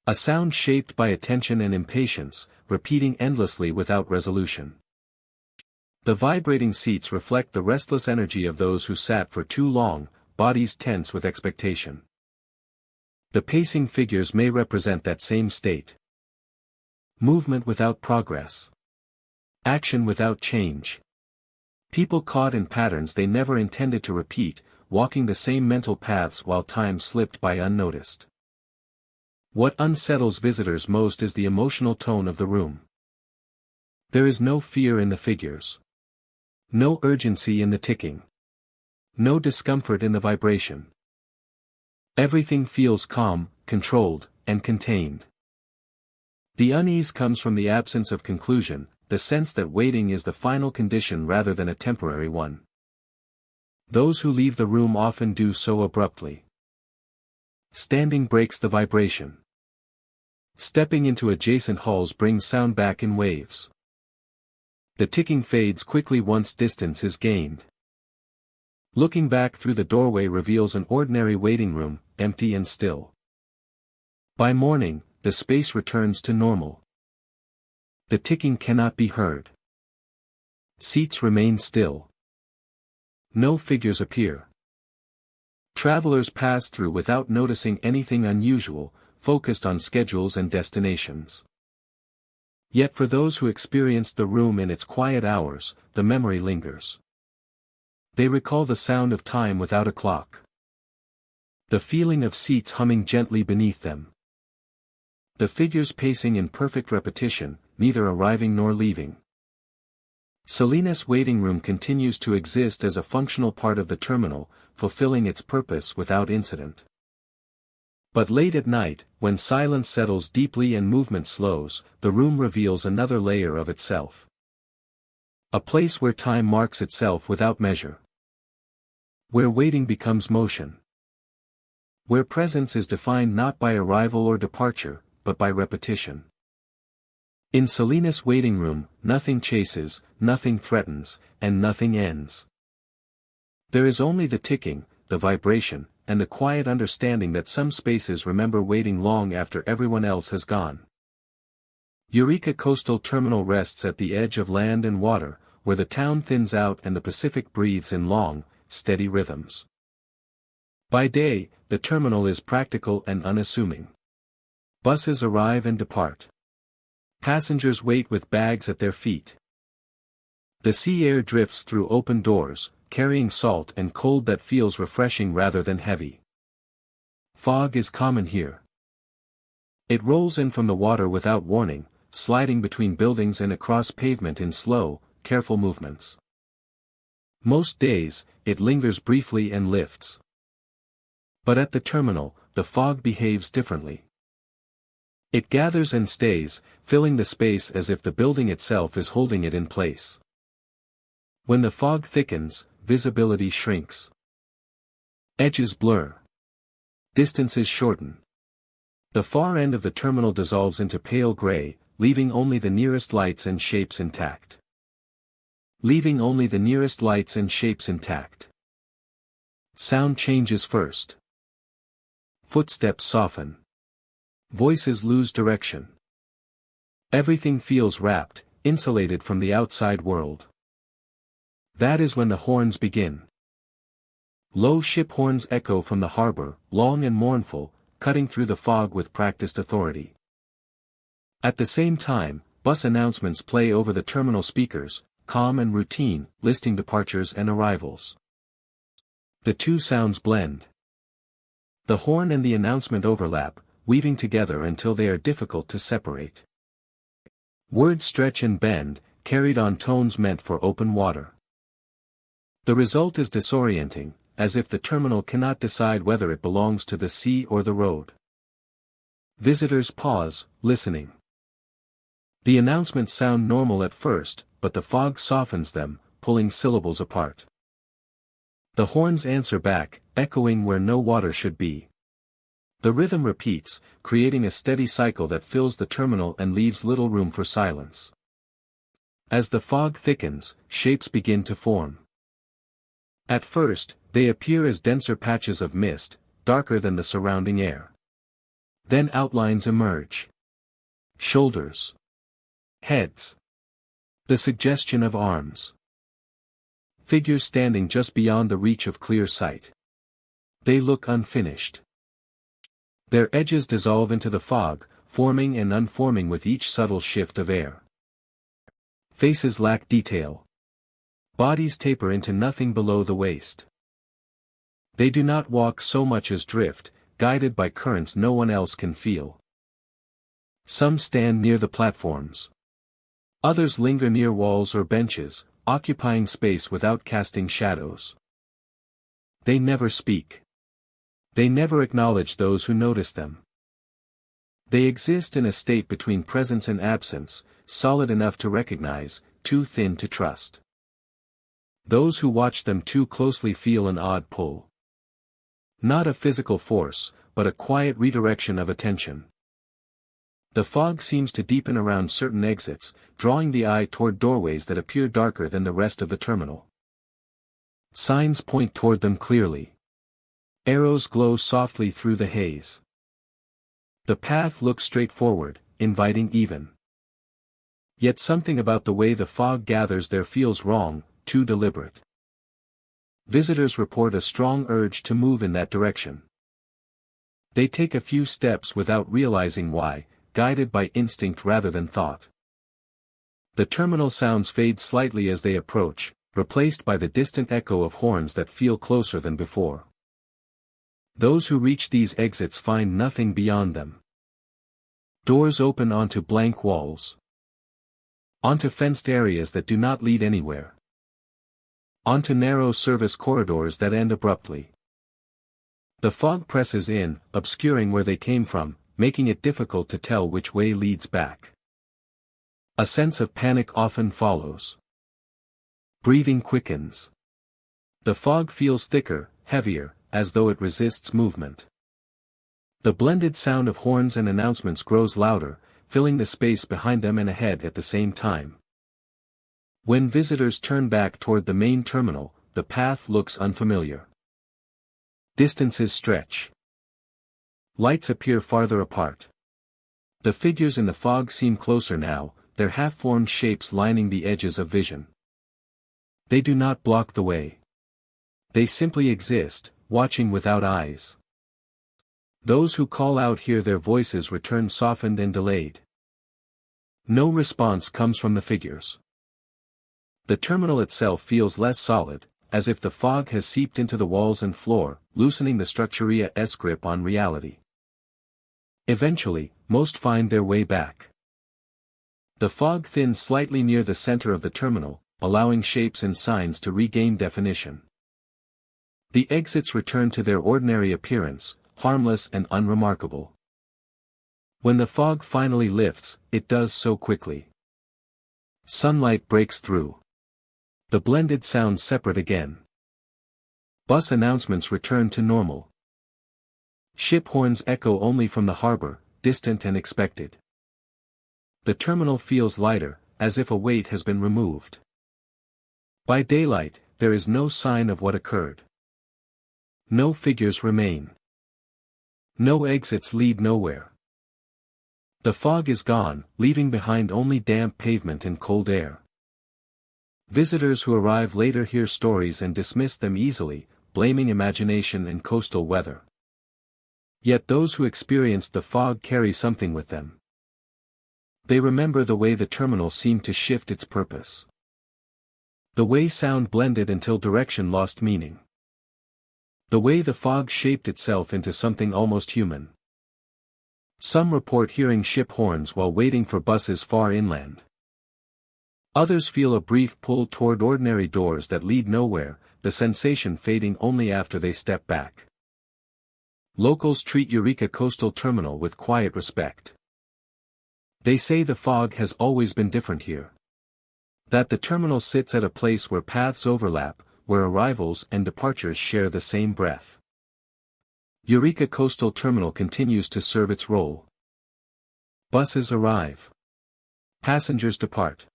A sound shaped by attention and impatience, repeating endlessly without resolution. The vibrating seats reflect the restless energy of those who sat for too long, bodies tense with expectation. The pacing figures may represent that same state. Movement without progress. Action without change. People caught in patterns they never intended to repeat, walking the same mental paths while time slipped by unnoticed. What unsettles visitors most is the emotional tone of the room. There is no fear in the figures. No urgency in the ticking. No discomfort in the vibration. Everything feels calm, controlled, and contained. The unease comes from the absence of conclusion, the sense that waiting is the final condition rather than a temporary one. Those who leave the room often do so abruptly. Standing breaks the vibration. Stepping into adjacent halls brings sound back in waves. The ticking fades quickly once distance is gained. Looking back through the doorway reveals an ordinary waiting room, empty and still. By morning, the space returns to normal. The ticking cannot be heard. Seats remain still. No figures appear. Travelers pass through without noticing anything unusual, focused on schedules and destinations. Yet for those who experienced the room in its quiet hours, the memory lingers. They recall the sound of time without a clock. The feeling of seats humming gently beneath them. The figures pacing in perfect repetition, neither arriving nor leaving. Salinas waiting room continues to exist as a functional part of the terminal, fulfilling its purpose without incident. But late at night, when silence settles deeply and movement slows, the room reveals another layer of itself. A place where time marks itself without measure. Where waiting becomes motion. Where presence is defined not by arrival or departure, but by repetition. In Salinas waiting room, nothing chases, nothing threatens, and nothing ends. There is only the ticking, the vibration, and the quiet understanding that some spaces remember waiting long after everyone else has gone. Eureka Coastal Terminal rests at the edge of land and water, where the town thins out and the Pacific breathes in long, steady rhythms. By day, the terminal is practical and unassuming. Buses arrive and depart. Passengers wait with bags at their feet. The sea air drifts through open doors, carrying salt and cold that feels refreshing rather than heavy. Fog is common here. It rolls in from the water without warning, sliding between buildings and across pavement in slow, careful movements. Most days, it lingers briefly and lifts. But at the terminal, the fog behaves differently. It gathers and stays, filling the space as if the building itself is holding it in place. When the fog thickens, visibility shrinks. Edges blur. Distances shorten. The far end of the terminal dissolves into pale gray, leaving only the nearest lights and shapes intact. Sound changes first. Footsteps soften. Voices lose direction. Everything feels wrapped, insulated from the outside world. That is when the horns begin. Low ship horns echo from the harbor, long and mournful, cutting through the fog with practiced authority. At the same time, bus announcements play over the terminal speakers, calm and routine, listing departures and arrivals. The two sounds blend. The horn and the announcement overlap, weaving together until they are difficult to separate. Words stretch and bend, carried on tones meant for open water. The result is disorienting, as if the terminal cannot decide whether it belongs to the sea or the road. Visitors pause, listening. The announcements sound normal at first, but the fog softens them, pulling syllables apart. The horns answer back, echoing where no water should be. The rhythm repeats, creating a steady cycle that fills the terminal and leaves little room for silence. As the fog thickens, shapes begin to form. At first, they appear as denser patches of mist, darker than the surrounding air. Then outlines emerge. Shoulders. Heads. The suggestion of arms. Figures standing just beyond the reach of clear sight. They look unfinished. Their edges dissolve into the fog, forming and unforming with each subtle shift of air. Faces lack detail. Bodies taper into nothing below the waist. They do not walk so much as drift, guided by currents no one else can feel. Some stand near the platforms. Others linger near walls or benches, occupying space without casting shadows. They never speak. They never acknowledge those who notice them. They exist in a state between presence and absence, solid enough to recognize, too thin to trust. Those who watch them too closely feel an odd pull. Not a physical force, but a quiet redirection of attention. The fog seems to deepen around certain exits, drawing the eye toward doorways that appear darker than the rest of the terminal. Signs point toward them clearly. Arrows glow softly through the haze. The path looks straightforward, inviting even. Yet something about the way the fog gathers there feels wrong, too deliberate. Visitors report a strong urge to move in that direction. They take a few steps without realizing why, guided by instinct rather than thought. The terminal sounds fade slightly as they approach, replaced by the distant echo of horns that feel closer than before. Those who reach these exits find nothing beyond them. Doors open onto blank walls. Onto fenced areas that do not lead anywhere. Onto narrow service corridors that end abruptly. The fog presses in, obscuring where they came from, making it difficult to tell which way leads back. A sense of panic often follows. Breathing quickens. The fog feels thicker, heavier, as though it resists movement. The blended sound of horns and announcements grows louder, filling the space behind them and ahead at the same time. When visitors turn back toward the main terminal, the path looks unfamiliar. Distances stretch. Lights appear farther apart. The figures in the fog seem closer now, their half-formed shapes lining the edges of vision. They do not block the way. They simply exist, watching without eyes. Those who call out hear their voices return softened and delayed. No response comes from the figures. The terminal itself feels less solid, as if the fog has seeped into the walls and floor, loosening the structurea's grip on reality. Eventually, most find their way back. The fog thins slightly near the center of the terminal, allowing shapes and signs to regain definition. The exits return to their ordinary appearance, harmless and unremarkable. When the fog finally lifts, it does so quickly. Sunlight breaks through. The blended sounds separate again. Bus announcements return to normal. Ship horns echo only from the harbor, distant and expected. The terminal feels lighter, as if a weight has been removed. By daylight, there is no sign of what occurred. No figures remain. No exits lead nowhere. The fog is gone, leaving behind only damp pavement and cold air. Visitors who arrive later hear stories and dismiss them easily, blaming imagination and coastal weather. Yet those who experienced the fog carry something with them. They remember the way the terminal seemed to shift its purpose. The way sound blended until direction lost meaning. The way the fog shaped itself into something almost human. Some report hearing ship horns while waiting for buses far inland. Others feel a brief pull toward ordinary doors that lead nowhere, the sensation fading only after they step back. Locals treat Eureka Coastal Terminal with quiet respect. They say the fog has always been different here. That the terminal sits at a place where paths overlap, where arrivals and departures share the same breath. Eureka Coastal Terminal continues to serve its role. Buses arrive. Passengers depart.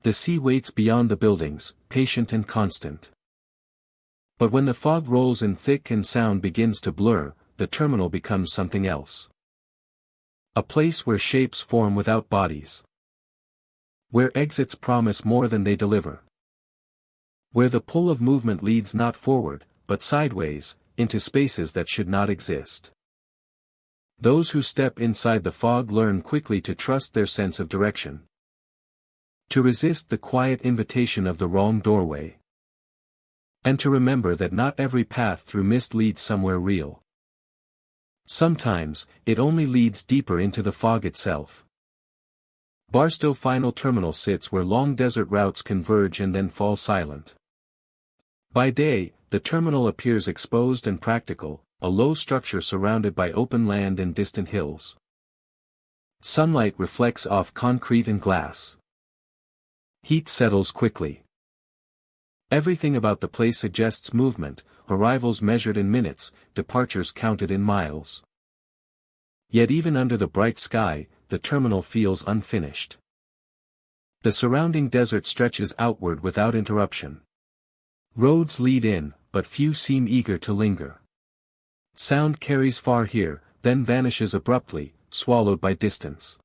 The sea waits beyond the buildings, patient and constant. But when the fog rolls in thick and sound begins to blur, the terminal becomes something else. A place where shapes form without bodies. Where exits promise more than they deliver. Where the pull of movement leads not forward, but sideways, into spaces that should not exist. Those who step inside the fog learn quickly to trust their sense of direction. To resist the quiet invitation of the wrong doorway. And to remember that not every path through mist leads somewhere real. Sometimes, it only leads deeper into the fog itself. Barstow Final Terminal sits where long desert routes converge and then fall silent. By day, the terminal appears exposed and practical, a low structure surrounded by open land and distant hills. Sunlight reflects off concrete and glass. Heat settles quickly. Everything about the place suggests movement, arrivals measured in minutes, departures counted in miles. Yet even under the bright sky, the terminal feels unfinished. The surrounding desert stretches outward without interruption. Roads lead in, but few seem eager to linger. Sound carries far here, then vanishes abruptly, swallowed by distance.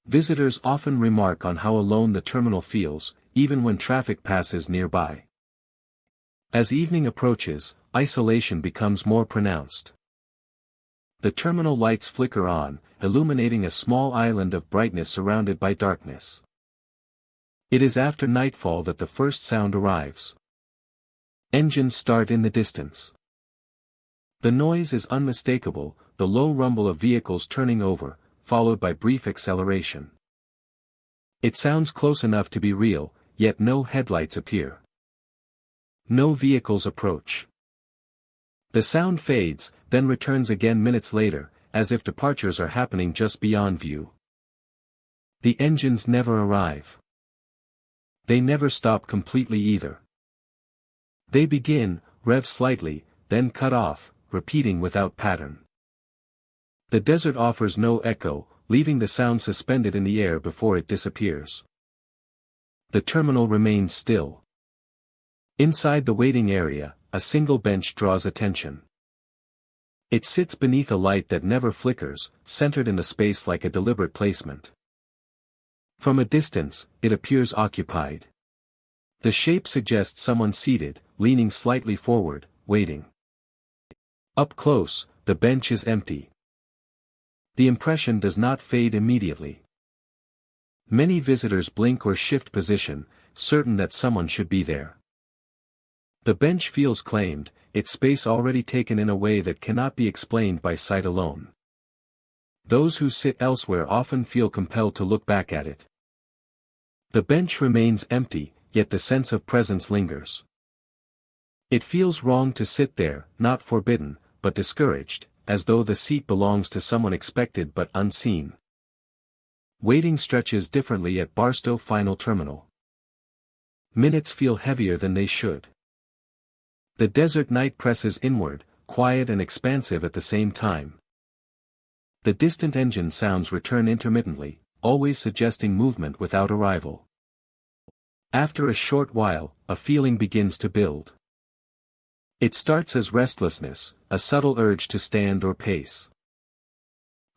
Visitors often remark on how alone the terminal feels, even when traffic passes nearby. As evening approaches, isolation becomes more pronounced. The terminal lights flicker on, illuminating a small island of brightness surrounded by darkness. It is after nightfall that the first sound arrives. Engines start in the distance. The noise is unmistakable, the low rumble of vehicles turning over, followed by brief acceleration. It sounds close enough to be real, yet no headlights appear. No vehicles approach. The sound fades, then returns again minutes later, as if departures are happening just beyond view. The engines never arrive. They never stop completely either. They begin, rev slightly, then cut off, repeating without pattern. The desert offers no echo, leaving the sound suspended in the air before it disappears. The terminal remains still. Inside the waiting area, a single bench draws attention. It sits beneath a light that never flickers, centered in the space like a deliberate placement. From a distance, it appears occupied. The shape suggests someone seated, leaning slightly forward, waiting. Up close, the bench is empty. The impression does not fade immediately. Many visitors blink or shift position, certain that someone should be there. The bench feels claimed, its space already taken in a way that cannot be explained by sight alone. Those who sit elsewhere often feel compelled to look back at it. The bench remains empty, yet the sense of presence lingers. It feels wrong to sit there, not forbidden, but discouraged, as though the seat belongs to someone expected but unseen. Waiting stretches differently at Barstow Final Terminal. Minutes feel heavier than they should. The desert night presses inward, quiet and expansive at the same time. The distant engine sounds return intermittently, always suggesting movement without arrival. After a short while, a feeling begins to build. It starts as restlessness, a subtle urge to stand or pace.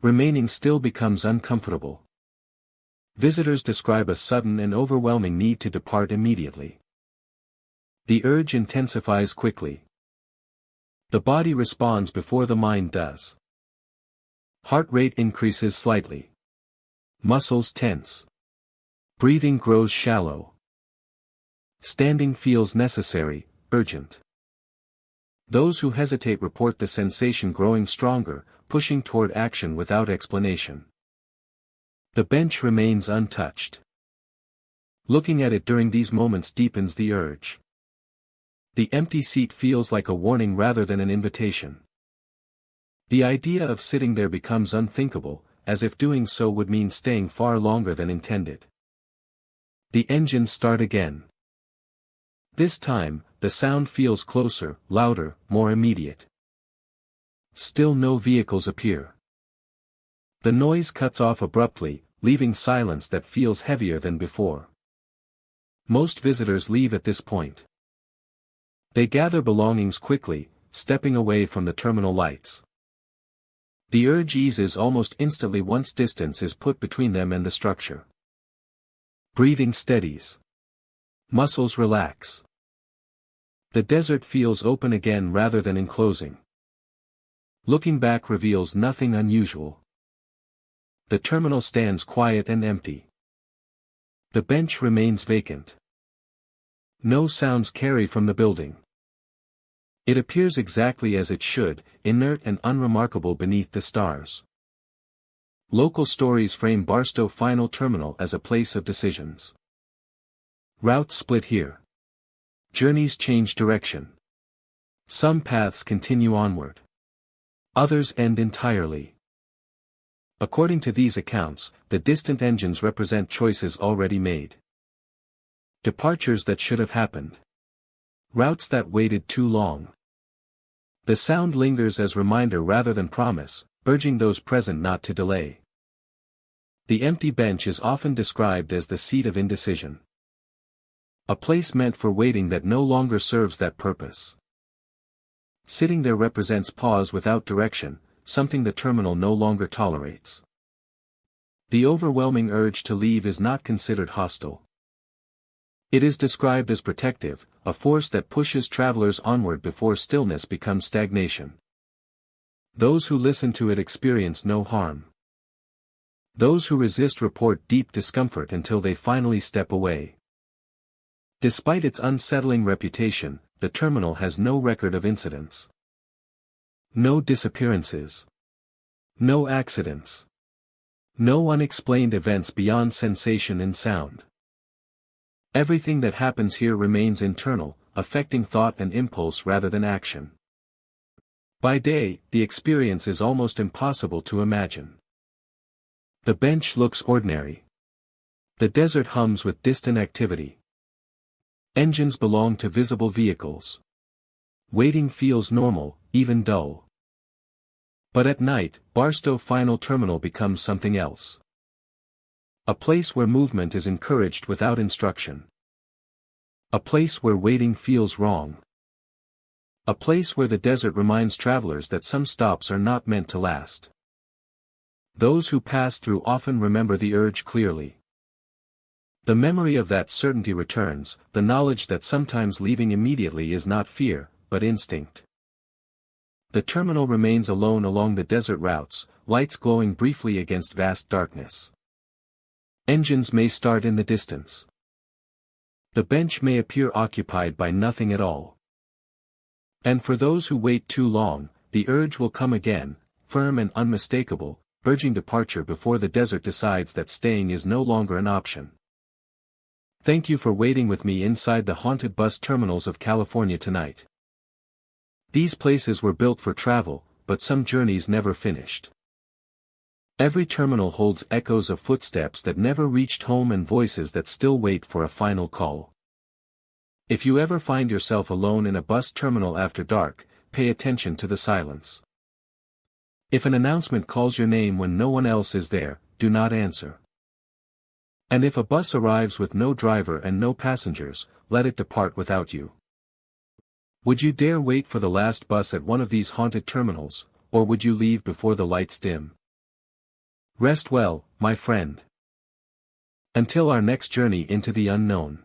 Remaining still becomes uncomfortable. Visitors describe a sudden and overwhelming need to depart immediately. The urge intensifies quickly. The body responds before the mind does. Heart rate increases slightly. Muscles tense. Breathing grows shallow. Standing feels necessary, urgent. Those who hesitate report the sensation growing stronger, pushing toward action without explanation. The bench remains untouched. Looking at it during these moments deepens the urge. The empty seat feels like a warning rather than an invitation. The idea of sitting there becomes unthinkable, as if doing so would mean staying far longer than intended. The engines start again. This time, the sound feels closer, louder, more immediate. Still no vehicles appear. The noise cuts off abruptly, leaving silence that feels heavier than before. Most visitors leave at this point. They gather belongings quickly, stepping away from the terminal lights. The urge eases almost instantly once distance is put between them and the structure. Breathing steadies. Muscles relax. The desert feels open again rather than enclosing. Looking back reveals nothing unusual. The terminal stands quiet and empty. The bench remains vacant. No sounds carry from the building. It appears exactly as it should, inert and unremarkable beneath the stars. Local stories frame Barstow Final Terminal as a place of decisions. Routes split here. Journeys change direction. Some paths continue onward. Others end entirely. According to these accounts, the distant engines represent choices already made. Departures that should have happened. Routes that waited too long. The sound lingers as reminder rather than promise, urging those present not to delay. The empty bench is often described as the seat of indecision. A place meant for waiting that no longer serves that purpose. Sitting there represents pause without direction, something the terminal no longer tolerates. The overwhelming urge to leave is not considered hostile. It is described as protective, a force that pushes travelers onward before stillness becomes stagnation. Those who listen to it experience no harm. Those who resist report deep discomfort until they finally step away. Despite its unsettling reputation, the terminal has no record of incidents. No disappearances. No accidents. No unexplained events beyond sensation and sound. Everything that happens here remains internal, affecting thought and impulse rather than action. By day, the experience is almost impossible to imagine. The bench looks ordinary. The desert hums with distant activity. Engines belong to visible vehicles. Waiting feels normal, even dull. But at night, Barstow Final Terminal becomes something else. A place where movement is encouraged without instruction. A place where waiting feels wrong. A place where the desert reminds travelers that some stops are not meant to last. Those who pass through often remember the urge clearly. The memory of that certainty returns, the knowledge that sometimes leaving immediately is not fear, but instinct. The terminal remains alone along the desert routes, lights glowing briefly against vast darkness. Engines may start in the distance. The bench may appear occupied by nothing at all. And for those who wait too long, the urge will come again, firm and unmistakable, urging departure before the desert decides that staying is no longer an option. Thank you for waiting with me inside the haunted bus terminals of California tonight. These places were built for travel, but some journeys never finished. Every terminal holds echoes of footsteps that never reached home and voices that still wait for a final call. If you ever find yourself alone in a bus terminal after dark, pay attention to the silence. If an announcement calls your name when no one else is there, do not answer. And if a bus arrives with no driver and no passengers, let it depart without you. Would you dare wait for the last bus at one of these haunted terminals, or would you leave before the lights dim? Rest well, my friend. Until our next journey into the unknown.